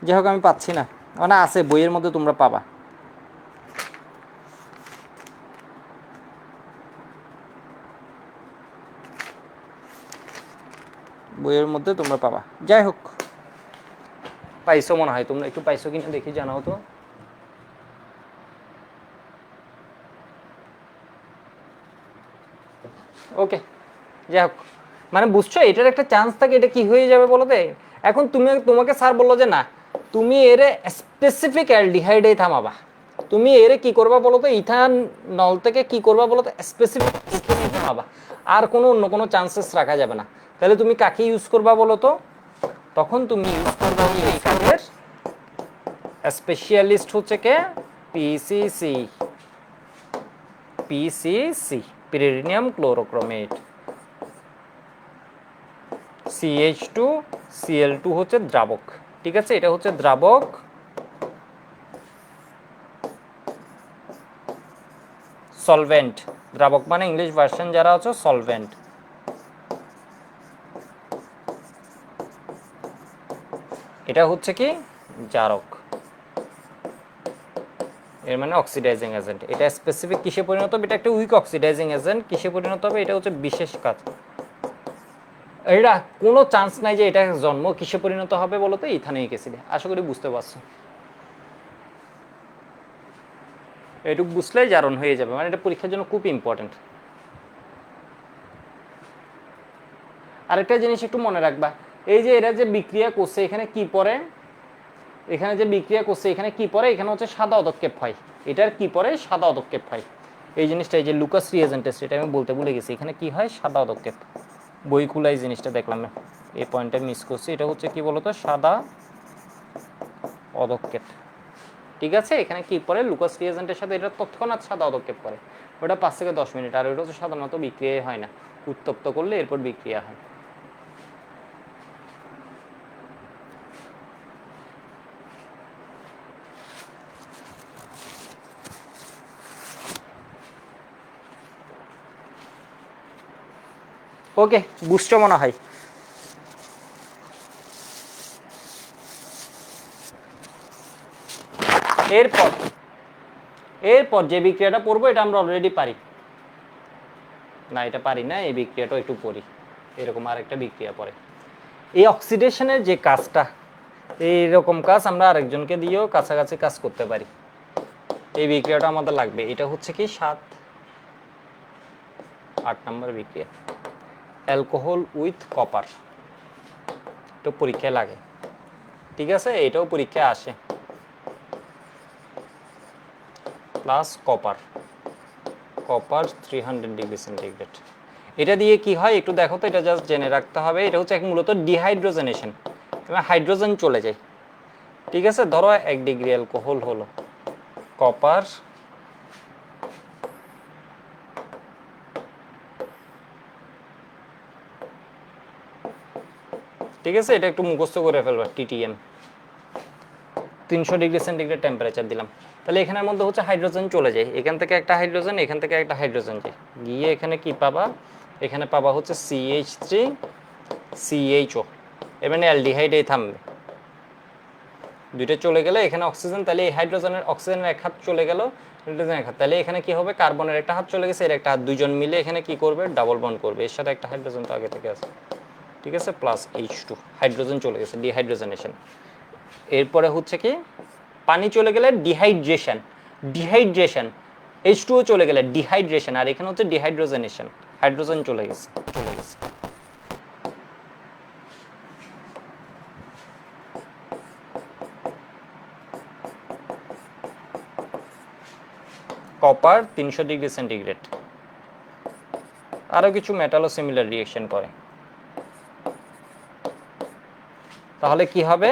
যাই হোক আমি পাচ্ছি না, মানে আছে বইয়ের মধ্যে তোমরা পাবা। বইয়ের মধ্যে তোমরা পাবা। যাই হোক, পাইছো মনে হয়, তোমরা একটু পাইছো কিনা দেখি, জানাও তো। ওকে, যাই হোক, মানে বুঝছো এটার একটা চান্স থাকে, এটা কি হয়ে যাবে বলো তো। এখন তোমাকে স্যার বললো যে না, তুমি এর স্পেসিফিক অ্যালডিহাইডে থামাবা, তুমি এর কি করবা বলো তো, ইথানল থেকে কি করবা বলো তো, স্পেসিফিক থামাবা, আর কোনো অন্য কোনো চান্সেস রাখা যাবে না। তাহলে তুমি কাকে ইউজ করবা বলো তো, তখন তুমি ইউজ করবা হচ্ছে এখানের স্পেশালিস্ট হচ্ছে কে, PCC, PCC, pyridinium chlorochromate. CH2 Cl2 হচ্ছে দ্রাবক, ঠিক আছে, এটা হচ্ছে দ্রাবক। সলভেন্ট, দ্রাবক মানে ইংলিশ ভার্সন যারা আছে সলভেন্ট। এটা হচ্ছে কি জারক, এর মানে অক্সিডাইজিং এজেন্ট। এটা স্পেসিফিক কিসে পরিণত হবে, এটা একটা উইক অক্সিডাইজিং এজেন্ট, কিসে পরিণত হবে, এটা হচ্ছে বিশেষ কাজ। এটা কোনো চান্স নাই যে এটা জন্ম কিসে পরিণত হবে বলো তো, ইথানিক অ্যাসিডে। আশা করি বুঝতে পারছো, এটুকু বুঝলেই জারণ হয়ে যাবে, মানে এটা পরীক্ষার জন্য খুব ইম্পর্টেন্ট। আরেকটা জিনিস একটু মনে রাখবা, এই যে এরা যে বিক্রিয়া করছে এখানে কি পড়ে, এখানে যে বিক্রিয়া করছে এখানে কি পড়ে, এখানে হচ্ছে সাদা অদক্ষেপ হয়, এটার কি পড়ে, সাদা অদক্ষেপ হয়। এই জিনিসটা, এই যে লুকাস রিয়েজেন্ট টেস্ট, এটা আমি বলতে ভুলে গেছি, এখানে কি হয়, সাদা অদক্ষেপ। বই খুলাই জিনিসটা দেখলাম না, এই পয়েন্টটা মিস করছি। এটা হচ্ছে কি বলতো, সাদা অদক্ষেপ, ঠিক আছে। এখানে কি পড়ে, লুকাস রিয়েজেন্টের সাথে এটা তৎক্ষণাৎ সাদা অদক্ষেপ করে, ওটা 5 থেকে 10 মিনিট, আর ওটা হচ্ছে সাধারণত বিক্রিয়া হয় না, উত্তপ্ত করলে এরপর বিক্রিয়া হয়। ওকে, বুঝছো মনে হয়। এরপর এরপর যে বিক্রিয়াটা পড়বো এটা আমরা অলরেডি পারি না, এটা পারি না, এই বিক্রিয়াটা একটু পড়ি। এরকম আরেকটা বিক্রিয়া পড়ে, এই অক্সিডেশনের যে কাজটা, এইরকম কাজ আমরা আরেকজনকে দিয়েও কাছাকাছি কাজ করতে পারি। এই বিক্রিয়াটা আমাদের লাগবে, এটা হচ্ছে কি 7-8 নম্বর বিক্রিয়া, অ্যালকোহল উইথ কপার। এটা পরীক্ষায় লাগে, ঠিক আছে, এটাও পরীক্ষায় আসে, plus copper, copper 300 degree centigrade. এটা দিয়ে কি হয় একটু দেখো তো, এটা জাস্ট জেনে রাখতে হবে। এটা হচ্ছে এক মূলত ডিহাইড্রোজেনেশন, হাইড্রোজেন চলে যায়, ঠিক আছে। ধরো 1 ডিগ্রি অ্যালকোহল হলো, কপার ঠিক আছে, এটা একটু মুখস্থ করে ফেলবা, টিটিএম 300 ডিগ্রি সেন্টিগ্রেড টেম্পারেচার দিলাম। তাহলে এখানের মধ্যে হচ্ছে হাইড্রোজেন চলে যায়, এখান থেকে একটা হাইড্রোজেন, এখান থেকে একটা হাইড্রোজেন যায়, গিয়ে এখানে কি পাবা, এখানে পাবা হচ্ছে CH3 CHO, এখানে অ্যালডিহাইড এই থামবে, দুইটা চলে গেলে এখানে অক্সিজেন, তাহলে এই হাইড্রোজেনের অক্সিজেনের এক হাত চলে গেল, হাইড্রোজেনের এক হাত, তাহলে এখানে কি হবে, কার্বনের একটা হাত চলে গেছে, এর একটা হাত, দুইজন মিলে এখানে কি করবে, ডাবল বন্ড করবে, এর সাথে একটা হাইড্রোজেন তো আগে থেকে আছে, ঠিক আছে, প্লাস H2, হাইড্রোজেন চলে গেছে, ডিহাইড্রোজেনেশন। এরপরে হচ্ছে কি, পানি চলে গেলে ডিহাইড্রেশন, ডিহাইড্রেশন, H2O চলে গেলে ডিহাইড্রেশন, আর এখানে হচ্ছে ডিহাইড্রোজেনেশন, হাইড্রোজেন চলে গেছে, চলে গেছে। কপার 300 ডিগ্রি সেন্টিগ্রেড, আরও কিছু মেটালও সিমিলার রিঅ্যাকশন করে, তাহলে কি হবে,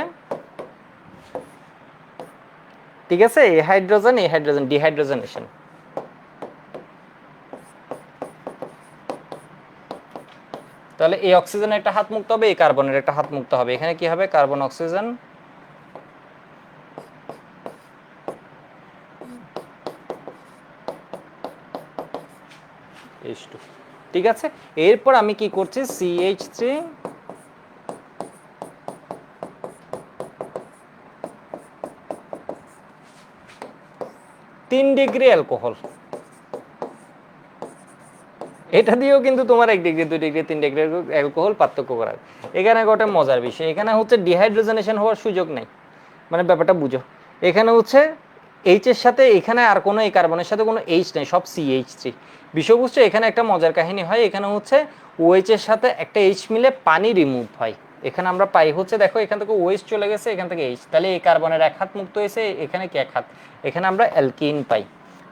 ঠিক আছে, এই হাইড্রোজেন ডিহাইড্রোজেনেশন। তাহলে এই অক্সিজেনের একটা হাত মুক্ত হবে, এই কার্বনের একটা হাত মুক্ত হবে, এখানে কি হবে, কার্বন অক্সিজেন H2, ঠিক আছে। এরপর আমি কি করছি, CH3 3 ডিগ্রি অ্যালকোহল, এটা দিয়েও কিন্তু তোমার 1 ডিগ্রি 2 ডিগ্রি 3 ডিগ্রি অ্যালকোহল পার্থক্য করা। এখানে একটা মজার বিষয়, এখানে হচ্ছে ডিহাইড্রোজেনেশন হওয়ার সুযোগ নেই, মানে ব্যাপারটা বুঝো, এখানে হচ্ছে এইচ এর সাথে এখানে আর কোনো এই কার্বনের সাথে কোনো এইচ নেই, সব CH3। বিষয়বস্তু এখানে একটা মজার কাহিনী হয়, এখানে হচ্ছে OH এর সাথে একটা এইচ মিলে পানি রিমুভ হয়, এখানে আমরা পাই হচ্ছে, দেখো এখান থেকে OH চলে গেছে, এখান থেকে এইচ, তাহলে এই কার্বনের এক হাত মুক্ত হয়েছে, এখানে কি এক হাত, এখানে আমরা অ্যালকিন পাই,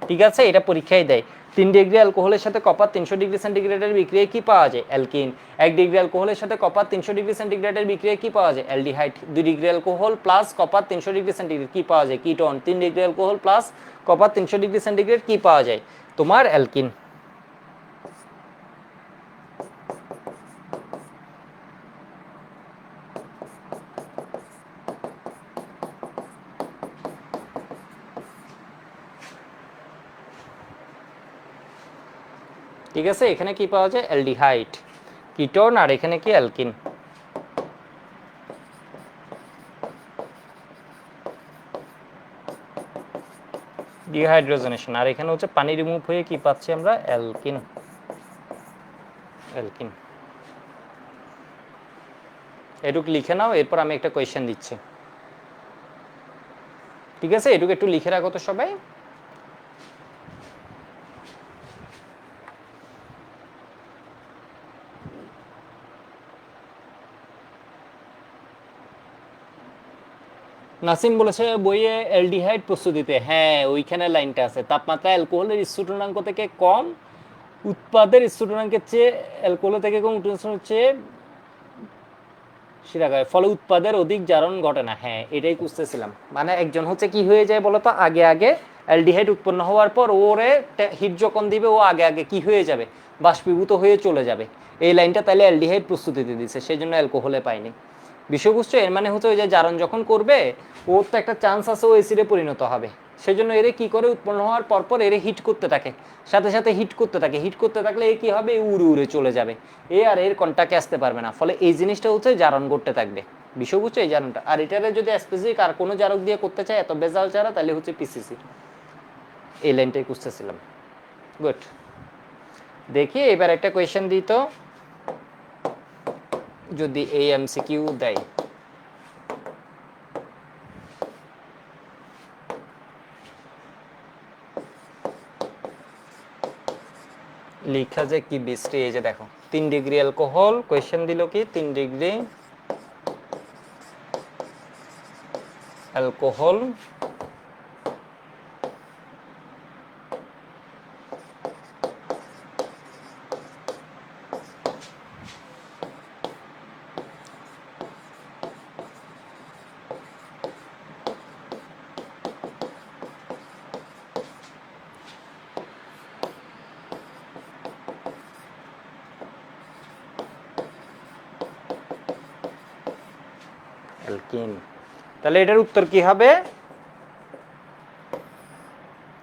ঠিক আছে, এটা পরীক্ষায় দেয়। 3 ডিগ্রি অ্যালকোহলের সাথে কপার 300 ডিগ্রি সেন্টিগ্রেডের বিক্রিয়ায় কি পাওয়া যায়, অ্যালকিন। 1 ডিগ্রি অ্যালকোহলের সাথে কপার 300 ডিগ্রি সেন্টিগ্রেডের বিক্রিয়ায় কি পাওয়া যায়, aldehyde. 2 degree alcohol plus copper 300 degree centigrade কি পাওয়া যায়, ketone. 3 degree alcohol plus copper 300 degree centigrade কি পাওয়া যায়, তোমার অ্যালকিন। ঠিক আছে, এখানে কি পাওয়া যায়, অ্যালডিহাইড, কিটোন, আর এখানে কি অ্যালকিন। ডিহাইড্রোজেনেশন, আর এখানে হচ্ছে পানি রিমুভ হয়ে কি পাচ্ছি আমরা, অ্যালকিন, অ্যালকিন। এটুকু লিখে নাও, এরপর আমি একটা কোয়েশ্চেন দিচ্ছি, ঠিক আছে, এটুকু একটু লিখে রাখো তো সবাই। নাসিম বলেছে বইয়ে অ্যালডিহাইড প্রস্তুতিতে, হ্যাঁ ওইখানে লাইনটা আছে, তাপমাত্রা অ্যালকোহলের স্থূটনাঙ্ক থেকে কম, উৎপাদের স্থূটনাঙ্কের চেয়ে অ্যালকোহল থেকে কম, উৎপাদনের চেয়ে শিরাগায়, ফলে উৎপাদের অধিক জারণ ঘটে না। হ্যাঁ এটাই খুঁজতেছিলাম, মানে একজন হচ্ছে কি হয়ে যায় বলতো, আগে আগে অ্যালডিহাইড উৎপন্ন হওয়ার পর ওরে হিট যখন দিবে, ও আগে আগে কি হয়ে যাবে, বাষ্পীভূত হয়ে চলে যাবে। এই লাইনটা তাহলে অ্যালডিহাইড প্রস্তুতিতে দিচ্ছে, সেই জন্য অ্যালকোহলে পাইনি। বিষয়বস্তু এর মানে হচ্ছে ওই যে জারণ যখন করবে, ওর তো একটা চান্স আছে ও এসিডে পরিণত হবে, সেই জন্য এরে কি করে, উৎপন্ন হওয়ার পরপর এরে হিট করতে থাকে, সাথে সাথে হিট করতে থাকে, হিট করতে থাকলে এ কি হবে, উড়ে উড়ে চলে যাবে, এ আর এর কন্টাক্টে আসতে পারবে না, ফলে এই জিনিসটা হচ্ছে জারণ করতে থাকবে। বিষয়বস্তু এই জারণটা, আর এটারে যদি স্পেসিফিক আর কোনো জারক দিয়ে করতে চায় এত বেজাল ছাড়া, তাহলে হচ্ছে পিসিসি। এই লাইনটাই খুঁজতেছিলাম। গুড, দেখি এবার একটা কোয়েশ্চেন দিত, যদি এই এমসিকিউ দেয়, লিখা যে কি বৃষ্টি, এই যে দেখো 3 ডিগ্রি অ্যালকোহল, কোয়েশ্চেন দিল কি 3 ডিগ্রি অ্যালকোহল অ্যালকিন। তাহলে এটার উত্তর কি হবে?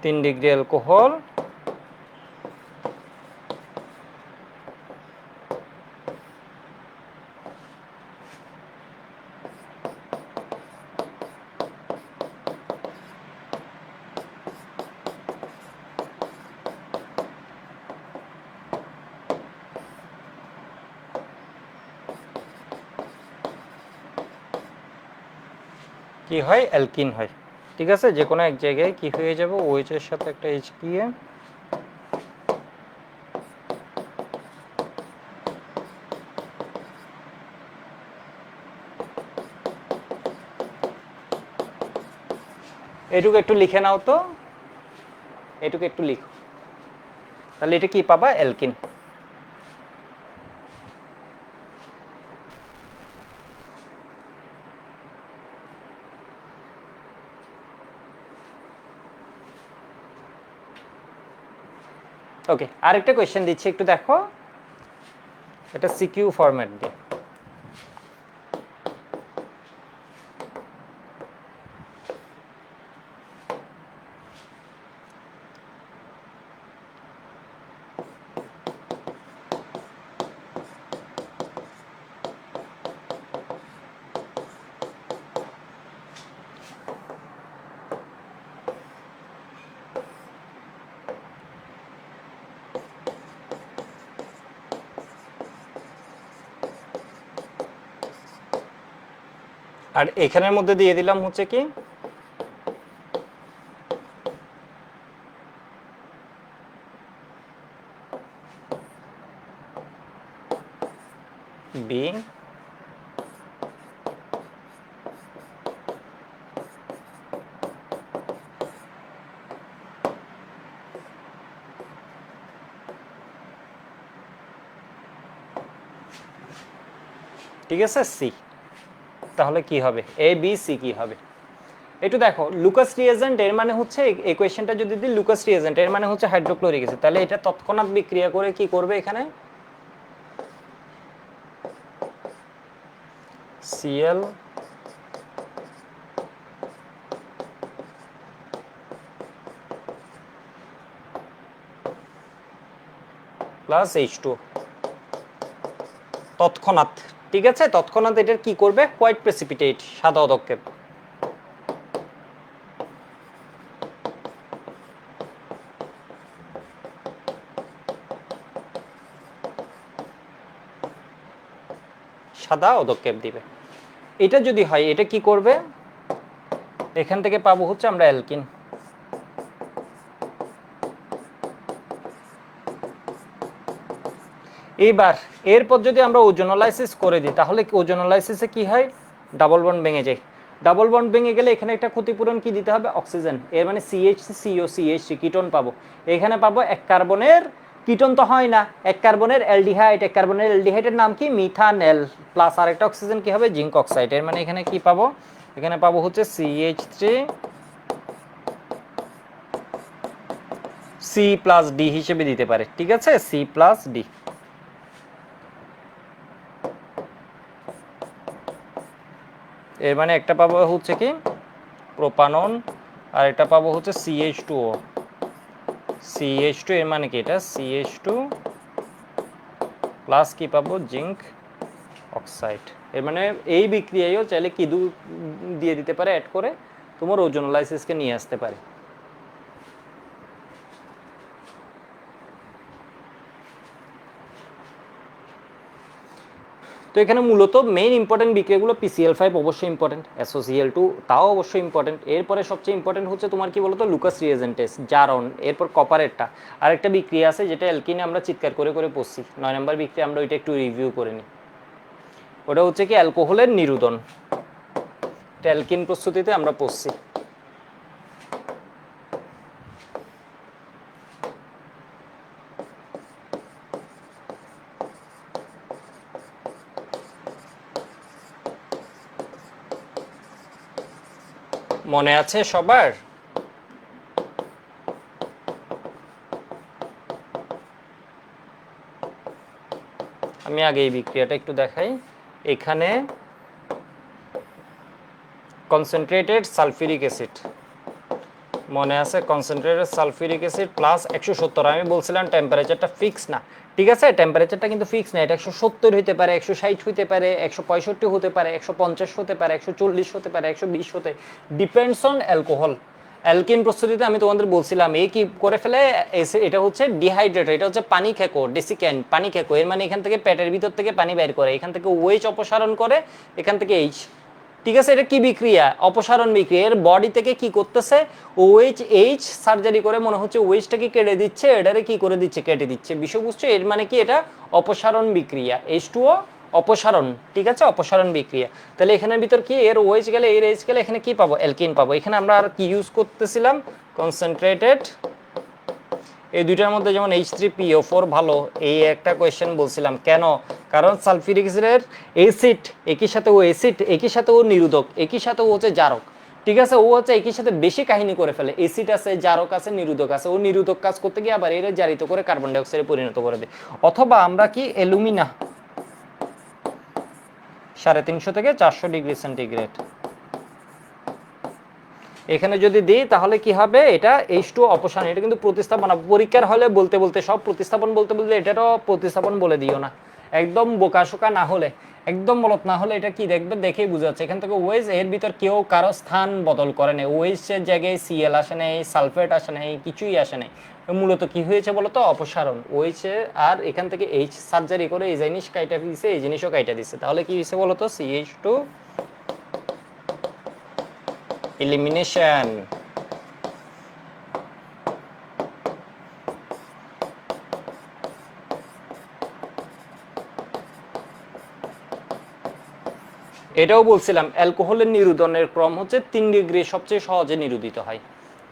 3 ডিগ্রি অ্যালকোহল কি হয়? অ্যালকিন হয়। ঠিক আছে, যে কোনো এক জায়গায় কি হয়ে যাবে, OH এর সাথে একটা H গিয়ে এটুকু একটু লিখে নাও তো, এটুকু একটু লিখো। তাহলে এটা কি পাবা? অ্যালকিন। ওকে, আরেকটা কোয়েশ্চেন দিচ্ছি, একটু দেখো। এটা সিকিউ ফরম্যাট দিয়ে। আর এখানের মধ্যে দিয়ে দিলাম হচ্ছে কি বি, ঠিক আছে, সি। তাহলে কি হবে? এ বি সি কি হবে? একটু দেখো, লুকাস রিএজেন্ট এর মানে হচ্ছে, এই কোয়েশ্চেনটা যদি দিই লুকাস রিএজেন্ট এর মানে হচ্ছে হাইড্রোক্লোরিক অ্যাসিড, তাহলে এটা তৎক্ষণাৎ বিক্রিয়া করে কি করবে? এখানে Cl প্লাস H2 তৎক্ষণাৎ। ঠিক আছে, তৎক্ষণাৎ এটার কি করবে? হোয়াইট প্রেসিপিটেট, সাদা অদক্ষেপ। সাদা অদক্ষেপ দিবে। এটা যদি হয়, এটা কি করবে? এখান থেকে পাবো হচ্ছে আমরা অ্যালকিন। এইবার এরপর যদি আমরা ওজোনোলাইসিস করে দিই, তাহলে ওজোনোলাইসিসে কি হয়? ডাবল বন্ড ভেঙে যায়। ডাবল বন্ড ভেঙে গেলে এখানে একটা ক্ষতিপূরণ কি দিতে হবে? অক্সিজেন। এর মানে CH3CO CH3 কিটোন পাবো। এখানে পাবো এক কার্বনের কিটোন তো হয় না, এক কার্বনের অ্যালডিহাইড। এক কার্বনের অ্যালডিহাইডের নাম কি? মিথানেল। প্লাস আরেকটা অক্সিজেন কি হবে? Zinc oxide. এর মানে এখানে কি পাবো? এখানে পাবো হচ্ছে CH3 C+D হিসেবে দিতে পারে। ঠিক আছে, C+D। এর মানে একটা পাবো হচ্ছে কি প্রোপানন, আর এটা পাবো হচ্ছে CH2O। CH2 এর মানে কি? এটা CH2 প্লাস কি পাবো? Zinc oxide. এর মানে এই বিক্রিয়ায়ও চাইলে কি দিয়ে দিতে পারে অ্যাড করে, তোমার ওজোনোলাইসিসকে নিয়ে আসতে পারে। তো এখানে মূলত মেইন ইম্পর্টেন্ট বিক্রিয়াগুলো PCl5 অবশ্যই ইম্পর্টেন্ট, SOCl2 তাও অবশ্যই ইম্পর্টেন্ট। এরপরে সবচেয়ে ইম্পর্টেন্ট হচ্ছে তোমার কি বলতো? লুকাস রিএজেন্টেস, জারন। এরপর কপারেটটা। আরেকটা বিক্রিয়া আছে যেটা অ্যালকিনে আমরা চিৎকার করে করে পড়ছি, 9 নম্বর বিক্রিয়া, আমরা ওইটা একটু রিভিউ করে নিই। ওটা হচ্ছে কি অ্যালকোহলের নিরুদন, অ্যালকিন প্রস্তুতিতে আমরা পড়ছি। মনে আছে সবার? আমি আগে এই বিক্রিয়াটা একটু দেখাই। এখানে কনসেন্ট্রেটেড সালফিউরিক অ্যাসিড, মনে আছে কনসেন্ট্রেটেড সালফিউরিক অ্যাসিড প্লাস 170। আমি বলছিলাম টেম্পারেচারটা ফিক্স না, ঠিক আছে, টেম্পারেচারটা কিন্তু ফিক্স না, এটা 170 হতে পারে, 160 হতে পারে, 165 হতে পারে, 150 হতে পারে, 140 হতে পারে, 120 হতে, ডিপেন্ডস অন অ্যালকোহল। অ্যালকিন প্রস্তুতিতে আমি তোমাদের বলছিলাম এই কি করে ফেলে, এটা হচ্ছে ডিহাইড্রেট, এটা হচ্ছে পানি খেকো, ডেসিক্যান্ট পানি খেকো, এর মানে এখান থেকে পেটের ভিতর থেকে পানি বের করে, এখান থেকে ওএইচ অপসারণ করে, এখান থেকে এইচ, ঠিক আছে, এটা কি বিক্রিয়া, অপসারণ বিক্রিয়া, এর বডি থেকে কি করতেছে, ওএইচ এইচ সার্জারি করে মনে হচ্ছে ওএইচটাকে কেটে দিচ্ছে, এটারে কি করে দিচ্ছে, কেটে দিচ্ছে, বিষয় বুঝছো, এর মানে কি এটা অপসারণ বিক্রিয়া, H2O অপসারণ, ঠিক আছে, অপসারণ বিক্রিয়া। তাহলে এখানের ভিতর কি এর ওএইচ গেলে এর এইচ গেলে এখানে কি পাবো, অ্যালকিন পাবো। এখানে আমরা আর কি ইউজ করতেছিলাম, কনসেন্ট্রেটেড, এই দুইটার মধ্যে যেমন H3PO4 ভালো, এই একটা কোয়েশ্চেন বলছিলাম কেন, কারণ সালফিউরিক অ্যাসিডের অ্যাসিড একই সাথে ও অ্যাসিড, একই সাথে ও নিরোধক, একই সাথে ও হচ্ছে জারক, ঠিক আছে, ও হচ্ছে একই সাথে বেশি কাহিনী করে ফেলে, অ্যাসিড আছে, জারক আছে, নিরোধক আছে, ও নিরোধক কাজ করতে গিয়ে আবার এর জারিত করে কার্বন ডাই অক্সাইডে পরিণত করে দেয়। অথবা আমরা কি অ্যালুমিনা 350 থেকে 400 ডিগ্রি সেন্টিগ্রেড এখানে যদি দিই তাহলে কি হবে, এটা H2O অপসারণ, এটা কিন্তু প্রতিস্থাপনা, পরীক্ষার হলে বলতে বলতে সব প্রতিস্থাপন বলতে বলতে এটারও প্রতিস্থাপন বলে দিও না, একদম বোকাশোকা না হলে, একদম বলত না হলে এটা কি দেখবে, দেখেই বুঝা যাচ্ছে এখান থেকে ওয়েজ, এর ভিতর কেউ কারো স্থান বদল করে নেই, ওয়েজের জায়গায় Cl আসে নাই, সালফেট আসে নাই, কিছুই আসে নাই, মূলত কি হয়েছে বলতো, অপসারণ, ওয়েজে আর এখান থেকে এইচ সার্জারি করে এই জিনিস কাইটা দিছে, এই জিনিসও কাইটা দিছে, তাহলে কি হয়েছে বলতো, CH2 elimination। এটাও বলছিলাম অ্যালকোহলের নিরোধনের ক্রম হচ্ছে 3 ডিগ্রি সবচেয়ে সহজে নিরোধিত হয়,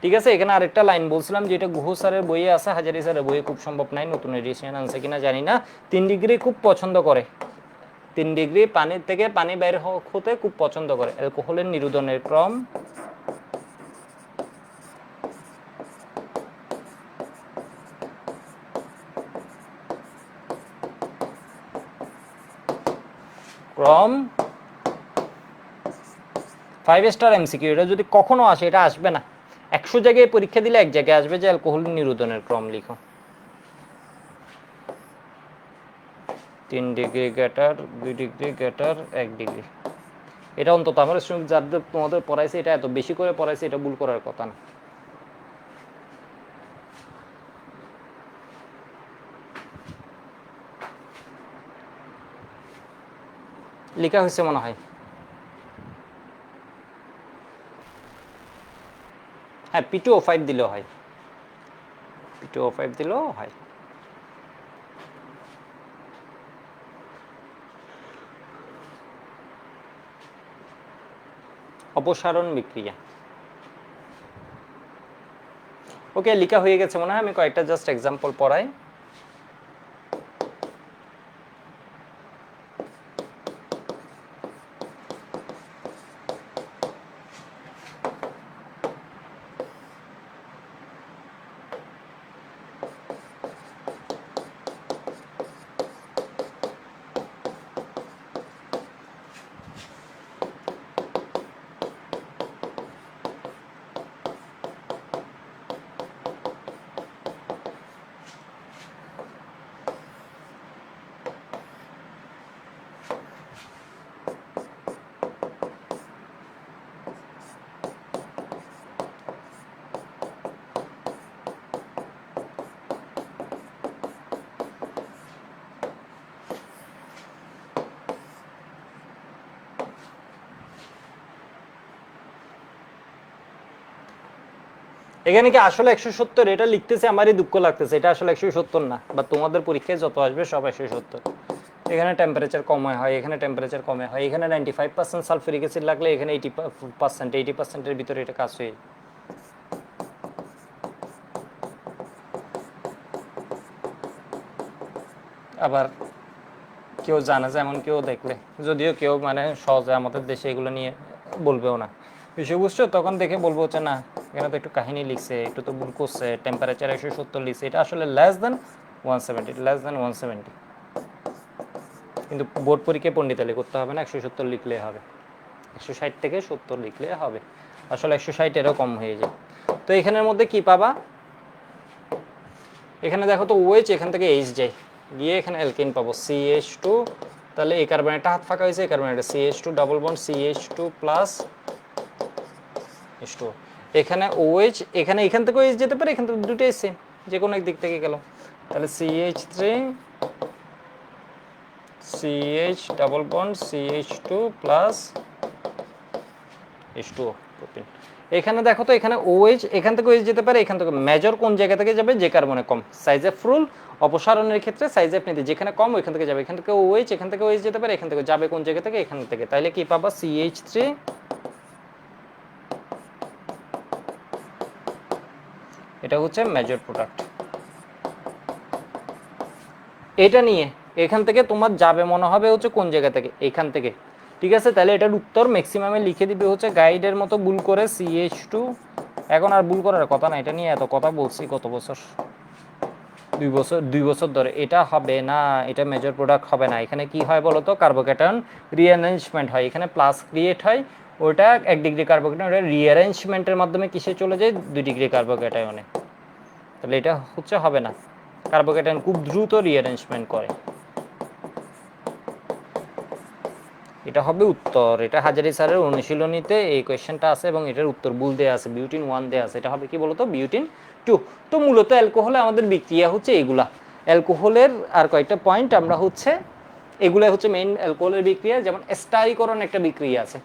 ঠিক আছে। এখানে আরেকটা লাইন বলছিলাম যেটা গুহ স্যারের বইয়ে আছে, হাজারি স্যারের বইয়ে খুব সম্ভব নাই, নতুন এডিশন আনছে কিনা জানি না, 3 ডিগ্রি খুব পছন্দ করে, 3 ডিগ্রি পানির থেকে পানি বের হতে খুব পছন্দ করে, অ্যালকোহলের নিরোধনের ক্রম ক্রম 5 স্টার এমসিকিউ, এটা যদি কখনো আসে, এটা আসবে না, 100 জায়গায় পরীক্ষা দিলে এক জায়গায় আসবে যে অ্যালকোহল নিরোধনের ক্রম লিখো, 3 degree greater, 2 degree greater, 1 degree. এটা অন্তত আমার স্টুডেন্ট যাদের তোমাদের পড়াইছে এটা এত বেশি করে পড়াইছে, এটা ভুল করার কথা না। লেখা হয়েছে মনে হয়, হ্যাঁ, P2O5 দিলেও হয়, P2O5 দিলেও হয়। অপসারণ বিক্রিয়া, ওকে, লেখা হয়ে গেছে মনে হয়, আমি কয়েকটা জাস্ট এক্সাম্পল পড়াই। এখানে কি আসলে 170, এটা লিখতেছে আমারই দুঃখ লাগতেছে, এটা আসলে 170 না, বা তোমাদের পরীক্ষায় যত আসবে সব 170। এখানে টেম্পারেচার কমে হয়, এখানে টেম্পারেচার কমে হয়, এখানে 95% সালফিউরিক অ্যাসিড লাগলে এখানে 80%, ভিতরে এটা কাজ হয়ে, আবার কেউ জানে যে এমন কেউ দেখলে, যদিও কেউ মানে সহজে আমাদের দেশে এগুলো নিয়ে বলবেও না, বিষয় বুঝছো, তখন দেখে বলবো হচ্ছে না এখানে তো একটু কাহিনী লিখছে, একটু তো ভুল করছে, টেম্পারেচার 170 লিখছে, এটা আসলে লেস দেন 170, কিন্তু বোর্ড পরীক্ষায় পণ্ডিতালি করতে হবে না, 170 লিখলে হবে। 160 থেকে 70 লিখলে হবে, আসলে 160 এরও কম হয়ে যায়। তো এখানের মধ্যে কি পাবা, এখানে দেখো তো OH এখান থেকে H যায়, গিয়ে এখানে অ্যালকেন পাবো CH2, তাহলে এই কার্বন একটা হাত ফাঁকা হয়েছে, এই কার্বন একটা CH2 double bond CH2 plus H2, এখানে OH, এখানে এখান থেকে OH যেতে পারে, এখান থেকে দুটোই সেম, যে কোনো এক দিক থেকে গেল, তাহলে CH3 CH double bond CH2 plus H2O protein. এখানে দেখো তো এখানে OH এখান থেকে OH যেতে পারে, এখান থেকে মেজর কোন জায়গা থেকে যাবে, যে কার্বনে কম, সাইজ এফ রুল, অপসারণের ক্ষেত্রে সাইজ এফ নিতে, যেখানে কম ওইখান থেকে যাবে, এখান থেকে OH এখান থেকে OH যেতে পারে, এখান থেকে যাবে কোন জায়গা থেকে, এখান থেকে, তাহলে কি পাবা CH3, এটা হচ্ছে মেজর প্রোডাক্ট। এটা নিয়ে এখান থেকে তোমার যাবে মনে হবে হচ্ছে কোন জায়গা থেকে, এখান থেকে, ঠিক আছে। তাহলে এটার উত্তর ম্যাক্সিমামে লিখে দিবে হচ্ছে গাইডের মতো ভুল করে CH2, এখন আর ভুল করার কথা না, এটা নিয়ে এত কথা বলছি কত বছর, 2 বছর ধরে, এটা হবে না, এটা মেজর প্রোডাক্ট হবে না। এখানে কি হয় বলো তো, কার্বোক্যাটায়ন রিঅ্যারেঞ্জমেন্ট হয়, এখানে প্লাস ক্রিয়েট হয়, ওটা 1 ডিগ্রি কার্বোক্যাটায়ন, ওটা রিঅ্যারেঞ্জমেন্টের মাধ্যমে কিসে চলে যায়, 2 ডিগ্রি কার্বোক্যাটায়নে, তাহলে এটা হচ্ছে হবে না, কার্বোক্যাটায়ন খুব দ্রুত রিঅ্যারেঞ্জমেন্ট করে। এটা হবে উত্তর, এটা হাজারি স্যারের অনুশীলনীতে এই কোয়েশ্চেনটা আছে এবং এটার উত্তর ভুল দেওয়া আছে, বিউটিন 1 দেওয়া আছে, এটা হবে কি বলতো, বিউটিন 2। তো মূলত অ্যালকোহলে আমাদের বিক্রিয়া হচ্ছে এগুলা, অ্যালকোহলের আর কয়েকটা পয়েন্ট আমরা হচ্ছে, এগুলাই হচ্ছে মেইন অ্যালকোহলের বিক্রিয়া। যেমন এস্টারিকরণ একটা বিক্রিয়া আছে,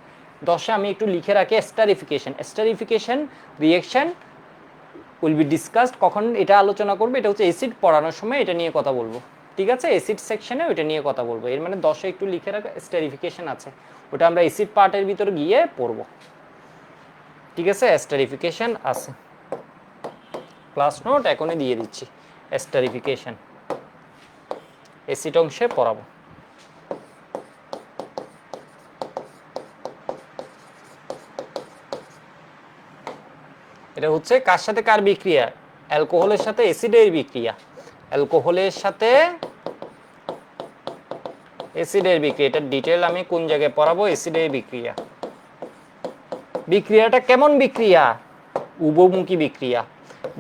10-এ আমি একটু লিখে রাখি, esterification reaction will be discussed, কখন এটা আলোচনা করবে, এটা হচ্ছে অ্যাসিড পড়ানোর সময় এটা নিয়ে কথা বলবো, ঠিক আছে, অ্যাসিড সেকশনে ওইটা নিয়ে কথা বলবো। এর মানে 10-এ একটু লিখে রাখা, স্টারিফিকেশন আছে, ওটা আমরা অ্যাসিড পার্টের ভিতরে গিয়ে পড়বো, ঠিক আছে, স্টারিফিকেশন আছে, ক্লাস নোট এখনই দিয়ে দিচ্ছি, স্টারিফিকেশন অ্যাসিড অংশে পড়াবো। এটা হচ্ছে কার সাথে কার বিক্রিয়া, অ্যালকোহলের সাথে অ্যাসিডের বিক্রিয়া, অ্যালকোহলের সাথে অ্যাসিডের বিক্রিয়া, এটা ডিটেল আমি কোন জায়গায় পড়াবো, অ্যাসিডের বিক্রিয়া। বিক্রিয়াটা কেমন বিক্রিয়া, উভমুখী বিক্রিয়া,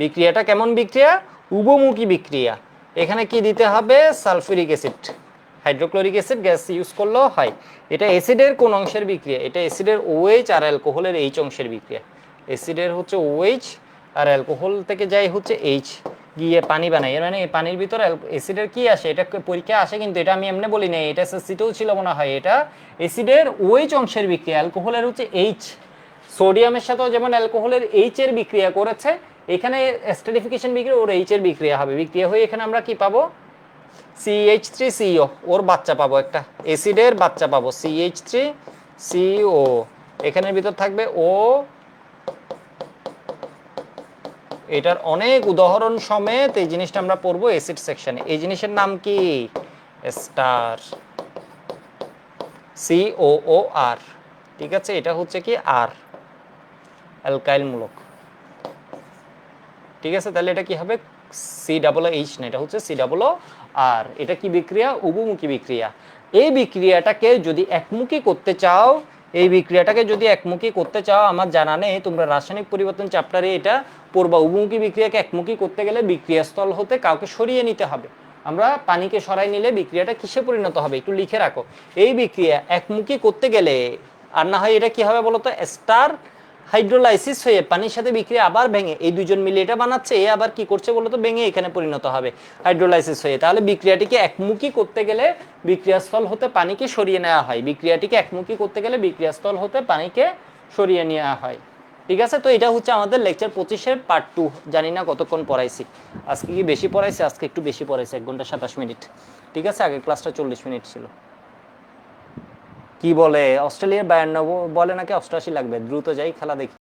বিক্রিয়াটা কেমন বিক্রিয়া, উভমুখী বিক্রিয়া। এখানে কি দিতে হবে, sulphuric acid, hydrochloric acid gas use করলেও হয়। এটা অ্যাসিডের কোন অংশের বিক্রিয়া, এটা অ্যাসিডের OH আর অ্যালকোহলের H অংশের বিক্রিয়া, অ্যাসিডের হচ্ছে OH আর অ্যালকোহল থেকে যাই হচ্ছে H, গিয়ে পানি বানাই, এর মানে এই পানির ভিতরে অ্যাসিডের কি আসে, এটা পরীক্ষা আসে, কিন্তু এটা আমি এমনি বলি না, এটা এসএসসিতেও ছিল মনে হয়, এটা অ্যাসিডের OH অংশের বিক্রিয়া, অ্যালকোহলের হচ্ছে H, সোডিয়ামের সাথেও যেমন অ্যালকোহলের H এর বিক্রিয়া করেছে, এখানে এস্টারিফিকেশন বিক্রিয়া ওর H এর বিক্রিয়া হবে, বিক্রিয়া হয়ে এখানে আমরা কি পাবো, CH3CO, ওর বাচ্চা পাবো, একটা অ্যাসিডের বাচ্চা পাবো CH3CO, এখানের ভিতর থাকবে O, এটার অনেক উদাহরণ সমেত এই জিনিসটা আমরা পড়বো অ্যাসিড সেকশনে। এই জিনিসের নাম কি, স্টার, COOR, ঠিক আছে, এটা হচ্ছে কি আর, অ্যালকাইল মূলক, ঠিক আছে। তাহলে এটা কি হবে, COOH না, এটা হচ্ছে COOR। এটা কি বিক্রিয়া, উভমুখী বিক্রিয়া। এই বিক্রিয়াটাকে যদি একমুখী করতে চাও, এই বিক্রিয়াটাকে যদি একমুখী করতে চাও, আমার জানা নেই, তোমরা রাসায়নিক পরিবর্তন চ্যাপ্টারে এটা পড়বা, উভমুখী বিক্রিয়াকে একমুখী করতে গেলে বিক্রিয়াস্থল হতে কাউকে সরিয়ে নিতে হবে। আমরা পানিকে সরাই নিলে বিক্রিয়াটা কিসে পরিণত হবে, একটু লিখে রাখো। এই বিক্রিয়া একমুখী করতে গেলে, আর না হয় এটা কি হবে বলতো, স্টার হাইড্রোলাইসিস হয়ে পানির সাথে বিক্রিয়া আবার ভেঙে, এই দুজন মিলে এটা বানাচ্ছে, এ আবার কি করছে বলতো, ভেঙে এখানে পরিণত হবে হাইড্রোলাইসিস হয়ে। তাহলে বিক্রিয়াটিকে একমুখী করতে গেলে বিক্রিয়াস্থল হতে পানিকে সরিয়ে নেওয়া হয়, বিক্রিয়াটিকে একমুখী করতে গেলে বিক্রিয়াস্থল হতে পানিকে সরিয়ে নেওয়া হয়, ঠিক আছে। তো এটা হচ্ছে আমাদের লেকচার 25-এর পার্ট 2। জানি না কতক্ষণ পড়াইছি, আজকে কি বেশি পড়াইছি, আজকে একটু বেশি পড়াইছি, 1 ঘন্টা 27 মিনিট, ঠিক আছে, আগের ক্লাসটা 40 মিনিট ছিল। কি বলে অস্ট্রেলিয়ার 52 বলে নাকি 88 লাগবে, দ্রুত যাই খেলা দেখি।